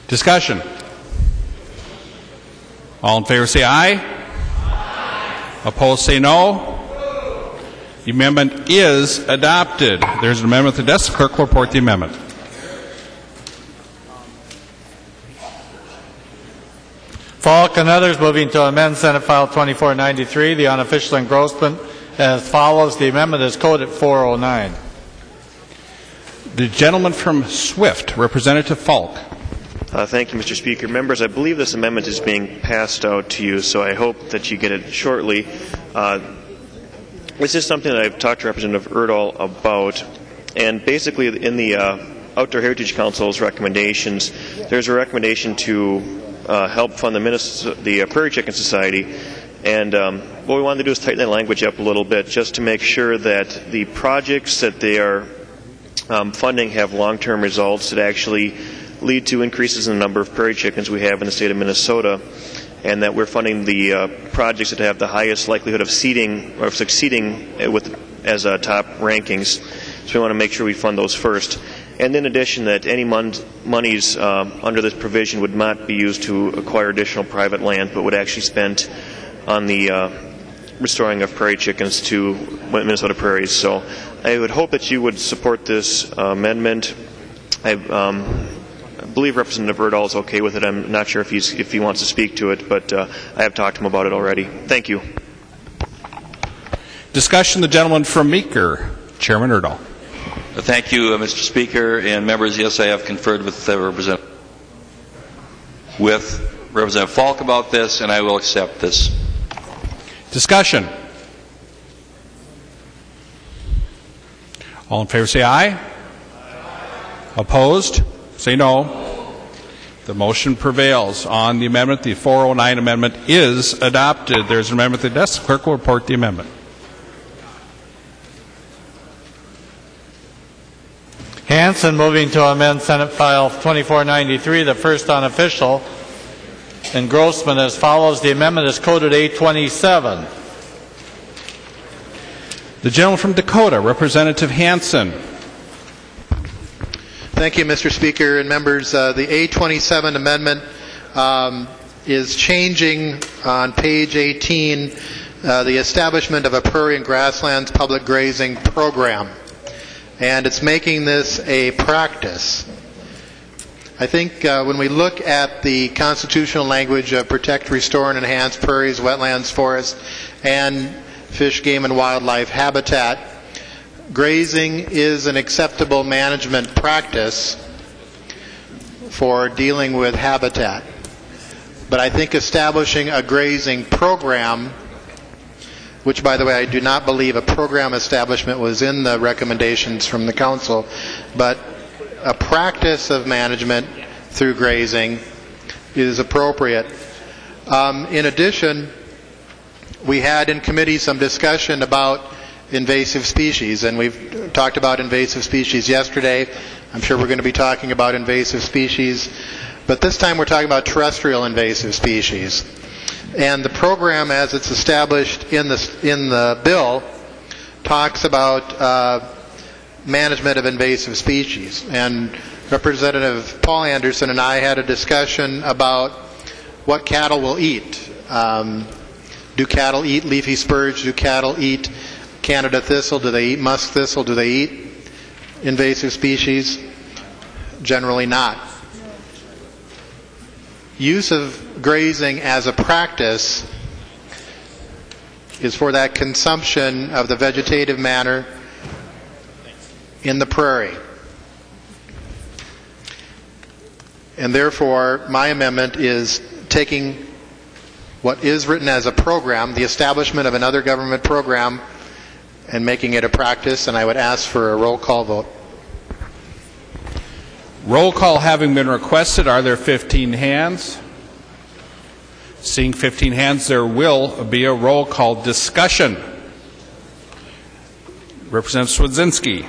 Discussion. All in favor say aye. Aye. Opposed say no. The amendment is adopted. There's an amendment at the desk. The clerk will report the amendment. Falk and others moving to amend Senate File 2493, the unofficial engrossment as follows. The amendment is coded 409. The gentleman from Swift, Representative Falk. Thank you, Mr. Speaker. Members, I believe this amendment is being passed out to you, so I hope that you get it shortly. This is something that I've talked to Representative Urdahl about, and basically in the Outdoor Heritage Council's recommendations, there's a recommendation to help fund the Prairie Chicken Society, and what we wanted to do is tighten that language up a little bit just to make sure that the projects that they are funding have long-term results that actually lead to increases in the number of prairie chickens we have in the state of Minnesota, and that we're funding the projects that have the highest likelihood of succeeding as top rankings. So we want to make sure we fund those first. And in addition, that any monies under this provision would not be used to acquire additional private land, but would actually spent on the restoring of prairie chickens to Minnesota prairies. So I would hope that you would support this amendment. I believe Representative Urdahl is okay with it. I'm not sure if he wants to speak to it, but I have talked to him about it already. Thank you. Discussion. The gentleman from Meeker, Chairman Urdahl. Thank you, Mr. Speaker and members. Yes, I have conferred with Representative Falk about this, and I will accept this. Discussion. All in favor say aye. Aye. Opposed? Say no. The motion prevails. On the amendment, the 409 amendment is adopted. There's an amendment at the desk. The clerk will report the amendment. Hansen moving to amend Senate File 2493, the first unofficial engrossment as follows. The amendment is coded A27. The gentleman from Dakota, Representative Hansen. Thank you, Mr. Speaker and members. The A27 amendment is changing on page 18 the establishment of a prairie and grasslands public grazing program. And it's making this a practice. I think when we look at the constitutional language of protect, restore, and enhance prairies, wetlands, forests, and fish, game, and wildlife habitat, grazing is an acceptable management practice for dealing with habitat. But I think establishing a grazing program, which, by the way, I do not believe a program establishment was in the recommendations from the council, but a practice of management through grazing is appropriate. In addition, we had in committee some discussion about invasive species, and we've talked about invasive species yesterday. I'm sure we're going to be talking about invasive species, but this time we're talking about terrestrial invasive species. And the program, as it's established in the bill, talks about management of invasive species. And Representative Paul Anderson and I had a discussion about what cattle will eat. Do cattle eat leafy spurge? Do cattle eat Canada thistle? Do they eat musk thistle? Do they eat invasive species? Generally not. Use of grazing as a practice is for that consumption of the vegetative matter in the prairie. And therefore, my amendment is taking what is written as a program, the establishment of another government program, and making it a practice, and I would ask for a roll call vote. Roll call having been requested, are there 15 hands? Seeing 15 hands, there will be a roll call discussion. Representative Swedzinski.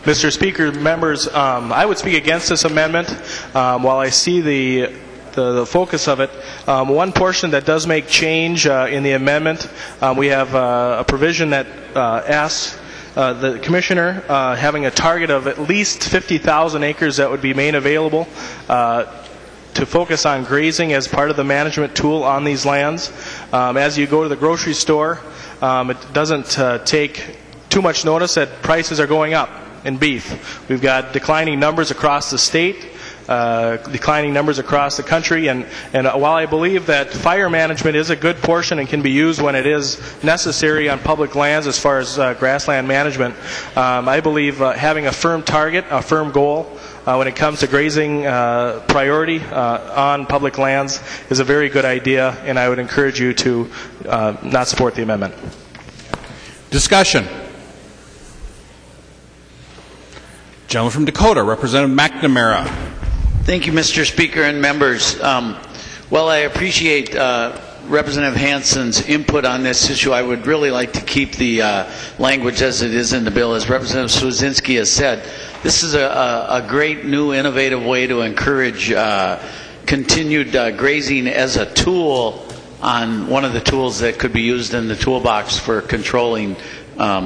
Mr. Speaker, members, I would speak against this amendment. While I see the focus of it, one portion that does make change in the amendment, we have a provision that asks the Commissioner having a target of at least 50,000 acres that would be made available to focus on grazing as part of the management tool on these lands. As you go to the grocery store, it doesn't take too much notice that prices are going up in beef. We've got declining numbers across the state, declining numbers across the country, and while I believe that fire management is a good portion and can be used when it is necessary on public lands as far as grassland management, I believe having a firm target, a firm goal when it comes to grazing priority on public lands is a very good idea, and I would encourage you to not support the amendment. Discussion. Gentleman from Dakota, Representative McNamara. Thank you, Mr. Speaker and members. While I appreciate Representative Hansen's input on this issue, I would really like to keep the language as it is in the bill. As Representative Swedzinski has said, this is a great new innovative way to encourage continued grazing as a tool on one of the tools that could be used in the toolbox for controlling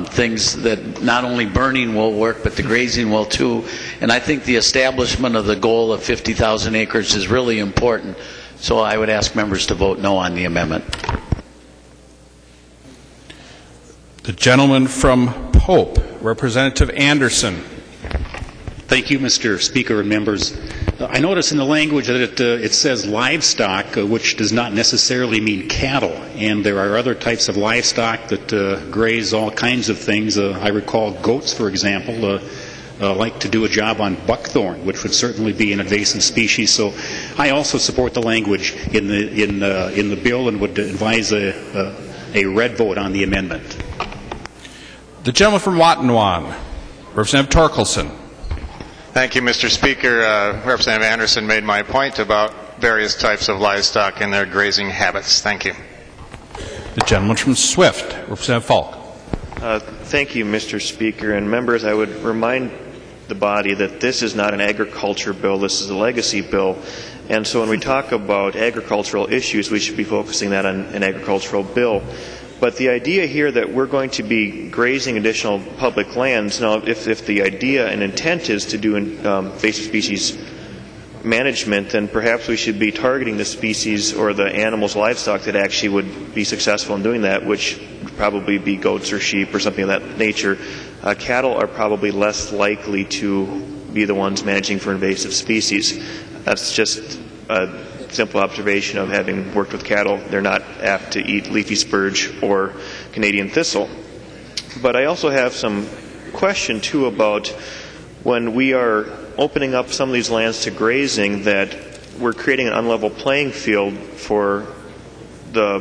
things that not only burning will work, but the grazing will too. And I think the establishment of the goal of 50,000 acres is really important. So I would ask members to vote no on the amendment. The gentleman from Pope, Representative Anderson. Thank you, Mr. Speaker and members. I notice in the language that it says livestock, which does not necessarily mean cattle, and there are other types of livestock that graze all kinds of things. I recall goats, for example, like to do a job on buckthorn, which would certainly be an invasive species. So I also support the language in the bill and would advise a red vote on the amendment. The gentleman from Watonwan, Representative Torkelson. Thank you, Mr. Speaker. Representative Anderson made my point about various types of livestock and their grazing habits. Thank you. The gentleman from Swift, Representative Falk. Thank you, Mr. Speaker. And members, I would remind the body that this is not an agriculture bill. This is a legacy bill. And so when we talk about agricultural issues, we should be focusing that on an agricultural bill. But the idea here that we're going to be grazing additional public lands, now if the idea and intent is to do invasive species management, then perhaps we should be targeting the species or the animals, livestock that actually would be successful in doing that, which would probably be goats or sheep or something of that nature. Cattle are probably less likely to be the ones managing for invasive species. That's just a simple observation of having worked with cattle. They're not apt to eat leafy spurge or Canadian thistle. But I also have some question too about when we are opening up some of these lands to grazing, that we're creating an unlevel playing field for the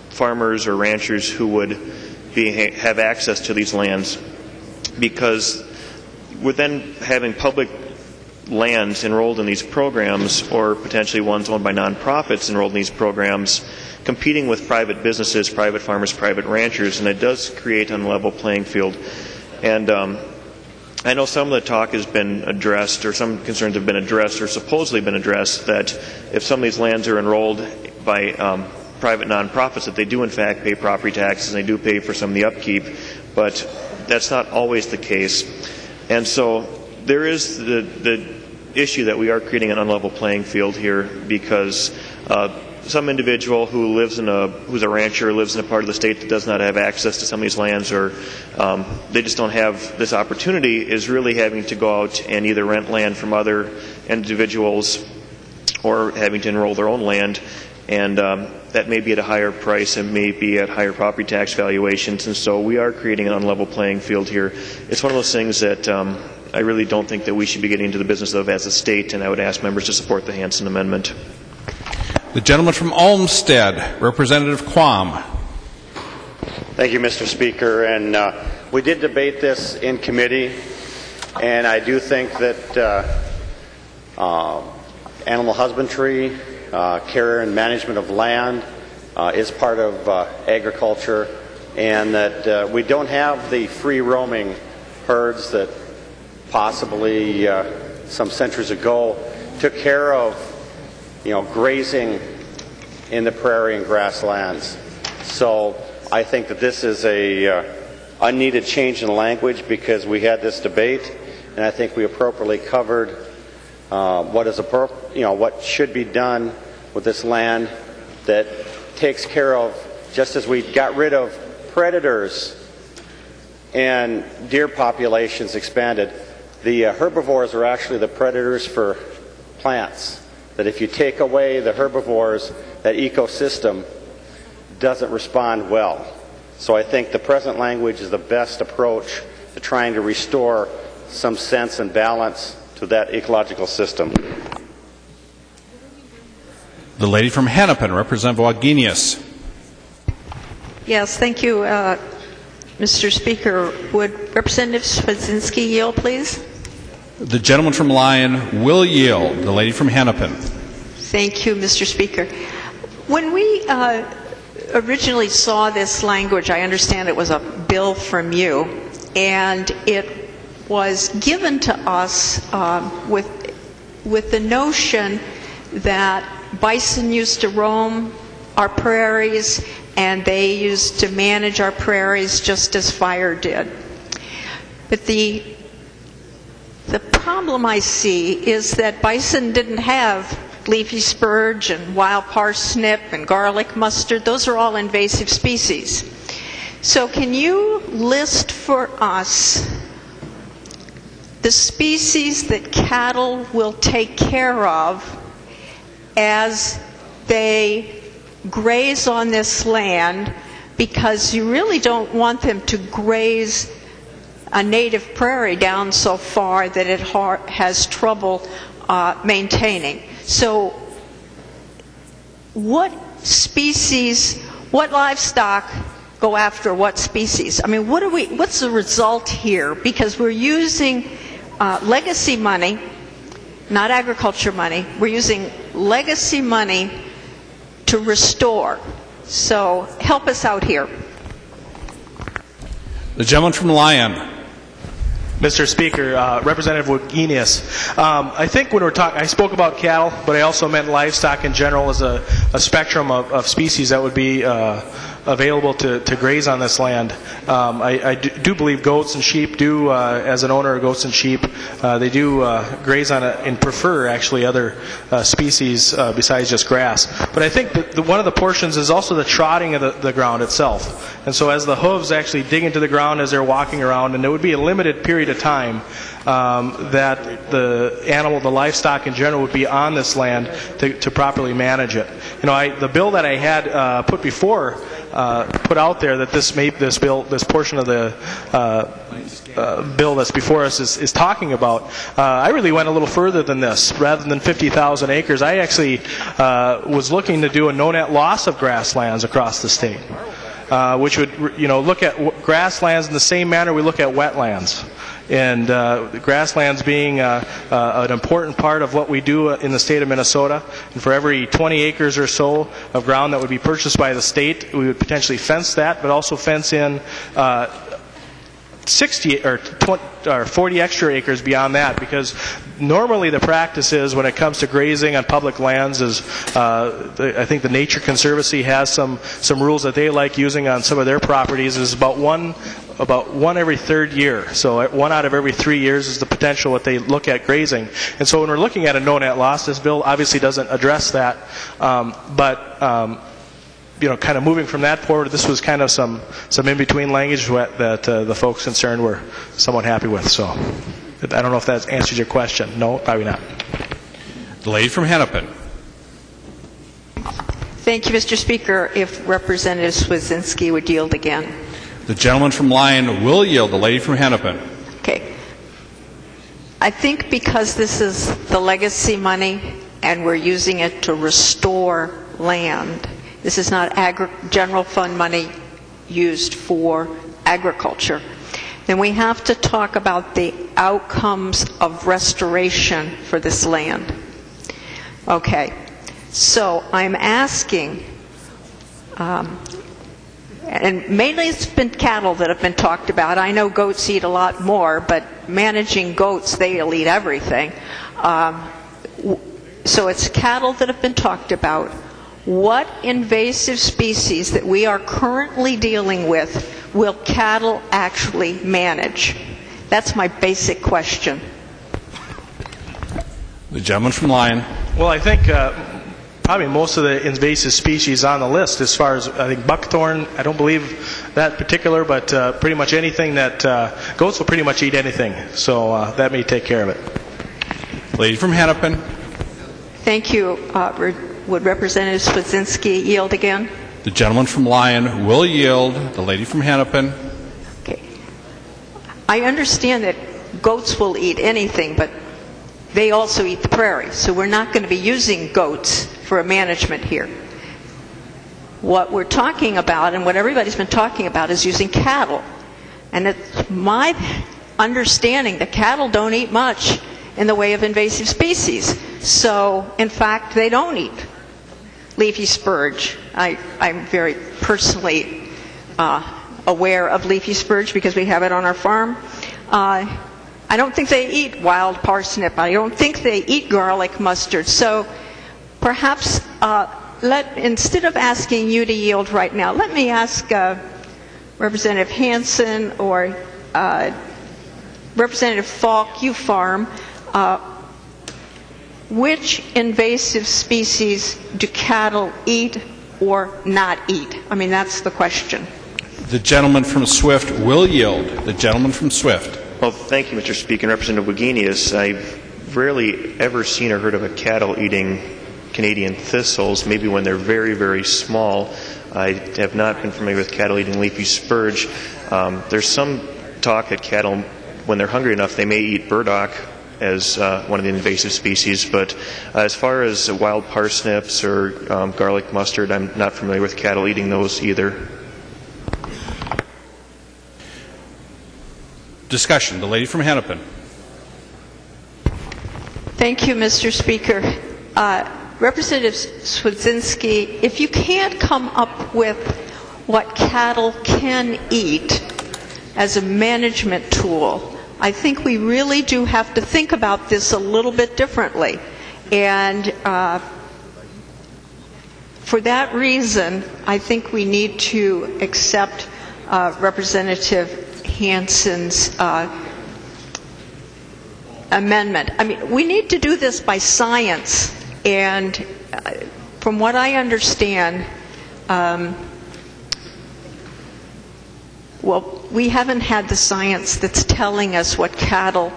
farmers or ranchers who would have access to these lands, because with then having public lands enrolled in these programs, or potentially ones owned by nonprofits enrolled in these programs, competing with private businesses, private farmers, private ranchers, and it does create an unlevel playing field. And I know some of the talk has been addressed, or some concerns have been addressed, or supposedly been addressed, that if some of these lands are enrolled by private nonprofits, that they do in fact pay property taxes and they do pay for some of the upkeep, but that's not always the case. And so there is the issue that we are creating an unlevel playing field here, because some individual who lives who's a rancher, lives in a part of the state that does not have access to some of these lands, or they just don't have this opportunity, is really having to go out and either rent land from other individuals or having to enroll their own land, and that may be at a higher price and may be at higher property tax valuations. And so we are creating an unlevel playing field here. It's one of those things that I really don't think that we should be getting into the business of as a state, and I would ask members to support the Hansen Amendment. The gentleman from Olmsted, Representative Quam. Thank you, Mr. Speaker. And we did debate this in committee, and I do think that animal husbandry, care and management of land is part of agriculture, and that we don't have the free roaming herds that possibly some centuries ago took care of grazing in the prairie and grasslands. So I think that this is a unneeded change in language, because we had this debate, and I think we appropriately covered what should be done with this land that takes care of, just as we got rid of predators and deer populations expanded, the herbivores are actually the predators for plants. That if you take away the herbivores, that ecosystem doesn't respond well. So I think the present language is the best approach to trying to restore some sense and balance to that ecological system. The lady from Hennepin, Representative Wagenius. Yes, thank you, Mr. Speaker. Would Representative Swedzinski yield, please? The gentleman from Lyon will yield. The lady from Hennepin. Thank you, Mr. Speaker. When we originally saw this language, I understand it was a bill from you, and it was given to us with the notion that bison used to roam our prairies, and they used to manage our prairies just as fire did. But the problem I see is that bison didn't have leafy spurge and wild parsnip and garlic mustard. Those are all invasive species. So can you list for us the species that cattle will take care of as they graze on this land, because you really don't want them to graze a native prairie down so far that it has trouble maintaining. So what species, what livestock go after what species? I mean, what's the result here? Because we're using legacy money, not agriculture money. We're using legacy money to restore. So help us out here. The gentleman from Lyon. Mr. Speaker, Representative Wagenius, I think when we're talking, I spoke about cattle, but I also meant livestock in general as a spectrum of species that would be available to graze on this land. I do believe goats and sheep do, as an owner of goats and sheep, they do graze on and prefer actually other species besides just grass. But I think that one of the portions is also the trotting of the ground itself. And so as the hooves actually dig into the ground as they're walking around, and there would be a limited period of time that the livestock in general would be on this land to properly manage it. You know, the bill that I had put out there that this portion of the bill that's before us is talking about, I really went a little further than this. Rather than 50,000 acres, I actually was looking to do a no-net loss of grasslands across the state, which would look at grasslands in the same manner we look at wetlands. And grasslands being an important part of what we do in the state of Minnesota. And for every 20 acres or so of ground that would be purchased by the state, we would potentially fence that, but also fence in 60 or 40 extra acres beyond that, because normally the practice is, when it comes to grazing on public lands, is I think the Nature Conservancy has some rules that they like using on some of their properties, is about one every third year. So 1 out of every 3 years is the potential that they look at grazing. And so when we're looking at a no net loss, this bill obviously doesn't address that, kind of moving from that forward, this was kind of some in-between language that the folks concerned were somewhat happy with. So I don't know if that answers your question. No, probably not. The lady from Hennepin. Thank you, Mr. Speaker. If Representative Swedzinski would yield again. The gentleman from Lyon will yield. The lady from Hennepin. Okay. I think because this is the legacy money and we're using it to restore land, this is not general fund money used for agriculture, then we have to talk about the outcomes of restoration for this land. Okay, so I'm asking, and mainly it's been cattle that have been talked about. I know goats eat a lot more, but managing goats, they'll eat everything. So it's cattle that have been talked about. What invasive species that we are currently dealing with will cattle actually manage? That's my basic question. The gentleman from Lyon. Well, I think probably most of the invasive species on the list, as far as I think buckthorn, I don't believe that particular, but pretty much anything that goats will pretty much eat anything. So that may take care of it. Lady from Hennepin. Thank you. Would Representative Swedzinski yield again? The gentleman from Lyon will yield. The lady from Hennepin. Okay. I understand that goats will eat anything, but they also eat the prairie. So we're not going to be using goats for a management here. What we're talking about, and what everybody's been talking about, is using cattle. And it's my understanding that cattle don't eat much in the way of invasive species. So, in fact, they don't eat leafy spurge. I'm very personally aware of leafy spurge because we have it on our farm. I don't think they eat wild parsnip. I don't think they eat garlic mustard. So perhaps instead of asking you to yield right now, let me ask Representative Hansen or Representative Falk, you farm, which invasive species do cattle eat or not eat? I mean, that's the question. The gentleman from Swift will yield. The gentleman from Swift. Well, thank you, Mr. Speaker. Representative Wagenius, I've rarely ever seen or heard of a cattle eating Canadian thistles, maybe when they're very, very small. I have not been familiar with cattle eating leafy spurge. There's some talk that cattle, when they're hungry enough, they may eat burdock as one of the invasive species, but as far as wild parsnips or garlic mustard, I'm not familiar with cattle eating those either. Discussion. The lady from Hennepin. Thank you, Mr. Speaker. Representative Swedzinski, if you can't come up with what cattle can eat as a management tool, I think we really do have to think about this a little bit differently. And for that reason, I think we need to accept Representative Hansen's amendment. I mean, we need to do this by science, and from what I understand, well, we haven't had the science that's telling us what cattle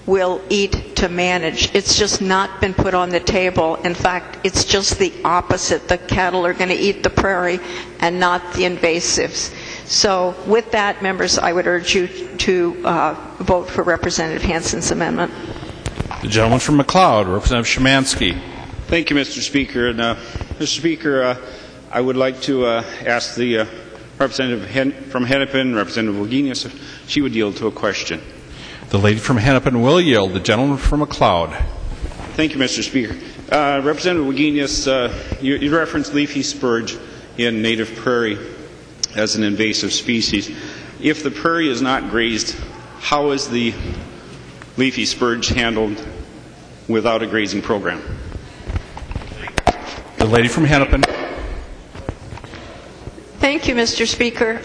will eat to manage. It's just not been put on the table. In fact, it's just the opposite. The cattle are going to eat the prairie and not the invasives. So with that, members, I would urge you to vote for Representative Hansen's amendment. The gentleman from McLeod, Representative Szymanski. Thank you, Mr. Speaker. And, Mr. Speaker, I would like to ask the representative from Hennepin, Representative Wagenius, if she would yield to a question. The lady from Hennepin will yield. The gentleman from McLeod. Thank you, Mr. Speaker. Representative Wagenius, you referenced leafy spurge in native prairie as an invasive species. If the prairie is not grazed, how is the leafy spurge handled without a grazing program? The lady from Hennepin. Thank you, Mr. Speaker.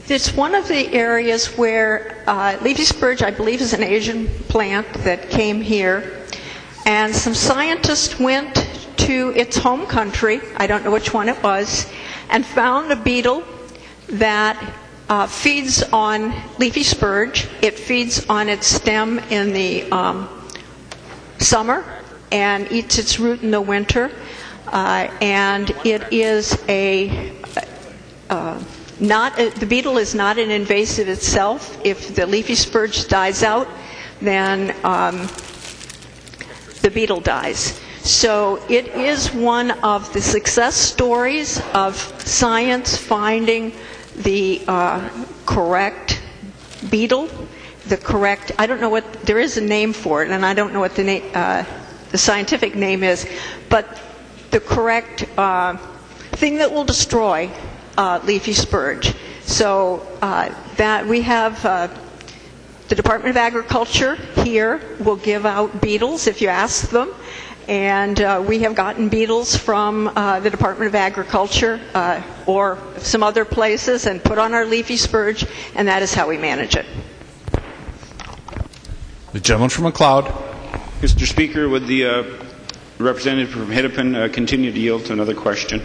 It's one of the areas where leafy spurge, I believe, is an Asian plant that came here, and some scientists went to its home country, I don't know which one it was, and found a beetle that feeds on leafy spurge. It feeds on its stem in the summer and eats its root in the winter, and it is the beetle is not an invasive itself. If the leafy spurge dies out, then the beetle dies. So it is one of the success stories of science finding the correct beetle, I don't know what, there is a name for it, and I don't know what the scientific name is, but the correct thing that will destroy leafy spurge. So that we have the Department of Agriculture here will give out beetles if you ask them, and we have gotten beetles from the Department of Agriculture or some other places and put on our leafy spurge, and that is how we manage it. The gentleman from McLeod. Mr. Speaker, would the representative from Hennepin continue to yield to another question?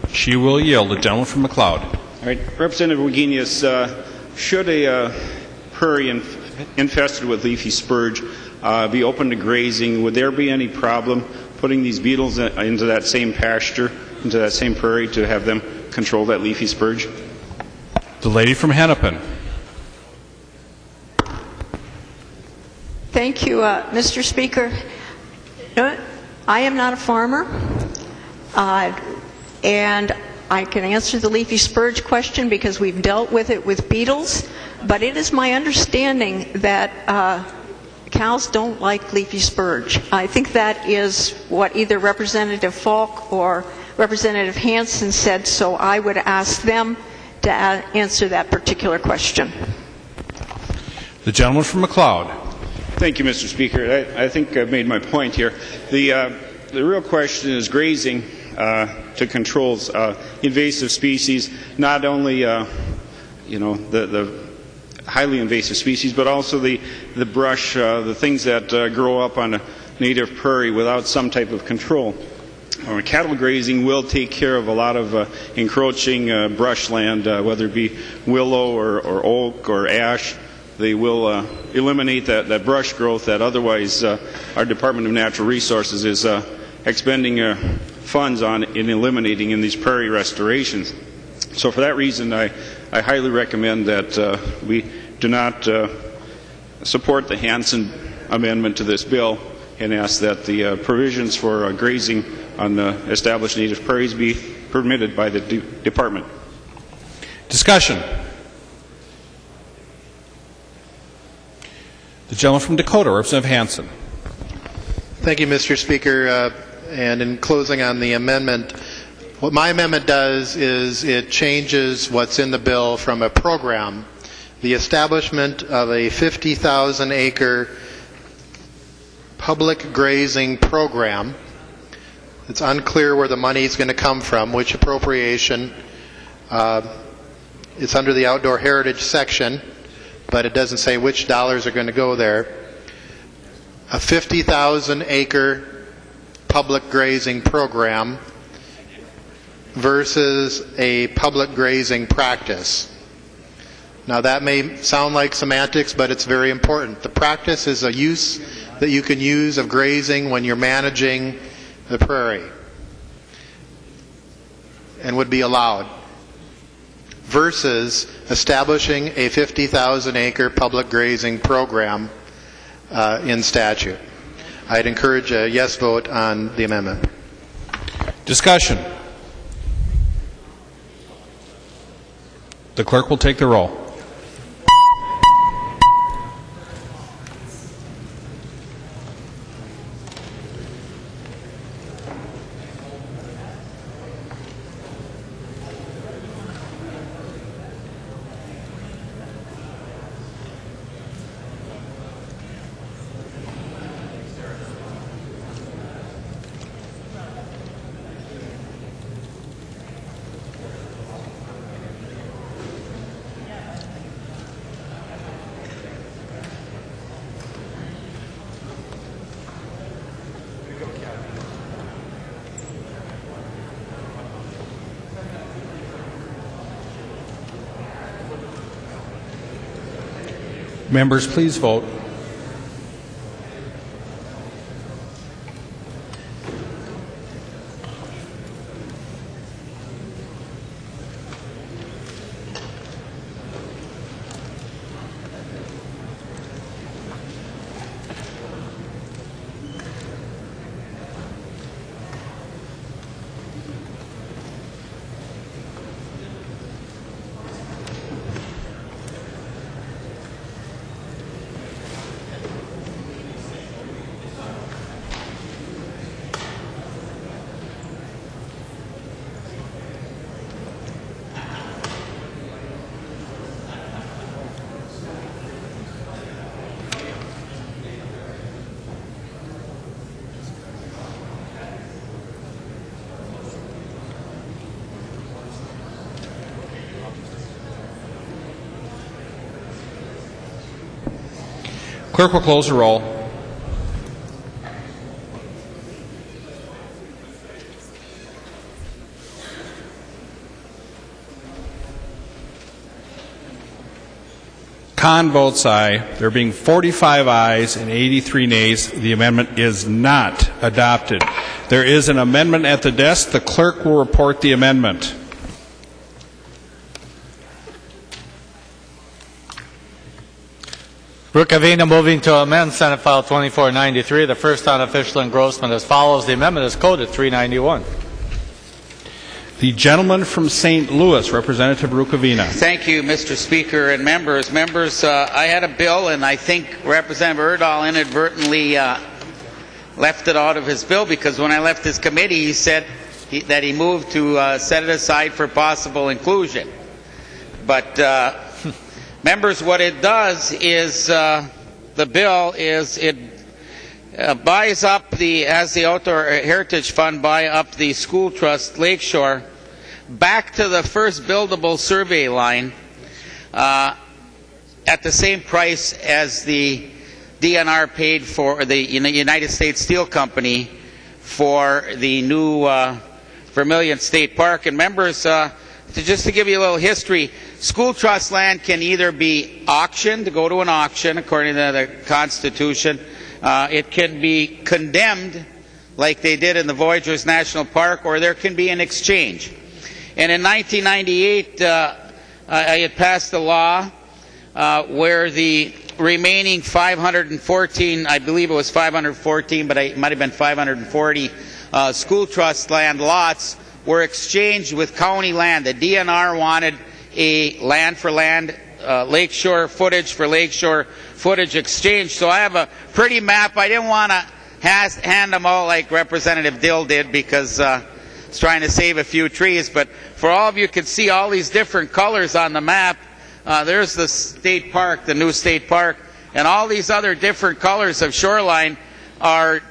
She will yield. The gentleman from McLeod. All right, Representative Wagenius, should a prairie infested with leafy spurge be open to grazing, would there be any problem putting these beetles into that same pasture, into that same prairie, to have them control that leafy spurge? The lady from Hennepin. Thank you, Mr. Speaker. I am not a farmer, and I can answer the leafy spurge question because we've dealt with it with beetles, but it is my understanding that cows don't like leafy spurge. I think that is what either Representative Falk or Representative Hansen said, so I would ask them to answer that particular question. The gentleman from McLeod. Thank you, Mr. Speaker. I think I've made my point here. The real question is grazing to controls invasive species, not only the highly invasive species, but also the brush, the things that grow up on a native prairie without some type of control. Cattle grazing will take care of a lot of encroaching brushland, whether it be willow or oak or ash. They will eliminate that brush growth that otherwise our Department of Natural Resources is expending funds on in eliminating in these prairie restorations. So for that reason, I highly recommend that we do not support the Hansen amendment to this bill and ask that the provisions for grazing on established native prairies be permitted by the department. Discussion. The gentleman from Dakota, Representative Hansen. Thank you, Mr. Speaker. And in closing on the amendment, what my amendment does is it changes what's in the bill from a program, the establishment of a 50,000 acre public grazing program It's unclear where the money is going to come from, which appropriation. It's under the outdoor heritage section, but it doesn't say which dollars are going to go there. A 50,000 acre public grazing program versus a public grazing practice. Now that may sound like semantics, but it's very important. The practice is a use that you can use of grazing when you're managing the prairie and would be allowed, versus establishing a 50,000 acre public grazing program in statute. I'd encourage a yes vote on the amendment. Discussion. The clerk will take the roll. Members, please vote. Clerk will close the roll. Khan votes aye. There being 45 ayes and 83 nays, the amendment is not adopted. There is an amendment at the desk. The clerk will report the amendment. Rukavina moving to amend Senate File 2493, the first unofficial engrossment as follows. The amendment is coded 391. The gentleman from St. Louis, Representative Rukavina. Thank you, Mr. Speaker and members. I had a bill, and I think Representative Urdahl inadvertently left it out of his bill, because when I left his committee, he said that he moved to set it aside for possible inclusion. But members, what it does is the bill is it buys up has the Outdoor Heritage Fund buy up the School Trust Lakeshore back to the first buildable survey line at the same price as the DNR paid for the United States Steel Company for the new Vermilion State Park. And members, just to give you a little history, school trust land can either be auctioned, go to an auction according to the Constitution. It can be condemned like they did in the Voyageurs National Park, or there can be an exchange. And in 1998, I had passed a law where the remaining 514, I believe it was 514, but it might have been 540 school trust land lots were exchanged with county land. The DNR wanted a land for land, lakeshore footage for lakeshore footage exchange. So I have a pretty map. I didn't want to hand them all like Representative Dill did, because it's trying to save a few trees. But for all of you can see all these different colors on the map. There's the state park, the new state park, and all these other different colors of shoreline are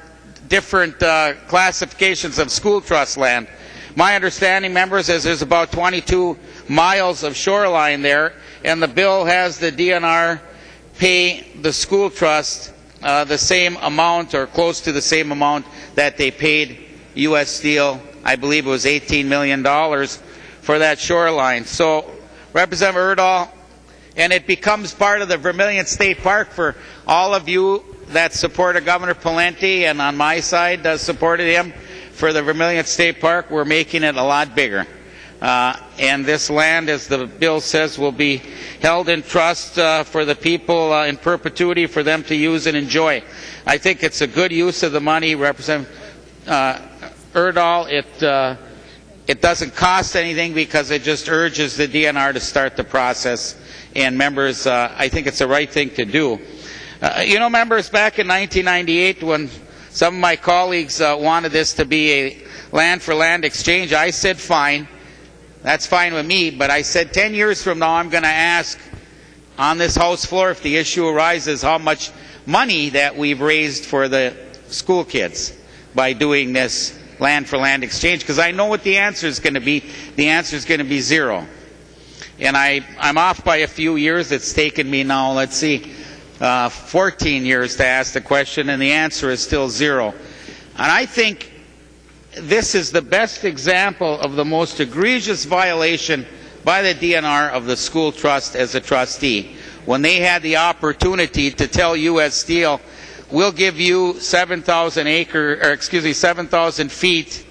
different classifications of school trust land. My understanding, members, is there's about 22 miles of shoreline there, and the bill has the DNR pay the school trust the same amount or close to the same amount that they paid U.S. Steel. I believe it was $18 million for that shoreline. So, Representative Urdahl, and it becomes part of the Vermilion State Park for all of you that supported Governor Pawlenty, and on my side supported him for the Vermilion State Park. We're making it a lot bigger. And this land, as the bill says, will be held in trust for the people in perpetuity for them to use and enjoy. I think it's a good use of the money, Representative Urdahl. It doesn't cost anything because it just urges the DNR to start the process. And members, I think it's the right thing to do. You know, members, back in 1998 when some of my colleagues wanted this to be a land-for-land exchange, I said fine. That's fine with me, but I said 10 years from now I'm going to ask on this House floor, if the issue arises, how much money that we've raised for the school kids by doing this land-for-land exchange, because I know what the answer is going to be. The answer is going to be zero. And I'm off by a few years. It's taken me now, let's see, 14 years to ask the question, and the answer is still zero. And I think this is the best example of the most egregious violation by the DNR of the school trust as a trustee, when they had the opportunity to tell U.S. Steel, we'll give you 7,000 feet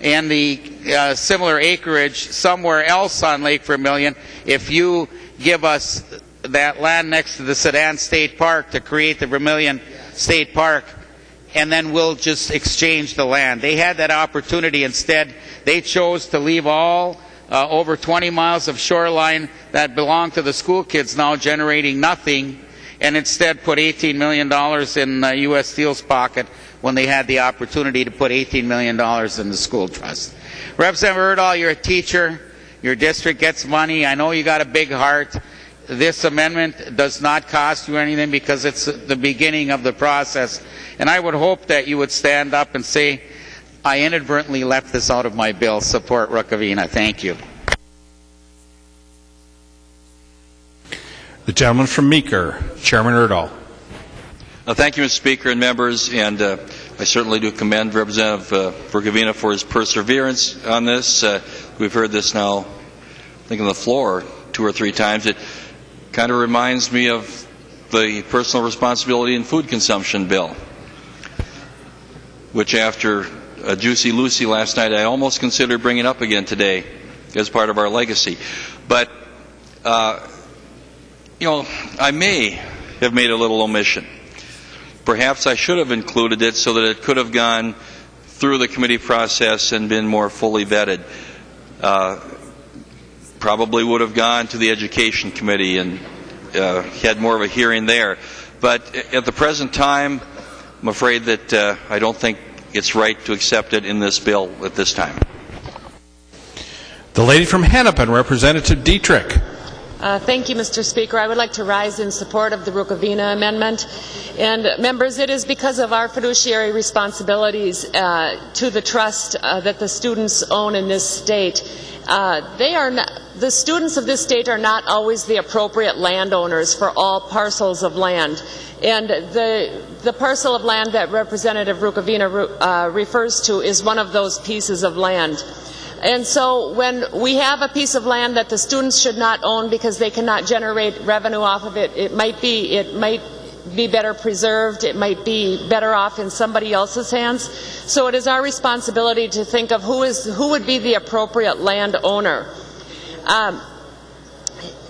and the similar acreage somewhere else on Lake Vermilion if you give us that land next to the Sedan State Park to create the Vermilion State Park, and then we'll just exchange the land. They had that opportunity. Instead, they chose to leave all over 20 miles of shoreline that belong to the school kids now generating nothing, and instead put $18 million in U.S. Steel's pocket when they had the opportunity to put $18 million in the school trust. Representative Urdahl, you're a teacher. Your district gets money. I know you got a big heart. This amendment does not cost you anything because it's the beginning of the process. And I would hope that you would stand up and say, I inadvertently left this out of my bill. Support Rukavina. Thank you. The gentleman from Meeker, Chairman Urdahl. Thank you, Mr. Speaker and members, and I certainly do commend Representative Rukavina for his perseverance on this. We've heard this now, I think, on the floor 2 or 3 times. It kind of reminds me of the personal responsibility in food consumption bill, which after a Juicy Lucy last night, I almost considered bringing up again today as part of our legacy. But, you know, I may have made a little omission. Perhaps I should have included it so that it could have gone through the committee process and been more fully vetted. Probably would have gone to the Education Committee and had more of a hearing there. But at the present time, I'm afraid that I don't think it's right to accept it in this bill at this time. The lady from Hennepin, Representative Dietrich. Thank you, Mr. Speaker. I would like to rise in support of the Rukavina amendment. And members, it is because of our fiduciary responsibilities to the trust that the students own in this state. The students of this state are not always the appropriate landowners for all parcels of land. And the parcel of land that Representative Rukavina refers to is one of those pieces of land. And so when we have a piece of land that the students should not own because they cannot generate revenue off of it, it might be better preserved, it might be better off in somebody else's hands. So it is our responsibility to think of who would be the appropriate landowner.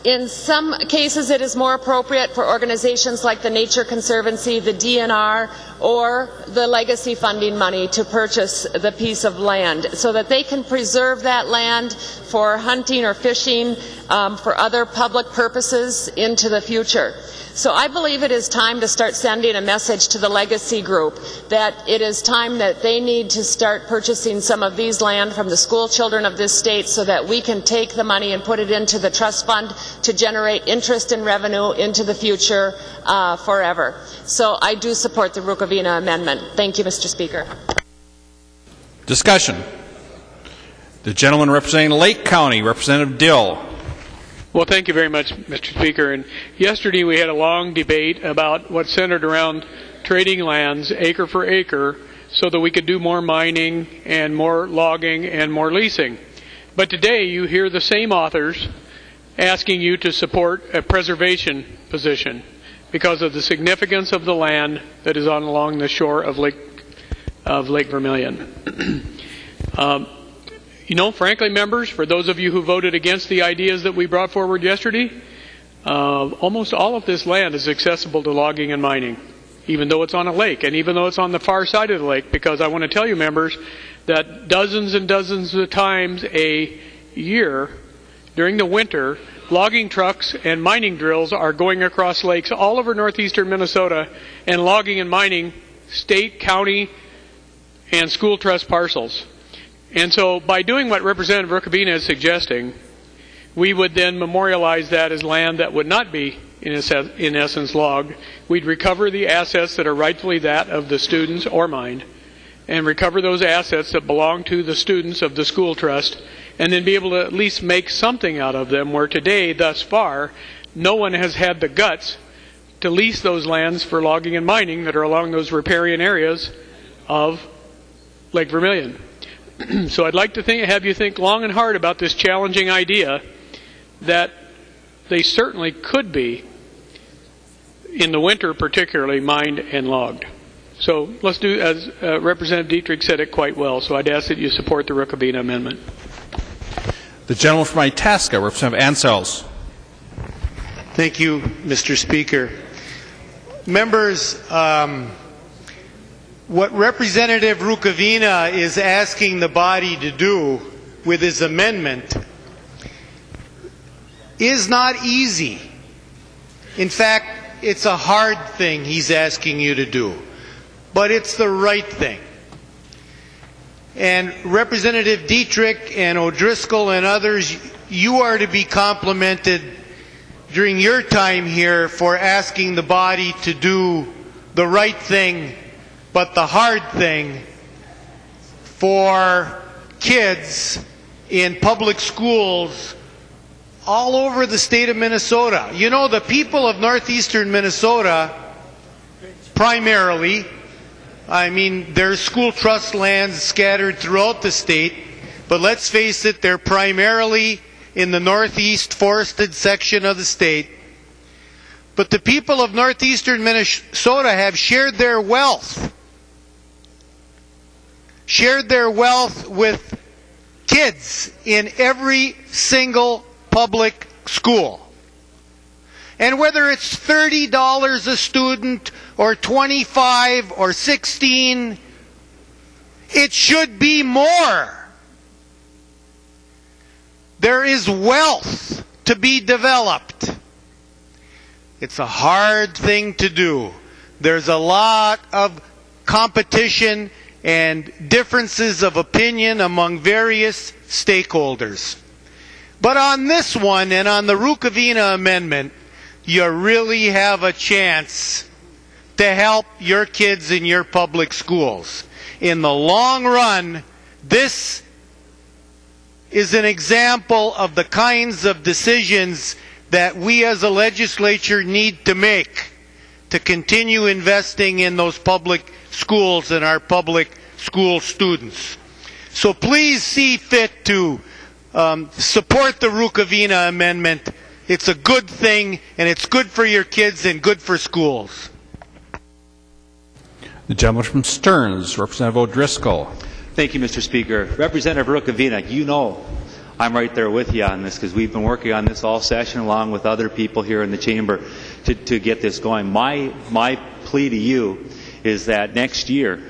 In some cases, it is more appropriate for organizations like the Nature Conservancy, the DNR, or the legacy funding money to purchase the piece of land so that they can preserve that land for hunting or fishing, for other public purposes into the future. So I believe it is time to start sending a message to the legacy group that it is time that they need to start purchasing some of these land from the school children of this state so that we can take the money and put it into the trust fund to generate interest and revenue into the future forever. So I do support the Rukavina Rukavina amendment. Thank you, Mr. Speaker. Discussion. The gentleman representing Lake County, Representative Dill. Well, thank you very much, Mr. Speaker. And yesterday we had a long debate about what centered around trading lands acre for acre so that we could do more mining and more logging and more leasing. But today you hear the same authors asking you to support a preservation position because of the significance of the land that is along the shore of Lake Vermilion. You know, frankly, members, for those of you who voted against the ideas that we brought forward yesterday, almost all of this land is accessible to logging and mining, even though it's on a lake, and even though it's on the far side of the lake, because I want to tell you, members, that dozens and dozens of times a year during the winter, logging trucks and mining drills are going across lakes all over northeastern Minnesota and logging and mining state, county, and school trust parcels. And so by doing what Representative Rukavina is suggesting, we would then memorialize that as land that would not be, in essence, logged. We'd recover the assets that are rightfully that of the students or mine, and recover those assets that belong to the students of the school trust, and then be able to at least make something out of them, where today, thus far, no one has had the guts to lease those lands for logging and mining that are along those riparian areas of Lake Vermilion. So I'd like to have you think long and hard about this challenging idea that they certainly could be, in the winter particularly, mined and logged. So let's do, as Representative Dietrich said it quite well, so I'd ask that you support the Rukavina amendment. The gentleman from Itasca, Representative Ansels. Thank you, Mr. Speaker. Members, what Representative Rukavina is asking the body to do with his amendment is not easy. In fact, it's a hard thing he's asking you to do, but it's the right thing. And Representative Dietrich and O'Driscoll and others, you are to be complimented during your time here for asking the body to do the right thing, but the hard thing for kids in public schools all over the state of Minnesota. You know, the people of northeastern Minnesota, primarily, I mean, there's school trust lands scattered throughout the state, but let's face it, they're primarily in the northeast forested section of the state. But the people of northeastern Minnesota have shared their wealth with kids in every single public school. And whether it's $30 a student or $25 or $16, it should be more. There is wealth to be developed. It's a hard thing to do. There's a lot of competition and differences of opinion among various stakeholders. But on this one and on the Rukavina amendment, you really have a chance to help your kids in your public schools. In the long run, this is an example of the kinds of decisions that we as a legislature need to make to continue investing in those public schools and our public school students. So please see fit to support the Rukavina amendment. It's a good thing, and it's good for your kids and good for schools. The gentleman from Stearns, Representative O'Driscoll. Thank you, Mr. Speaker. Representative Rukavina, you know I'm right there with you on this because we've been working on this all session along with other people here in the chamber to get this going. My plea to you is that next year,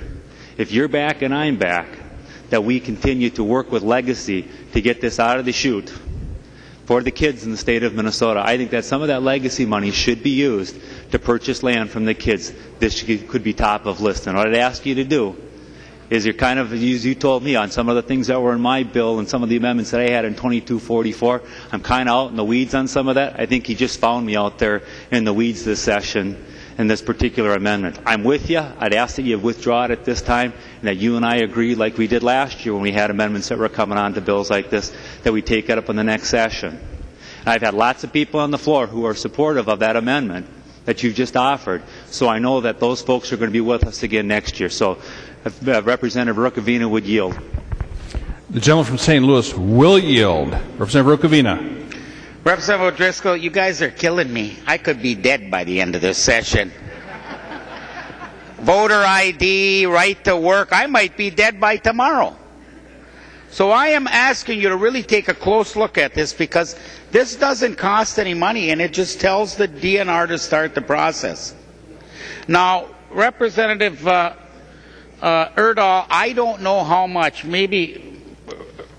if you're back and I'm back, that we continue to work with Legacy to get this out of the chute for the kids in the state of Minnesota. I think that some of that Legacy money should be used to purchase land from the kids. This could be top of list. And what I'd ask you to do is you're kind of, as you told me, on some of the things that were in my bill and some of the amendments that I had in 2244, I'm kind of out in the weeds on some of that. I think he just found me out there in the weeds this session. in this particular amendment. I'm with you. I'd ask that you withdraw it at this time, and that you and I agree, like we did last year when we had amendments that were coming on to bills like this, that we take it up in the next session. And I've had lots of people on the floor who are supportive of that amendment that you've just offered, so I know that those folks are going to be with us again next year. So if Representative Rukavina would yield. The gentleman from St. Louis will yield. Representative Rukavina. Representative O'Driscoll, you guys are killing me. I could be dead by the end of this session. Voter ID, right to work, I might be dead by tomorrow. So I am asking you to really take a close look at this, because this doesn't cost any money, and it just tells the DNR to start the process. Now, Representative Urdahl, I don't know how much, maybe,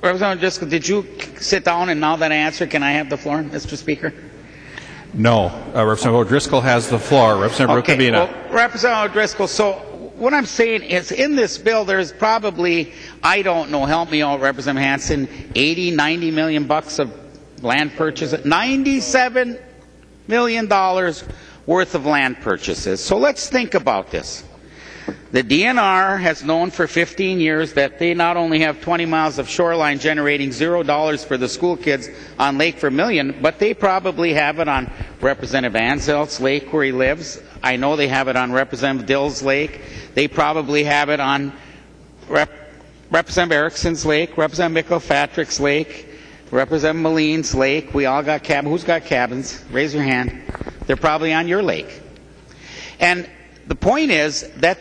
Representative Driscoll, did you sit down and now that I answer, can I have the floor, Mr. Speaker? No. Representative O'Driscoll has the floor. Representative Rukavina. Well, Representative O'Driscoll, so what I'm saying is in this bill there's probably, I don't know, help me out, Representative Hansen, 80, 90 million bucks of land purchases, $97 million worth of land purchases. So let's think about this. The DNR has known for 15 years that they not only have 20 miles of shoreline generating $0 for the school kids on Lake Vermilion, but they probably have it on Representative Anselt's lake where he lives. I know they have it on Representative Dill's lake. They probably have it on Representative Erickson's lake, Representative McIlpatrick's lake, Representative Moline's lake. We all got cabins. Who's got cabins? Raise your hand. They're probably on your lake. And the point is that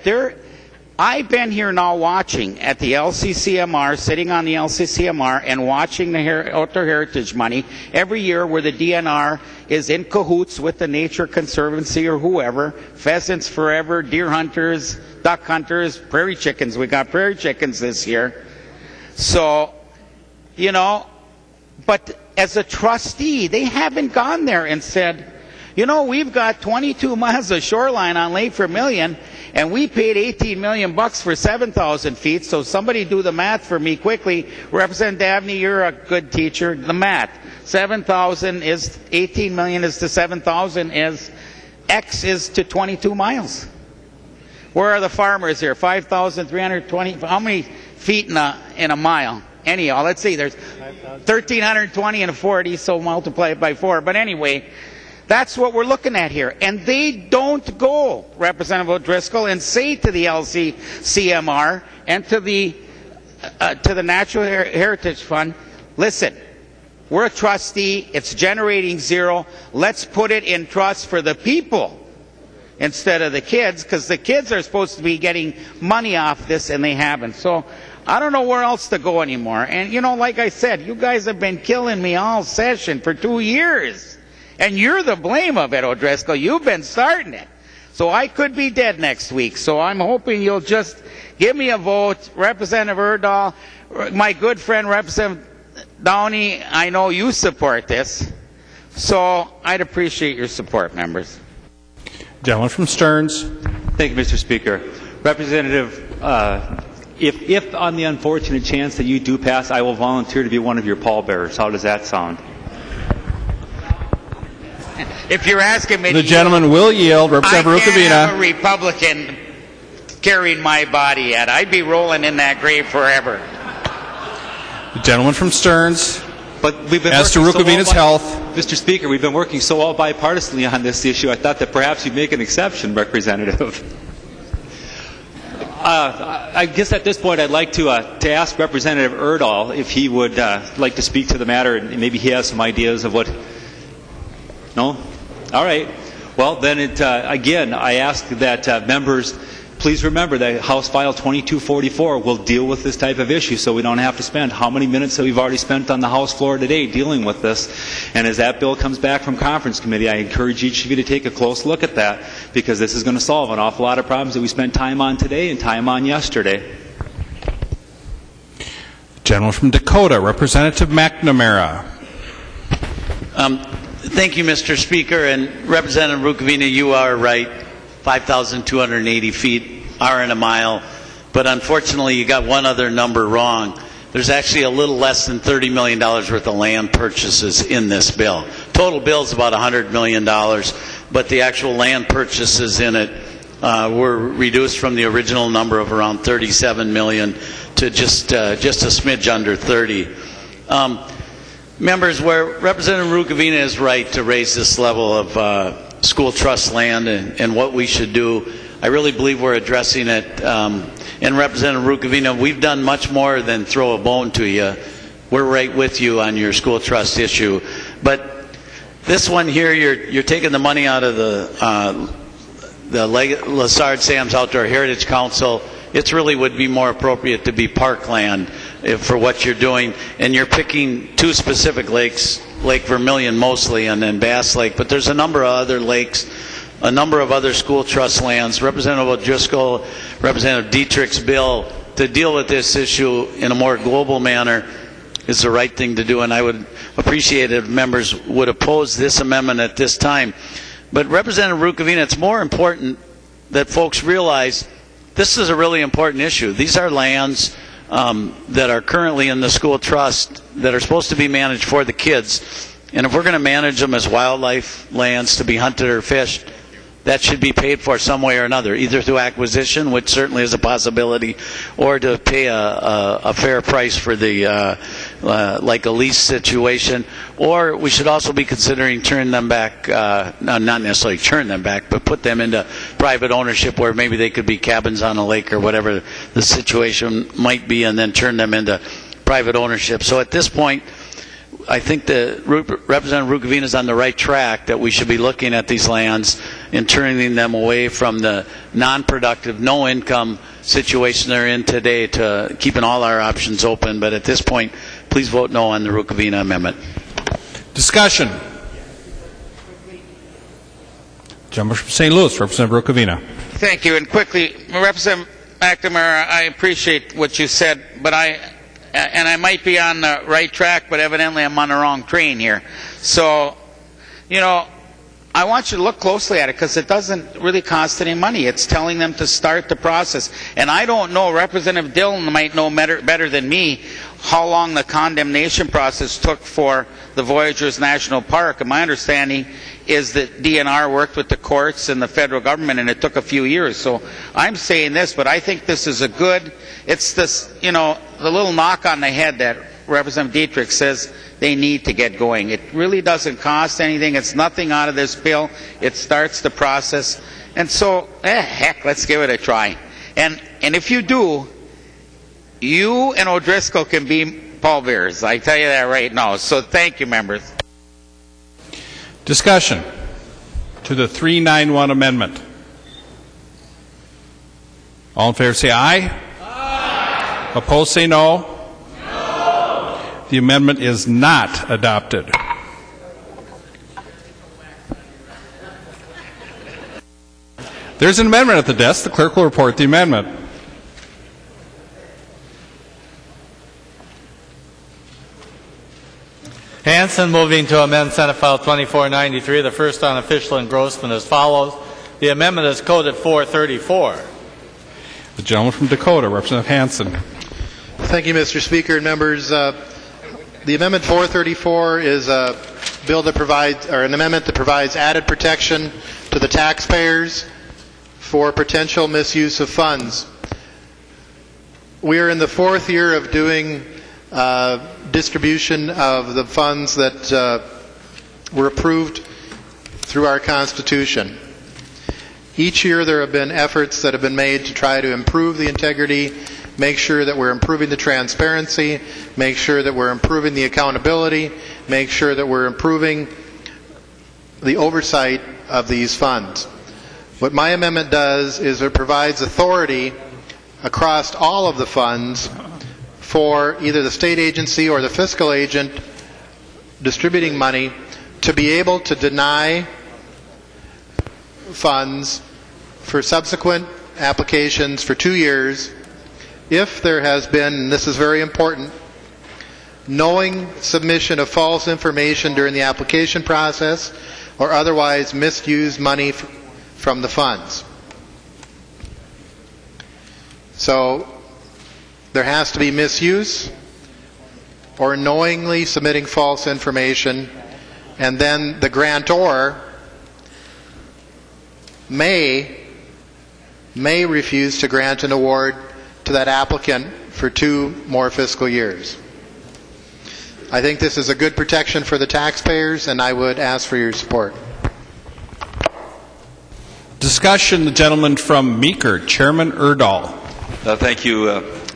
I've been here now watching at the LCCMR, sitting on the LCCMR and watching the Outdoor Heritage money every year where the DNR is in cahoots with the Nature Conservancy or whoever, Pheasants Forever, deer hunters, duck hunters, prairie chickens. We got prairie chickens this year. So, you know, but as a trustee, they haven't gone there and said, you know, we've got 22 miles of shoreline on Lake Vermilion, and we paid $18 million for 7,000 feet. So somebody do the math for me quickly. Representative Dabney, you're a good teacher. The math. 7,000 is 18 million is to 7,000 is X is to 22 miles. Where are the farmers here? 5,320. How many feet in a mile? Anyhow, let's see. There's 1,320 and 40, so multiply it by 4. But anyway, that's what we're looking at here. And they don't go, Representative O'Driscoll, and say to the LCCMR and to the Natural Heritage Fund, listen, we're a trustee, it's generating $0, let's put it in trust for the people instead of the kids, because the kids are supposed to be getting money off this and they haven't. So I don't know where else to go anymore. And you know, like I said, you guys have been killing me all session for 2 years. And you're the blame of it, O'Driscoll. You've been starting it. So I could be dead next week. So I'm hoping you'll just give me a vote. Representative Urdahl, my good friend Representative Downey, I know you support this. So I'd appreciate your support, members. Gentleman from Stearns. Thank you, Mr. Speaker. Representative, if on the unfortunate chance that you do pass, I will volunteer to be one of your pallbearers. How does that sound? If you're asking me, the gentleman will yield. Representative Rukavina. I can't have a Republican carrying my body yet. I'd be rolling in that grave forever. The gentleman from Stearns. But we've been as to Rukavina's health, Mr. Speaker, we've been working so well bipartisanly on this issue. I thought that perhaps you'd make an exception, Representative. I guess at this point I'd like to ask Representative Urdahl if he would like to speak to the matter, and maybe he has some ideas of what. No? All right. Well, then, again, I ask that members please remember that House File 2244 will deal with this type of issue, so we don't have to spend how many minutes that we've already spent on the House floor today dealing with this. And as that bill comes back from conference committee, I encourage each of you to take a close look at that, because this is going to solve an awful lot of problems that we spent time on today and time on yesterday. Gentleman from Dakota, Representative McNamara. Thank you, Mr. Speaker. And Representative Rukavina, you are right. 5,280 feet are in a mile. But unfortunately, you got one other number wrong. there's actually a little less than $30 million worth of land purchases in this bill. Total bill is about $100 million, but the actual land purchases in it were reduced from the original number of around $37 million to just a smidge under 30. Members, where Representative Rukavina is right to raise this level of school trust land and what we should do, I really believe we're addressing it. And Representative Rukavina, we've done much more than throw a bone to you. We're right with you on your school trust issue. But this one here, you're taking the money out of the Lassard Sam's Outdoor Heritage Council. It really would be more appropriate to be parkland for what you're doing. And you're picking two specific lakes, Lake Vermilion mostly, and then Bass Lake. But there's a number of other lakes, a number of other school trust lands. Representative O'Driscoll, Representative Dietrich's bill to deal with this issue in a more global manner is the right thing to do, and I would appreciate it if members would oppose this amendment at this time. But Representative Rukavina, it's more important that folks realize this is a really important issue. These are lands that are currently in the school trust that are supposed to be managed for the kids, and if we're going to manage them as wildlife lands to be hunted or fished, that should be paid for some way or another, either through acquisition, which certainly is a possibility, or to pay a fair price for the like a lease situation. Or we should also be considering turning them back, not necessarily turn them back, but put them into private ownership where maybe they could be cabins on a lake or whatever the situation might be, and then turn them into private ownership. So at this point, I think that Representative Rukavina is on the right track, that we should be looking at these lands and turning them away from the non-productive, no-income situation they're in today to keeping all our options open. But at this point, please vote no on the Rukavina amendment. Discussion. Gentleman from St. Louis, Representative Rukavina. Thank you. And quickly, Representative McNamara, I appreciate what you said, but I might be on the right track, but evidently I'm on the wrong train here. So, I want you to look closely at it, because it doesn't really cost any money. It's telling them to start the process. And I don't know, Representative Dillon might know better than me how long the condemnation process took for the Voyageurs National Park. And my understanding is that DNR worked with the courts and the federal government, and it took a few years. So I'm saying this, but I think this is it's this, the little knock on the head that Representative Dietrich says they need to get going. It really doesn't cost anything. It's nothing out of this bill. It starts the process. And so, heck, let's give it a try. And if you do, you and O'Driscoll can be pallbearers. I tell you that right now. So thank you, members. Discussion to the 391 amendment. All in favor say aye. Aye. Opposed say no. No. The amendment is not adopted. There's an amendment at the desk. The clerk will report the amendment. Hansen moving to amend Senate File 2493, the first on official engrossment as follows. The amendment is coded 434. The gentleman from Dakota, Representative Hansen. Thank you, Mr. Speaker and members. The amendment 434 is a bill that provides, or an amendment that provides added protection to the taxpayers for potential misuse of funds. We are in the fourth year of doing distribution of the funds that were approved through our Constitution. Each year there have been efforts that have been made to try to improve the integrity, make sure that we're improving the transparency, make sure that we're improving the accountability, make sure that we're improving the oversight of these funds. What my amendment does is it provides authority across all of the funds for either the state agency or the fiscal agent distributing money to be able to deny funds for subsequent applications for 2 years if there has been, and this is very important, knowing submission of false information during the application process or otherwise misused money from the funds. So there has to be misuse, or knowingly submitting false information, and then the grantor may refuse to grant an award to that applicant for 2 more fiscal years. I think this is a good protection for the taxpayers, and I would ask for your support. Discussion, the gentleman from Meeker, Chairman Urdahl. Thank you,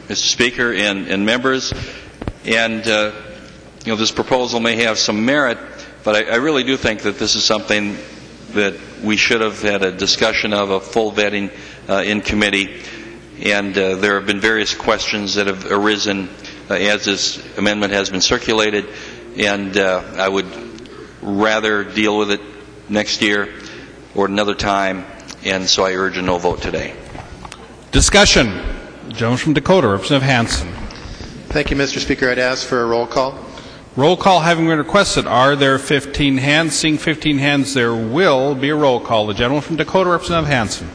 Mr. Speaker and members. And, this proposal may have some merit, but I really do think that this is something that we should have had a discussion of, a full vetting in committee. And there have been various questions that have arisen as this amendment has been circulated, and I would rather deal with it next year or another time, and so I urge a no vote today. Discussion. The gentleman from Dakota, Representative Hansen. Thank you, Mr. Speaker. I'd ask for a roll call. Roll call having been requested. Are there 15 hands? Seeing 15 hands, there will be a roll call. The gentleman from Dakota, Representative Hansen.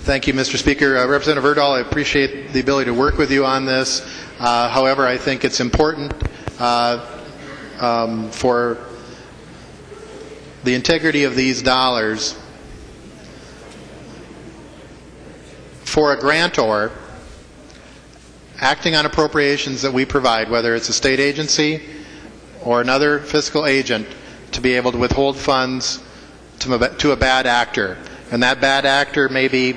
Thank you, Mr. Speaker. Representative Urdahl, I appreciate the ability to work with you on this. However, I think it's important for the integrity of these dollars for a grantor acting on appropriations that we provide, whether it's a state agency or another fiscal agent, to be able to withhold funds to a bad actor. And that bad actor may be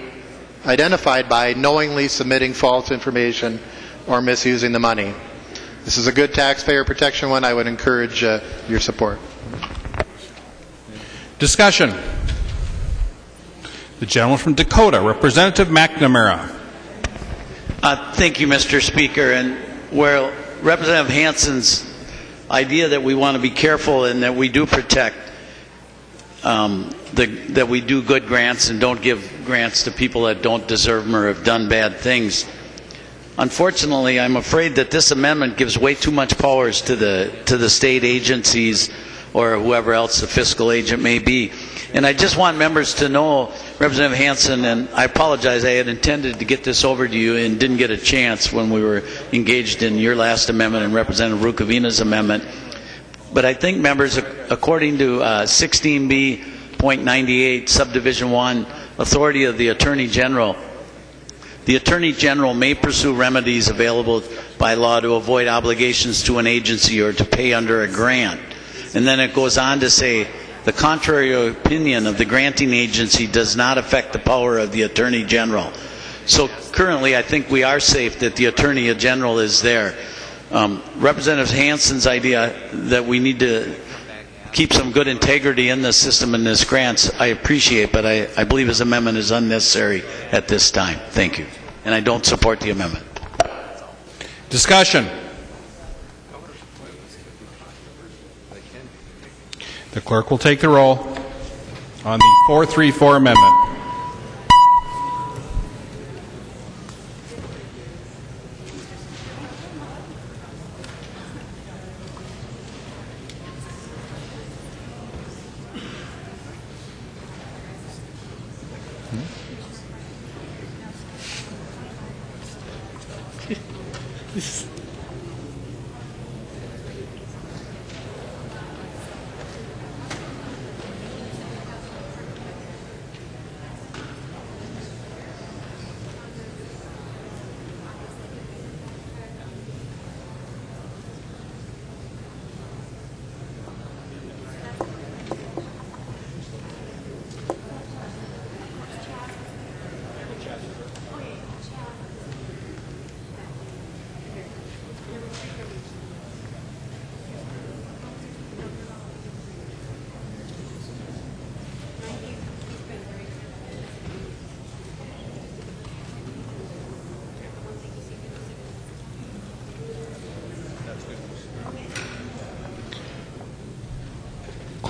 identified by knowingly submitting false information or misusing the money. This is a good taxpayer protection one. I would encourage your support. Discussion. The gentleman from Dakota, Representative McNamara. Thank you, Mr. Speaker. And where Representative Hansen's idea that we want to be careful and that we do protect, that we do good grants and don't give grants to people that don't deserve them or have done bad things. Unfortunately, I'm afraid that this amendment gives way too much powers to the state agencies or whoever else the fiscal agent may be. And I just want members to know, Representative Hansen, and I apologize, I had intended to get this over to you and didn't get a chance when we were engaged in your last amendment and Representative Rukavina's amendment. But I think, members, according to 16B.98, Subdivision 1, authority of the Attorney General, the Attorney General may pursue remedies available by law to avoid obligations to an agency or to pay under a grant. And then it goes on to say, the contrary opinion of the granting agency does not affect the power of the Attorney General. So currently, I think we are safe that the Attorney General is there. Representative Hansen's idea that we need to keep some good integrity in the system and this grants, I appreciate, but I believe his amendment is unnecessary at this time. Thank you. And I don't support the amendment. Discussion. The clerk will take the roll on the 434 amendment.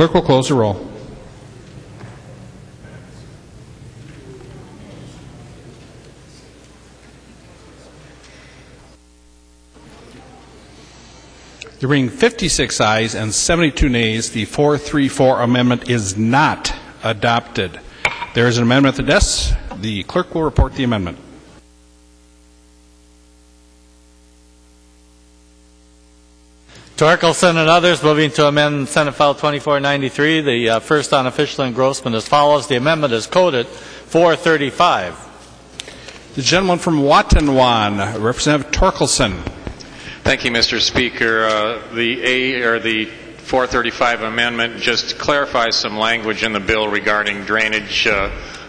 Clerk will close the roll. There being 56 ayes and 72 nays, the 434 amendment is not adopted. There is an amendment at the desk. The clerk will report the amendment. Torkelson and others moving to amend Senate File 2493, the first on official engrossment as follows. The amendment is coded 435. The gentleman from Watonwan, Representative Torkelson. Thank you, Mr. Speaker. The 435 amendment just clarifies some language in the bill regarding drainage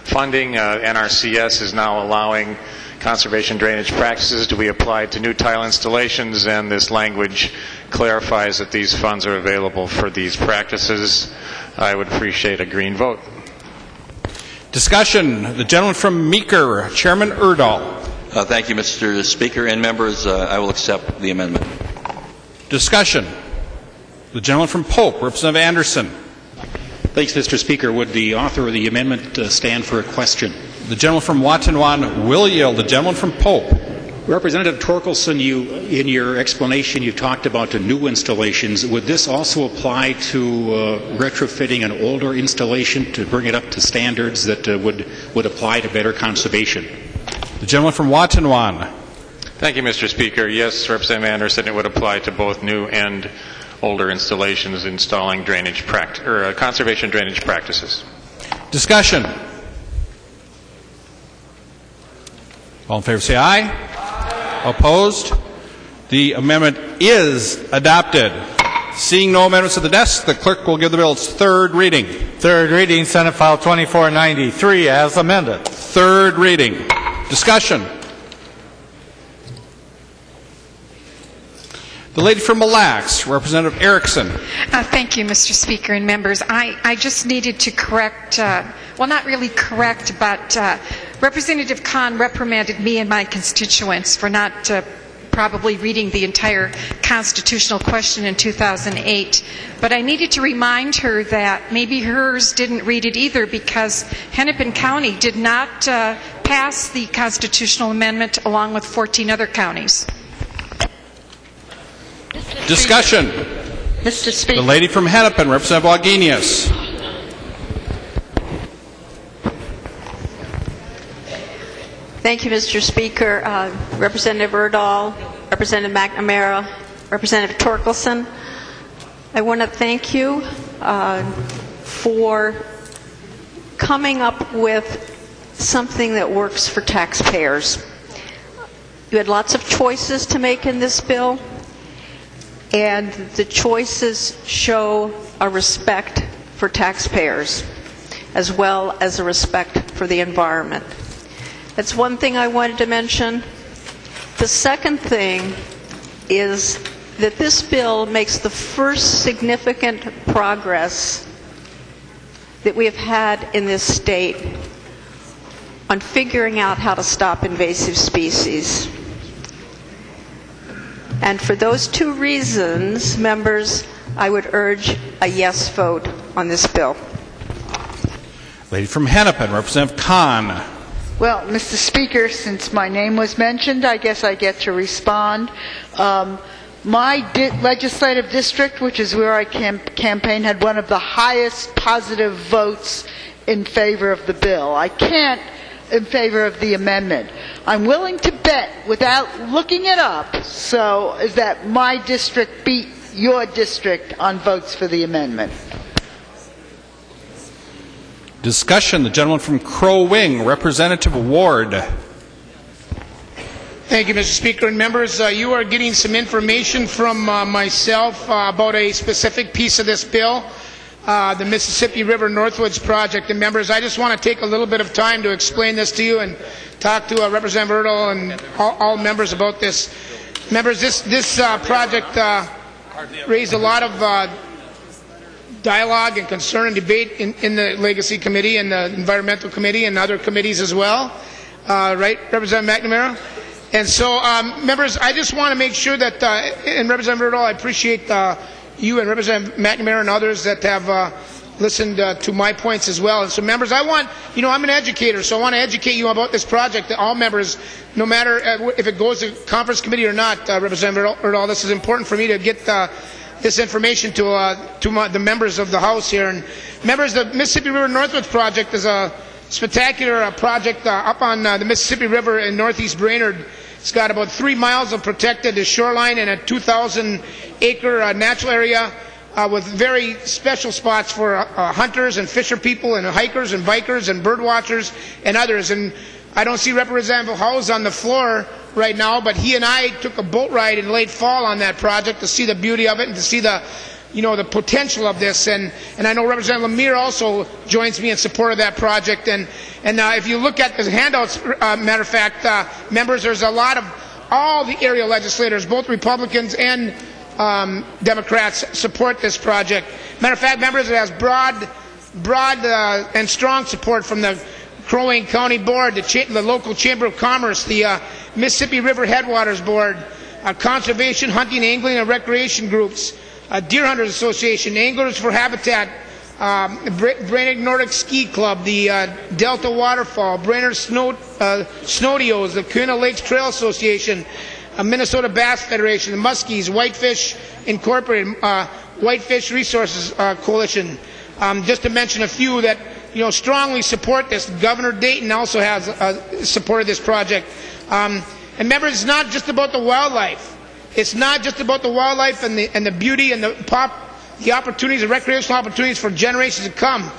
funding. NRCS is now allowing conservation drainage practices to be applied to new tile installations, and this language clarifies that these funds are available for these practices. I would appreciate a green vote. Discussion. The gentleman from Meeker, Chairman Urdahl. Thank you, Mr. Speaker and members. I will accept the amendment. Discussion. The gentleman from Pope, Representative Anderson. Thanks, Mr. Speaker. Would the author of the amendment stand for a question? The gentleman from Watonwan will yield. The gentleman from Pope. Representative Torkelson, in your explanation, you talked about the new installations. Would this also apply to retrofitting an older installation to bring it up to standards that would apply to better conservation? The gentleman from Watonwan. Thank you, Mr. Speaker. Yes, Representative Anderson, it would apply to both new and older installations installing conservation drainage practices. Discussion. All in favor say aye. Aye. Opposed? The amendment is adopted. Seeing no amendments at the desk, the clerk will give the bill its third reading. Third reading, Senate File 2493 as amended. Third reading. Discussion. The lady from Mille Lacs, Representative Erickson. Thank you, Mr. Speaker and members. I just needed to correct, well, not really correct, but Representative Kahn reprimanded me and my constituents for not probably reading the entire constitutional question in 2008. But I needed to remind her that maybe hers didn't read it either, because Hennepin County did not pass the constitutional amendment along with 14 other counties. Discussion. Mr. Speaker. The lady from Hennepin, Representative Wagenius. Thank you, Mr. Speaker. Representative Urdahl, Representative McNamara, Representative Torkelson, I want to thank you for coming up with something that works for taxpayers. You had lots of choices to make in this bill, and the choices show a respect for taxpayers as well as a respect for the environment. That's one thing I wanted to mention. The second thing is that this bill makes the first significant progress that we have had in this state on figuring out how to stop invasive species. And for those two reasons, members, I would urge a yes vote on this bill. Lady from Hennepin, Representative Kahn. Well, Mr. Speaker, since my name was mentioned, I guess I get to respond. My legislative district, which is where I campaigned, had one of the highest positive votes in favor of the bill. I can't in favor of the amendment. I'm willing to bet, without looking it up, so is that my district beat your district on votes for the amendment. Discussion. The gentleman from Crow Wing, Representative Ward. Thank you, Mr. Speaker and members. You are getting some information from myself about a specific piece of this bill, the Mississippi River Northwoods project. And members, I just want to take a little bit of time to explain this to you and talk to Representative Urdahl and all members about this. Members, this project raised a lot of dialogue and concern and debate in the Legacy Committee and the Environmental Committee and other committees as well. Right, Representative McNamara? And so, members, I just want to make sure that, and Representative Urdahl, I appreciate you and Representative McNamara and others that have listened to my points as well. And so, members, I want, I'm an educator, so I want to educate you about this project, that all members, no matter if it goes to conference committee or not, Representative Urdahl, this is important for me to get this information to the members of the House here. And members, the Mississippi River Northwoods project is a spectacular project up on the Mississippi River in northeast Brainerd. It's got about 3 miles of protected shoreline and a 2,000-acre natural area with very special spots for hunters and fisher people and hikers and bikers and bird watchers and others. And I don't see Representative Howes on the floor right now, but he and I took a boat ride in late fall on that project to see the beauty of it and to see the potential of this. And I know Representative Lemire also joins me in support of that project. And if you look at the handouts, matter of fact, members, there's a lot of all the area legislators, both Republicans and Democrats, support this project. Matter of fact, members, it has broad and strong support from the Crow Wing County Board, the local Chamber of Commerce, the Mississippi River Headwaters Board, conservation, hunting, angling, and recreation groups, Deer Hunters Association, Anglers for Habitat, Brainerd Nordic Ski Club, the Delta Waterfall, Brainerd Snowdeos, the Kuna Lakes Trail Association, Minnesota Bass Federation, the Muskies, Whitefish Incorporated, Whitefish Resources Coalition, just to mention a few that strongly support this. Governor Dayton also has supported this project. And members, it's not just about the wildlife. It's not just about the wildlife and the beauty and the opportunities, the recreational opportunities for generations to come.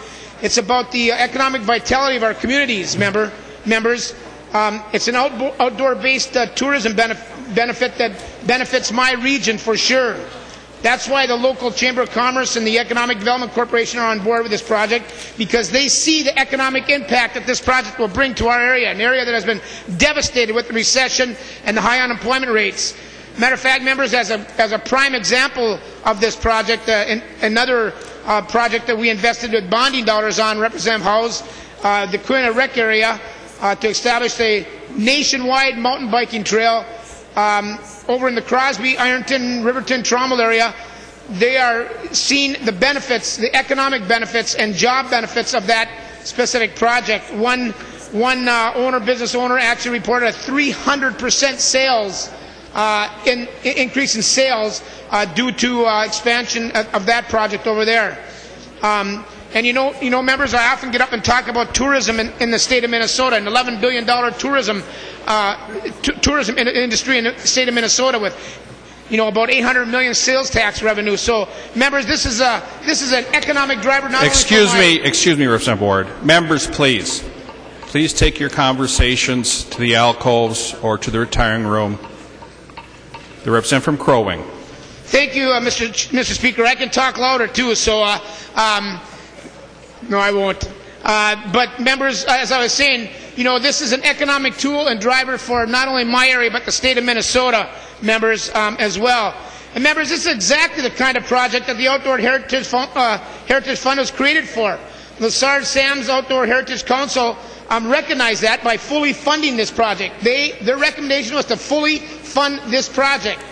It's about the economic vitality of our communities, members. It's an outdoor-based tourism benefit that benefits my region for sure. That's why the local Chamber of Commerce and the Economic Development Corporation are on board with this project, because they see the economic impact that this project will bring to our area, an area that has been devastated with the recession and the high unemployment rates. Matter of fact, members, as a prime example of this project, another project that we invested with bonding dollars on, Representative Howes, the Kuna Rec area, to establish a nationwide mountain biking trail over in the Crosby, Ironton, Riverton, Tromble area. They are seeing the benefits, the economic benefits and job benefits of that specific project. One business owner actually reported a 300% sales increase in sales due to expansion of that project over there. And members, I often get up and talk about tourism in the state of Minnesota, an $11 billion tourism industry in the state of Minnesota with, about 800 million sales tax revenue. So, members, this is an economic driver. Not Excuse me, Representative Ward. Members, please take your conversations to the alcoves or to the retiring room. The representative from Crow Wing. Thank you, Mr. Speaker. I can talk louder too, so no, I won't. But members, as I was saying, this is an economic tool and driver for not only my area but the state of Minnesota, members, as well. And members, this is exactly the kind of project that the Outdoor Heritage Fund was created for. The Sarge Sam's Outdoor Heritage Council recognized that by fully funding this project. Their recommendation was to fully fund this project.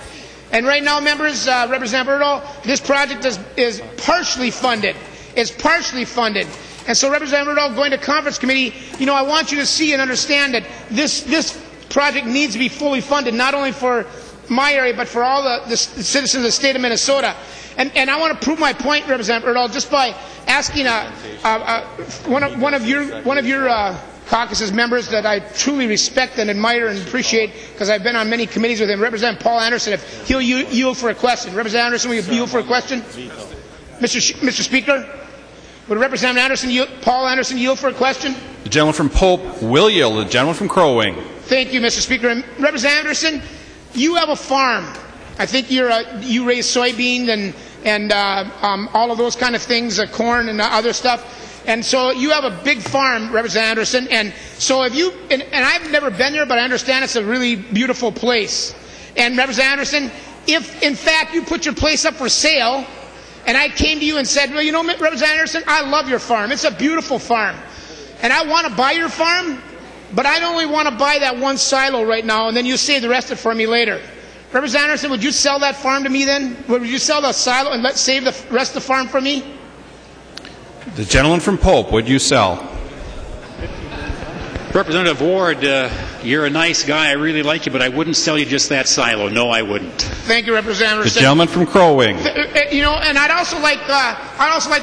And right now, members, Representative Urdahl, this project is partially funded. It's partially funded. And so, Representative Urdahl, going to conference committee, I want you to see and understand that this project needs to be fully funded, not only for my area, but for all the citizens of the state of Minnesota. And I want to prove my point, Representative Urdahl, just by asking one of your caucus's members that I truly respect and admire and appreciate, because I've been on many committees with him, Representative Paul Anderson, if he'll yield for a question. Representative Anderson, will you yield for a question? Mr. Speaker, would Representative Paul Anderson yield for a question? The gentleman from Pope will yield. The gentleman from Crow Wing. Thank you, Mr. Speaker. And Representative Anderson, you have a farm. I think you raise soybeans and all of those kind of things, corn and other stuff. And so you have a big farm, Representative Anderson, and so if you, and I've never been there, but I understand it's a really beautiful place. And Representative Anderson, if in fact you put your place up for sale, and I came to you and said, well, Representative Anderson, I love your farm. It's a beautiful farm. And I want to buy your farm, but I only want to buy that one silo right now, and then you save the rest of it for me later. Representative Anderson, would you sell that farm to me then? Would you sell the silo and save the rest of the farm for me? The gentleman from Pope, would you sell? Representative Ward, you're a nice guy. I really like you, but I wouldn't sell you just that silo. No, I wouldn't. Thank you, Representative Anderson. The gentleman from Crow Wing. And I'd also like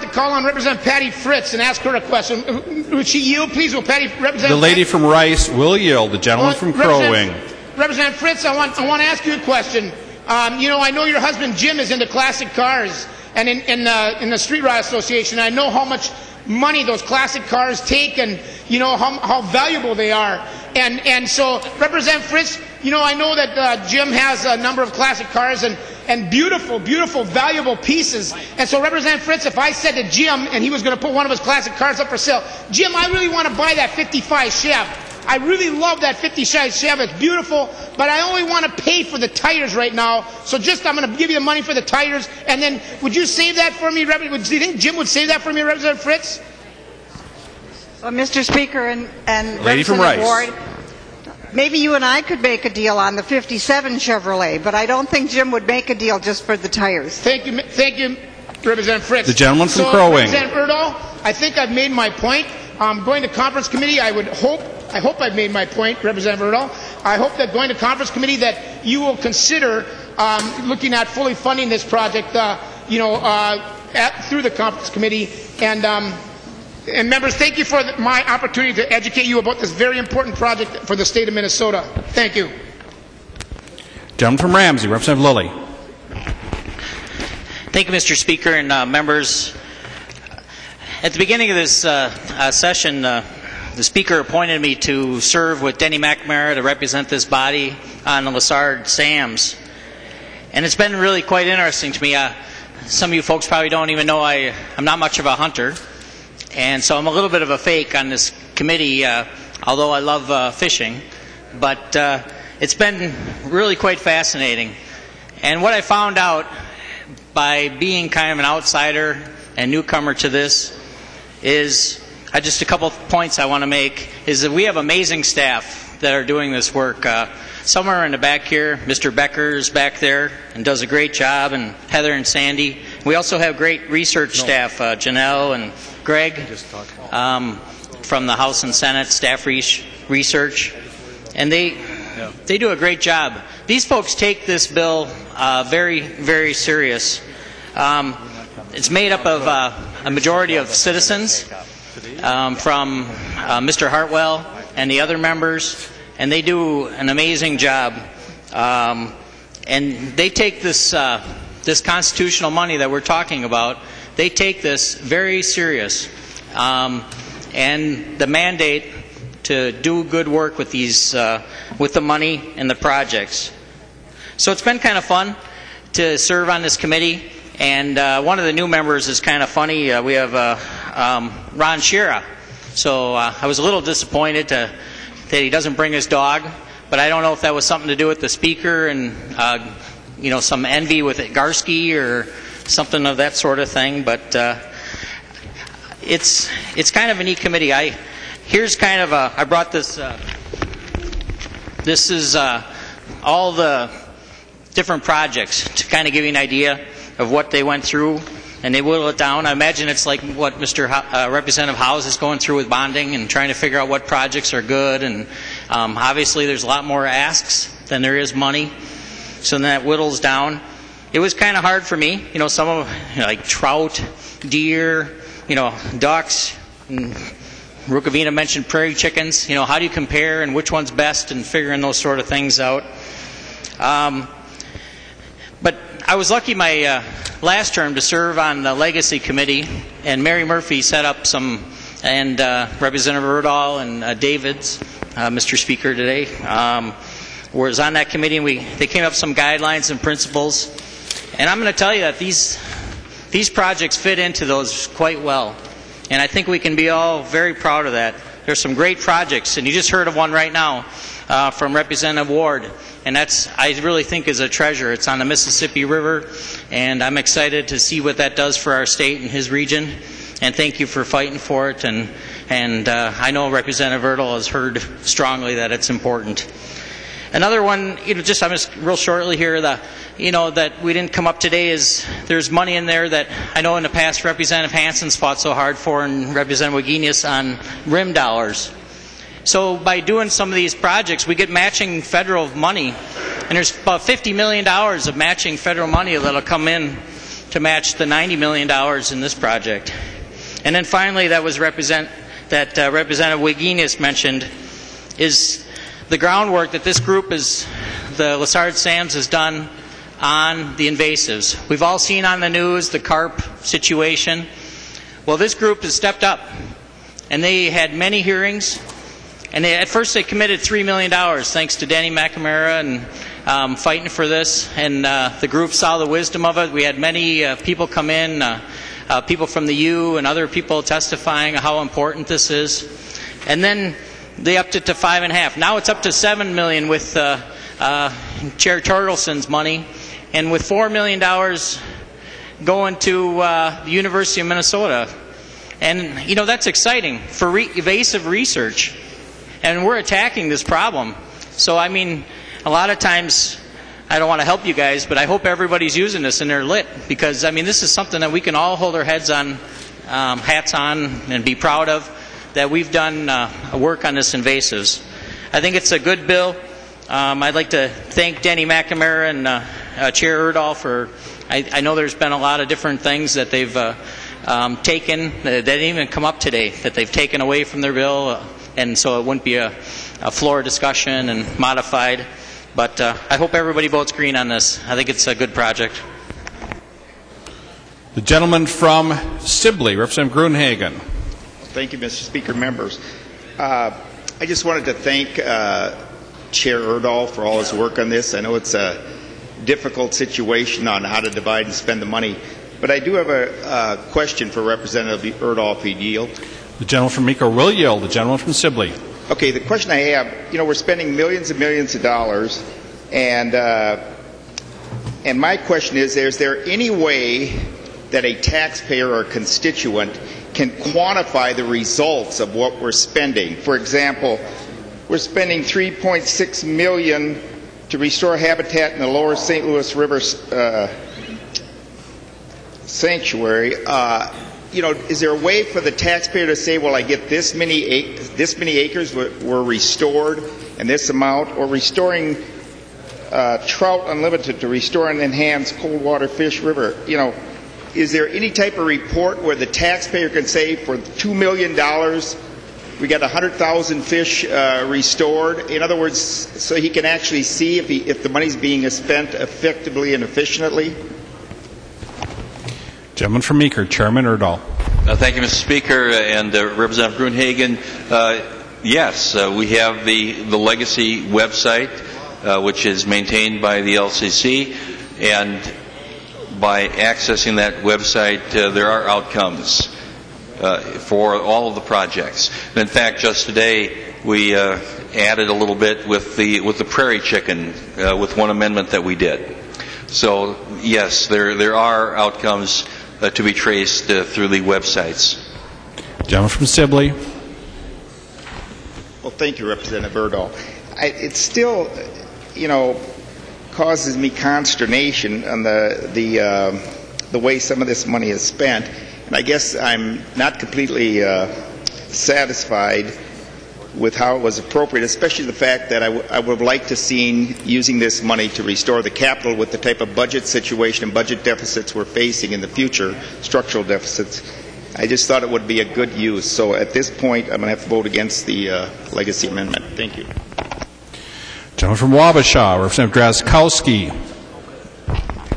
to call on Representative Patty Fritz and ask her a question. Would she yield, please? Will Patty, Representative? The lady from Rice will yield. The gentleman from Crow Wing. Representative Fritz, I want to ask you a question. I know your husband Jim is into classic cars, and in the Street Rod Association, I know how much money those classic cars take, and how valuable they are. And so, Representative Fritz, I know that Jim has a number of classic cars and beautiful, beautiful, valuable pieces. And so, Representative Fritz, if I said to Jim, and he was going to put one of his classic cars up for sale, Jim, I really want to buy that 55 Chev. I really love that 55 Chev. It's beautiful, but I only want to pay for the tires right now. So I'm going to give you the money for the tires, and then would you save that for me? Do you think Jim would save that for me, Representative Fritz? Well, Mr. Speaker and Lady from Representative Rice. Ward, maybe you and I could make a deal on the 57 Chevrolet, but I don't think Jim would make a deal just for the tires. Thank you, Representative Fritz. The gentleman from Crow Wing. Representative Urdahl, I think I've made my point. Going to conference committee, I hope I've made my point, Representative Urdahl. I hope that going to conference committee that you will consider looking at fully funding this project, through the conference committee. And members, thank you for my opportunity to educate you about this very important project for the state of Minnesota. Thank you. Gentleman from Ramsey, Representative Lilly. Thank you, Mr. Speaker and members. At the beginning of this session, the Speaker appointed me to serve with Denny McNamara to represent this body on the Lessard Sams. And it's been really quite interesting to me. Some of you folks probably don't even know I'm not much of a hunter. And so I'm a little bit of a fake on this committee, although I love fishing. But it's been really quite fascinating. And what I found out by being kind of an outsider and newcomer to this is just a couple of points I want to make is that we have amazing staff that are doing this work. Somewhere in the back here, Mr. Becker's back there and does a great job, and Heather and Sandy. We also have great research staff, Janelle and Greg from the House and Senate staff research, and they do a great job. These folks take this bill very, very serious. It's made up of a majority of citizens from Mr. Hartwell and the other members, and they do an amazing job. And they take this constitutional money that we're talking about, they take this very serious. And the mandate to do good work with these, with the money and the projects. So it's been kind of fun to serve on this committee. And one of the new members is kind of funny. We have Ron Shira. So I was a little disappointed that he doesn't bring his dog. But I don't know if that was something to do with the speaker and some envy with Garsky or something of that sort of thing. But it's kind of a neat committee. Here's kind of I brought this. This is all the different projects to kind of give you an idea of what they went through, and they whittle it down. I imagine it's like what Mr. Representative Howes is going through with bonding and trying to figure out what projects are good. And obviously, there's a lot more asks than there is money, so then that whittles down. It was kind of hard for me, some of like trout, deer, ducks. And Rukavina mentioned prairie chickens. How do you compare and which one's best, and figuring those sort of things out. But I was lucky my last term to serve on the Legacy Committee, and Mary Murphy set up some, and Representative Urdahl and Davids, Mr. Speaker today, was on that committee, and they came up with some guidelines and principles. And I'm going to tell you that these projects fit into those quite well. And I think we can be all very proud of that. There's some great projects, and you just heard of one right now from Representative Ward. And I really think is a treasure. It's on the Mississippi River, and I'm excited to see what that does for our state and his region. And thank you for fighting for it. And I know Representative Urdahl has heard strongly that it's important. Another one, I'm just real shortly here, that we didn't come up today is there's money in there that I know in the past Representative Hansen's fought so hard for, and Representative Wagenius on RIM dollars. So by doing some of these projects, we get matching federal money, and there's about $50 million of matching federal money that'll come in to match the $90 million in this project. And then finally, that was Representative Wagenius mentioned, is the groundwork that this group the Lessard Sands has done on the invasives. We've all seen on the news the carp situation. Well, this group has stepped up, and they had many hearings, and at first they committed $3 million, thanks to Danny McNamara and fighting for this, and the group saw the wisdom of it. We had many people come in, people from the U and other people testifying how important this is, and they upped it to 5.5. Now it's up to $7 million with Chair Torgelson's money, and with $4 million going to the University of Minnesota. And, you know, that's exciting for evasive research. And we're attacking this problem. So, I mean, a lot of times, I don't want to help you guys, but I hope everybody's using this and they're lit. Because, I mean, this is something that we can all hold our heads on, hats on, and be proud of, that we've done work on this invasives. I think it's a good bill. I'd like to thank Danny McNamara and Chair Urdahl for, I know there's been a lot of different things that they've taken, that didn't even come up today, that they've taken away from their bill, and so it wouldn't be a floor discussion and modified. But I hope everybody votes green on this. I think it's a good project. The gentleman from Sibley, Representative Gruenhagen. Thank you, Mr. Speaker, members. I just wanted to thank Chair Urdahl for all his work on this. I know it's a difficult situation on how to divide and spend the money, but I do have a question for Representative Urdahl, if he'd yield. The gentleman from Meeker will yield. The gentleman from Sibley. Okay, the question I have, you know, we're spending millions and millions of dollars, and my question is there any way that a taxpayer or constituent can quantify the results of what we're spending? For example, we're spending $3.6 million to restore habitat in the lower St. Louis River sanctuary. You know, is there a way for the taxpayer to say, well, I get this many acres were restored and this amount, or restoring Trout Unlimited to restore and enhance cold water fish river? You know, is there any type of report where the taxpayer can say for $2 million we got 100,000 fish restored? In other words, so he can actually see if the money's being spent effectively and efficiently? Gentleman from Meeker, Chairman Urdahl. Thank you, Mr. Speaker, and Representative Gruenhagen. Yes, we have the Legacy website, which is maintained by the LCC, and by accessing that website, there are outcomes for all of the projects. And in fact, just today we added a little bit with the prairie chicken with one amendment that we did. So yes, there are outcomes to be traced through the websites. Gentleman from Sibley. Well, thank you, Representative Urdahl. It still, you know, causes me consternation on the way some of this money is spent, and I guess I'm not completely satisfied with how it was appropriate, especially the fact that I would have liked to seen using this money to restore the capital with the type of budget situation and budget deficits we're facing in the future, structural deficits. I just thought it would be a good use. So at this point, I'm going to have to vote against the Legacy Amendment. Thank you. Gentleman from Wabasha, Representative Drazkowski.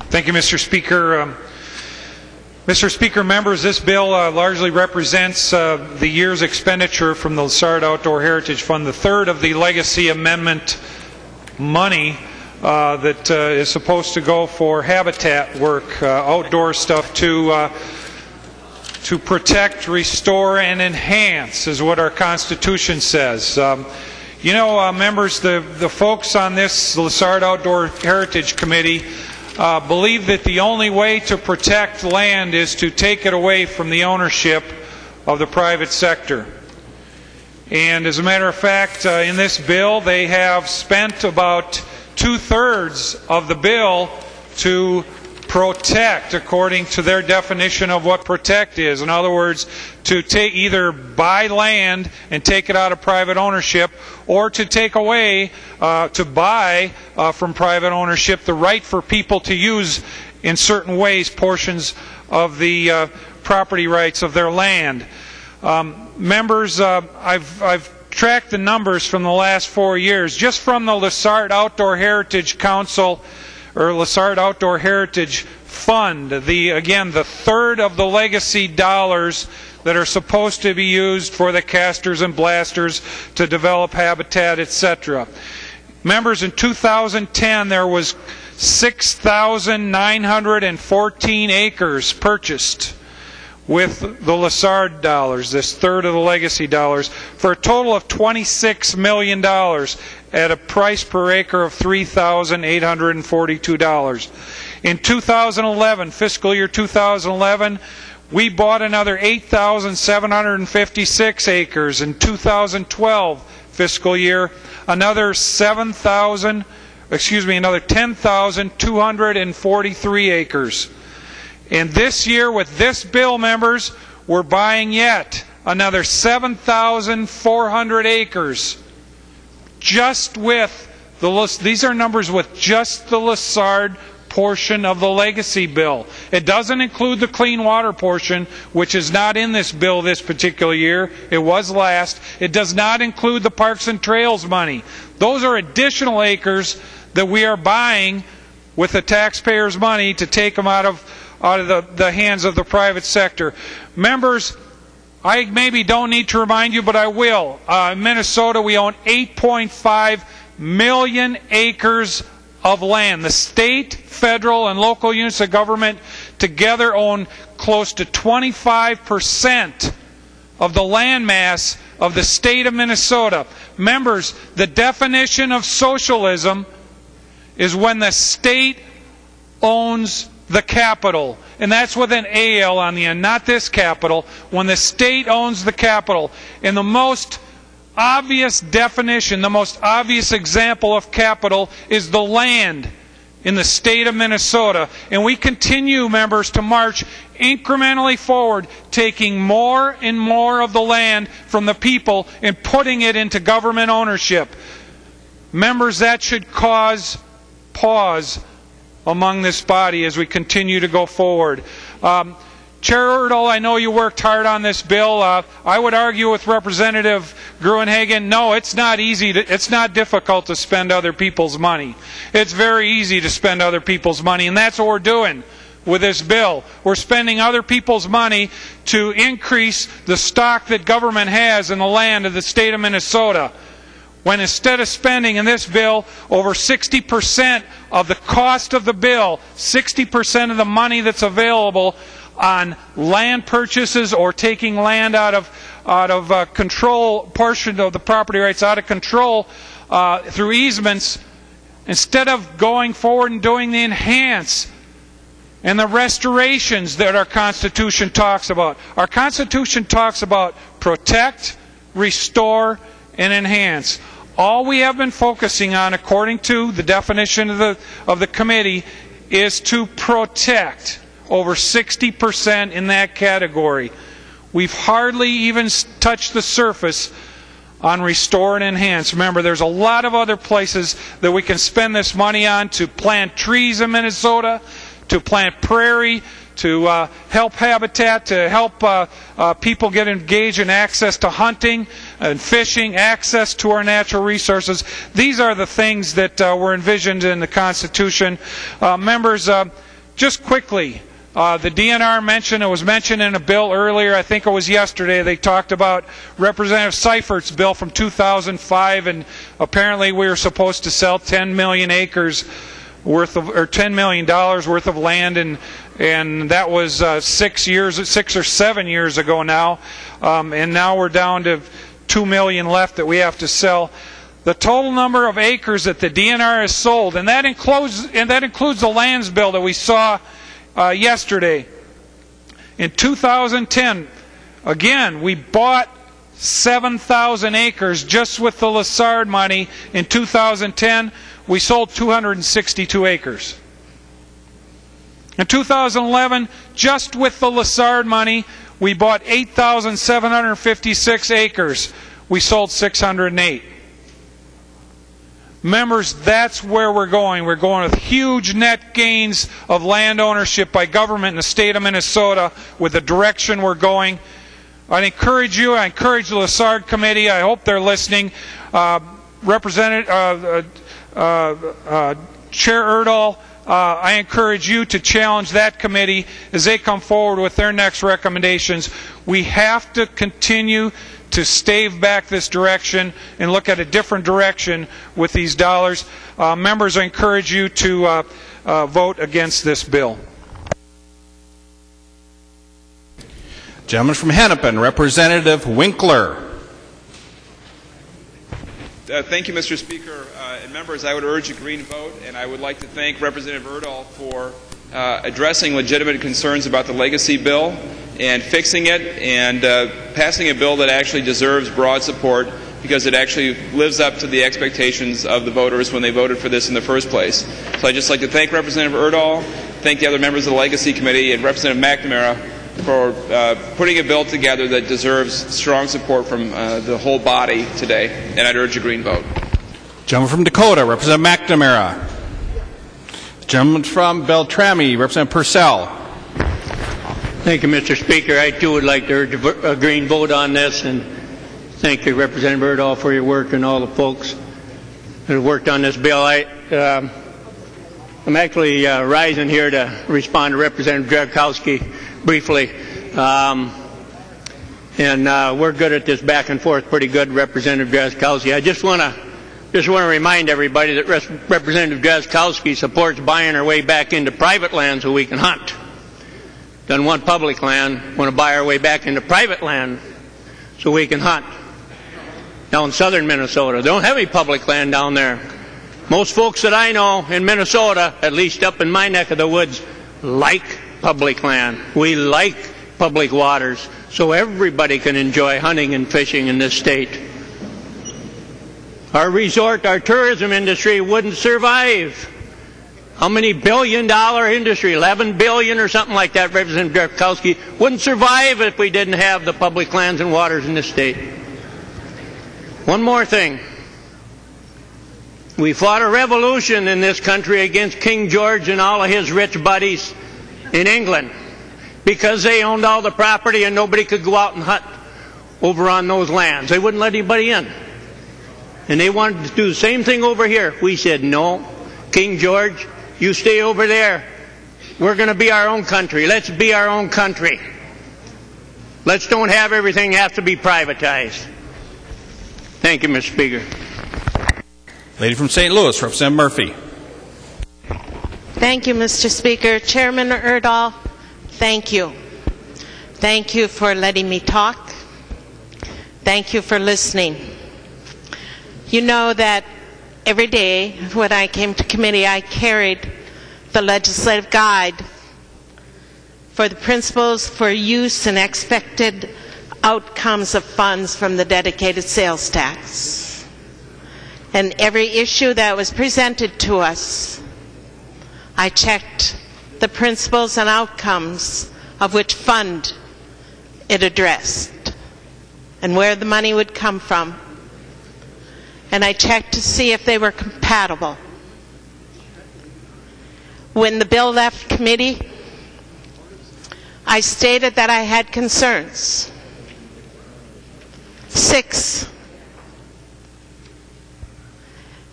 Thank you, Mr. Speaker. Mr. Speaker, members, this bill largely represents the year's expenditure from the Lessard Outdoor Heritage Fund, the third of the Legacy Amendment money that is supposed to go for habitat work, outdoor stuff to protect, restore, and enhance is what our Constitution says. You know, members, the folks on this Lessard Outdoor Heritage Committee believe that the only way to protect land is to take it away from the ownership of the private sector. And as a matter of fact, in this bill, they have spent about 2/3 of the bill to protect, according to their definition of what protect is. In other words, to either buy land and take it out of private ownership, or to take away, to buy from private ownership the right for people to use in certain ways portions of the property rights of their land. Members, I've track the numbers from the last 4 years, just from the Lessard Outdoor Heritage Council, or Lessard Outdoor Heritage Fund, again, the third of the legacy dollars that are supposed to be used for the casters and blasters to develop habitat, etc. Members, in 2010 there was 6,914 acres purchased with the Lessard dollars, this third of the legacy dollars, for a total of $26 million at a price per acre of $3,842. In 2011, fiscal year 2011, we bought another 8,756 acres. In 2012 fiscal year, another 10,243 acres. And this year, with this bill, members, we're buying yet another 7,400 acres. Just with these are numbers with just the Lessard portion of the legacy bill. It doesn't include the clean water portion, which is not in this bill this particular year. It was last. It does not include the Parks and Trails money. Those are additional acres that we are buying with the taxpayers' money to take them out of the hands of the private sector. Members, I maybe don't need to remind you, but I will. In Minnesota, we own 8.5 million acres of land. The state, federal, and local units of government together own close to 25% of the land mass of the state of Minnesota. Members, the definition of socialism is when the state owns the capital. And that's with an AL on the end, not this capital. When the state owns the capital. And the most obvious definition, the most obvious example of capital is the land in the state of Minnesota. And we continue, members, to march incrementally forward, taking more and more of the land from the people and putting it into government ownership. Members, that should cause pause among this body as we continue to go forward. Chair Urdahl, I know you worked hard on this bill. I would argue with Representative Gruenhagen, no, it's not easy. It's not difficult to spend other people's money. It's very easy to spend other people's money, and that's what we're doing with this bill. We're spending other people's money to increase the stock that government has in the land of the state of Minnesota. When instead of spending in this bill over 60% of the cost of the bill, 60% of the money that's available on land purchases or taking land out of control, portion of the property rights out of control through easements, instead of going forward and doing the enhance and the restorations that our Constitution talks about. Our Constitution talks about protect, restore, and enhance. All we have been focusing on, according to the definition of the committee, is to protect. Over 60% in that category. We've hardly even touched the surface on restore and enhance. Remember, there's a lot of other places that we can spend this money on to plant trees in Minnesota, to plant prairie, to help habitat, to help people get engaged in access to hunting and fishing, access to our natural resources. These are the things that were envisioned in the Constitution. Members, just quickly, the DNR mentioned, it was mentioned in a bill earlier, I think it was yesterday, they talked about Representative Seifert's bill from 2005, and apparently we were supposed to sell 10 million acres worth of, or $10 million worth of land, and that was 6 or 7 years ago now, and now we're down to 2 million left that we have to sell. The total number of acres that the DNR has sold, and that includes the lands bill that we saw yesterday. In 2010, again, we bought 7,000 acres just with the Lessard money. In 2010, we sold 262 acres. In 2011, just with the Lessard money, we bought 8,756 acres. We sold 608. Members, that's where we're going. We're going with huge net gains of land ownership by government in the state of Minnesota with the direction we're going. I encourage you, I encourage the Lessard Committee, I hope they're listening. Chair Urdahl, I encourage you to challenge that committee as they come forward with their next recommendations. We have to continue to stave back this direction and look at a different direction with these dollars. Members, I encourage you to vote against this bill. Gentleman from Hennepin, Representative Winkler. Thank you, Mr. Speaker. And members, I would urge a green vote, and I would like to thank Representative Urdahl for addressing legitimate concerns about the legacy bill and fixing it and passing a bill that actually deserves broad support because it actually lives up to the expectations of the voters when they voted for this in the first place. So I'd just like to thank Representative Urdahl, thank the other members of the Legacy Committee, and Representative McNamara for putting a bill together that deserves strong support from the whole body today, and I'd urge a green vote. Gentleman from Dakota, Representative McNamara. Gentleman from Beltrami, Representative Purcell. Thank you, Mr. Speaker. I too would like to urge a green vote on this, and thank you, Representative Urdahl, for your work and all the folks that have worked on this bill. I'm actually rising here to respond to Representative Drazkowski briefly. We're good at this back and forth, pretty good, Representative Drazkowski. I just want to remind everybody that Representative Drazkowski supports buying our way back into private land so we can hunt. Doesn't want public land, want to buy our way back into private land so we can hunt. Down in southern Minnesota, they don't have any public land down there. Most folks that I know in Minnesota, at least up in my neck of the woods, like public land. We like public waters so everybody can enjoy hunting and fishing in this state. Our tourism industry wouldn't survive. How many billion-dollar industry, 11 billion or something like that, Representative Drazkowski, wouldn't survive if we didn't have the public lands and waters in this state. One more thing. We fought a revolution in this country against King George and all of his rich buddies in England because they owned all the property and nobody could go out and hunt over on those lands. They wouldn't let anybody in. And they wanted to do the same thing over here. We said, no, King George, you stay over there. We're going to be our own country. Let's be our own country. Let's don't have everything have to be privatized. Thank you, Mr. Speaker. Lady from St. Louis, Representative Murphy. Thank you, Mr. Speaker. Chairman Urdahl, thank you. Thank you for letting me talk. Thank you for listening. You know that every day when I came to committee, I carried the legislative guide for the principles for use and expected outcomes of funds from the dedicated sales tax. And every issue that was presented to us, I checked the principles and outcomes of which fund it addressed and where the money would come from. And I checked to see if they were compatible. When the bill left committee, I stated that I had concerns. 6.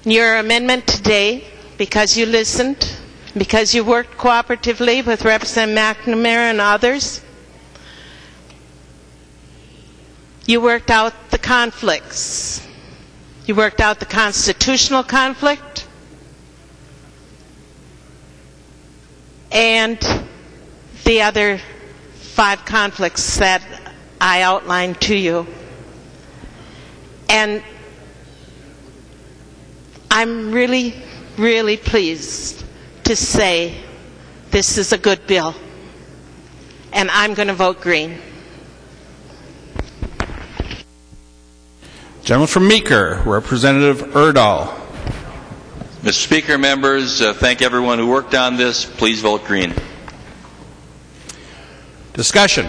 Your amendment today, because you listened, because you worked cooperatively with Representative McNamara and others, you worked out the conflicts. You worked out the constitutional conflict and the other 5 conflicts that I outlined to you. And I'm really, really pleased to say this is a good bill. And I'm going to vote green. Gentleman from Meeker, Representative Urdahl. Mr. Speaker, members, thank everyone who worked on this. Please vote green. Discussion.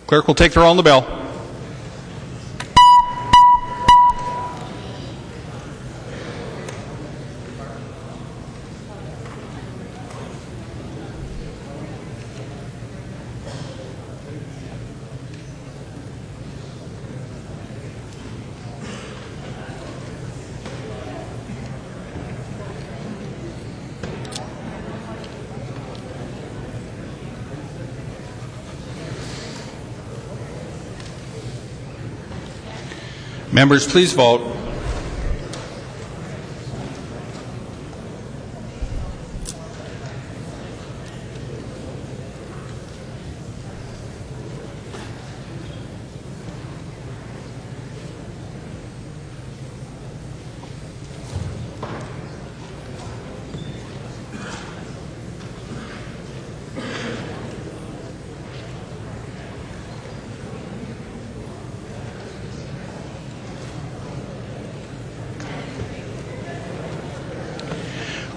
Clerk will take the roll on the bill. Members, please vote.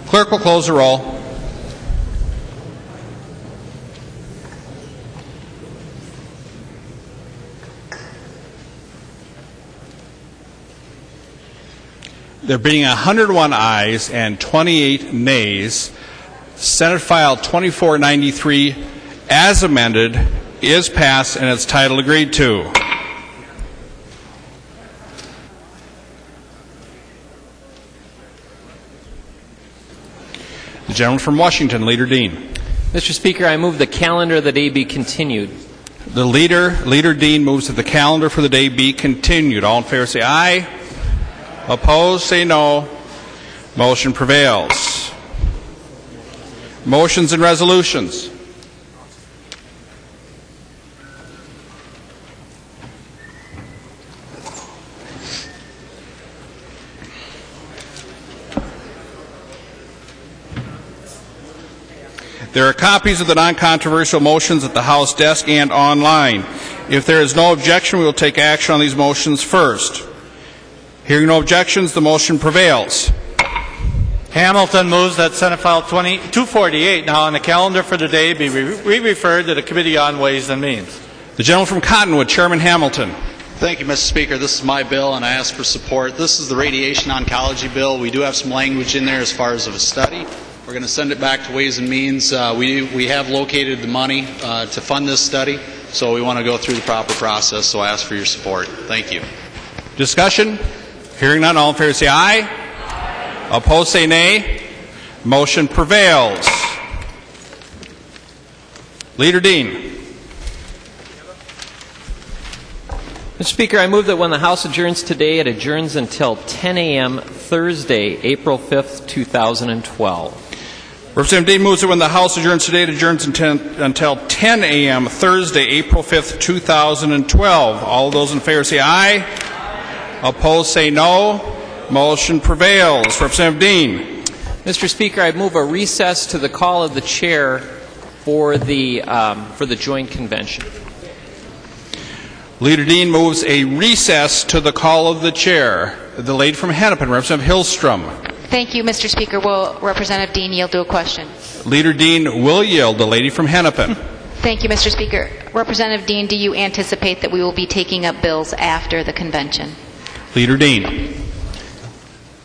Clerk will close the roll. There being 101 ayes and 28 nays, Senate File 2493, as amended, is passed and its title agreed to. The gentleman from Washington, Leader Dean. Mr. Speaker, I move the calendar of the day be continued. The Leader Dean, moves that the calendar for the day be continued. All in favor say aye. Opposed say no. Motion prevails. Motions and resolutions. There are copies of the non-controversial motions at the House desk and online. If there is no objection, we will take action on these motions first. Hearing no objections, the motion prevails. Hamilton moves that Senate File 248, now on the calendar for the day, be referred to the Committee on Ways and Means. The gentleman from Cottonwood, Chairman Hamilton. Thank you, Mr. Speaker. This is my bill, and I ask for support. This is the radiation oncology bill. We do have some language in there as far as of a study. We're going to send it back to Ways and Means. We have located the money to fund this study, so we want to go through the proper process, so I ask for your support. Thank you. Discussion? Hearing none, all in favor say aye. Aye. Opposed say nay. Motion prevails. Leader Dean. Mr. Speaker, I move that when the House adjourns today, it adjourns until 10 a.m. Thursday, April 5th, 2012. Representative Dean moves that when the House adjourns today, it adjourns until 10 a.m. Thursday, April 5th, 2012. All of those in favor say aye. Opposed say no. Motion prevails. Representative Dean. Mr. Speaker, I move a recess to the call of the chair for the joint convention. Leader Dean moves a recess to the call of the chair. The lady from Hennepin, Representative Hillstrom. Thank you, Mr. Speaker. Will Representative Dean yield to a question? Leader Dean will yield. The lady from Hennepin. Thank you, Mr. Speaker. Representative Dean, do you anticipate that we will be taking up bills after the convention? Leader Dean.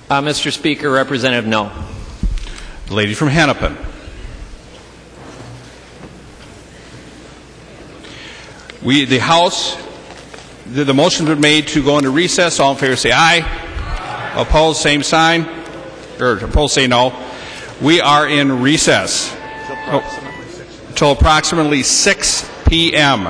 Mr. Speaker, Representative, no. The lady from Hennepin. The House, the motion's been made to go into recess. All in favor say aye. Aye. Opposed, same sign. Or opposed say no. We are in recess until approximately 6 p.m.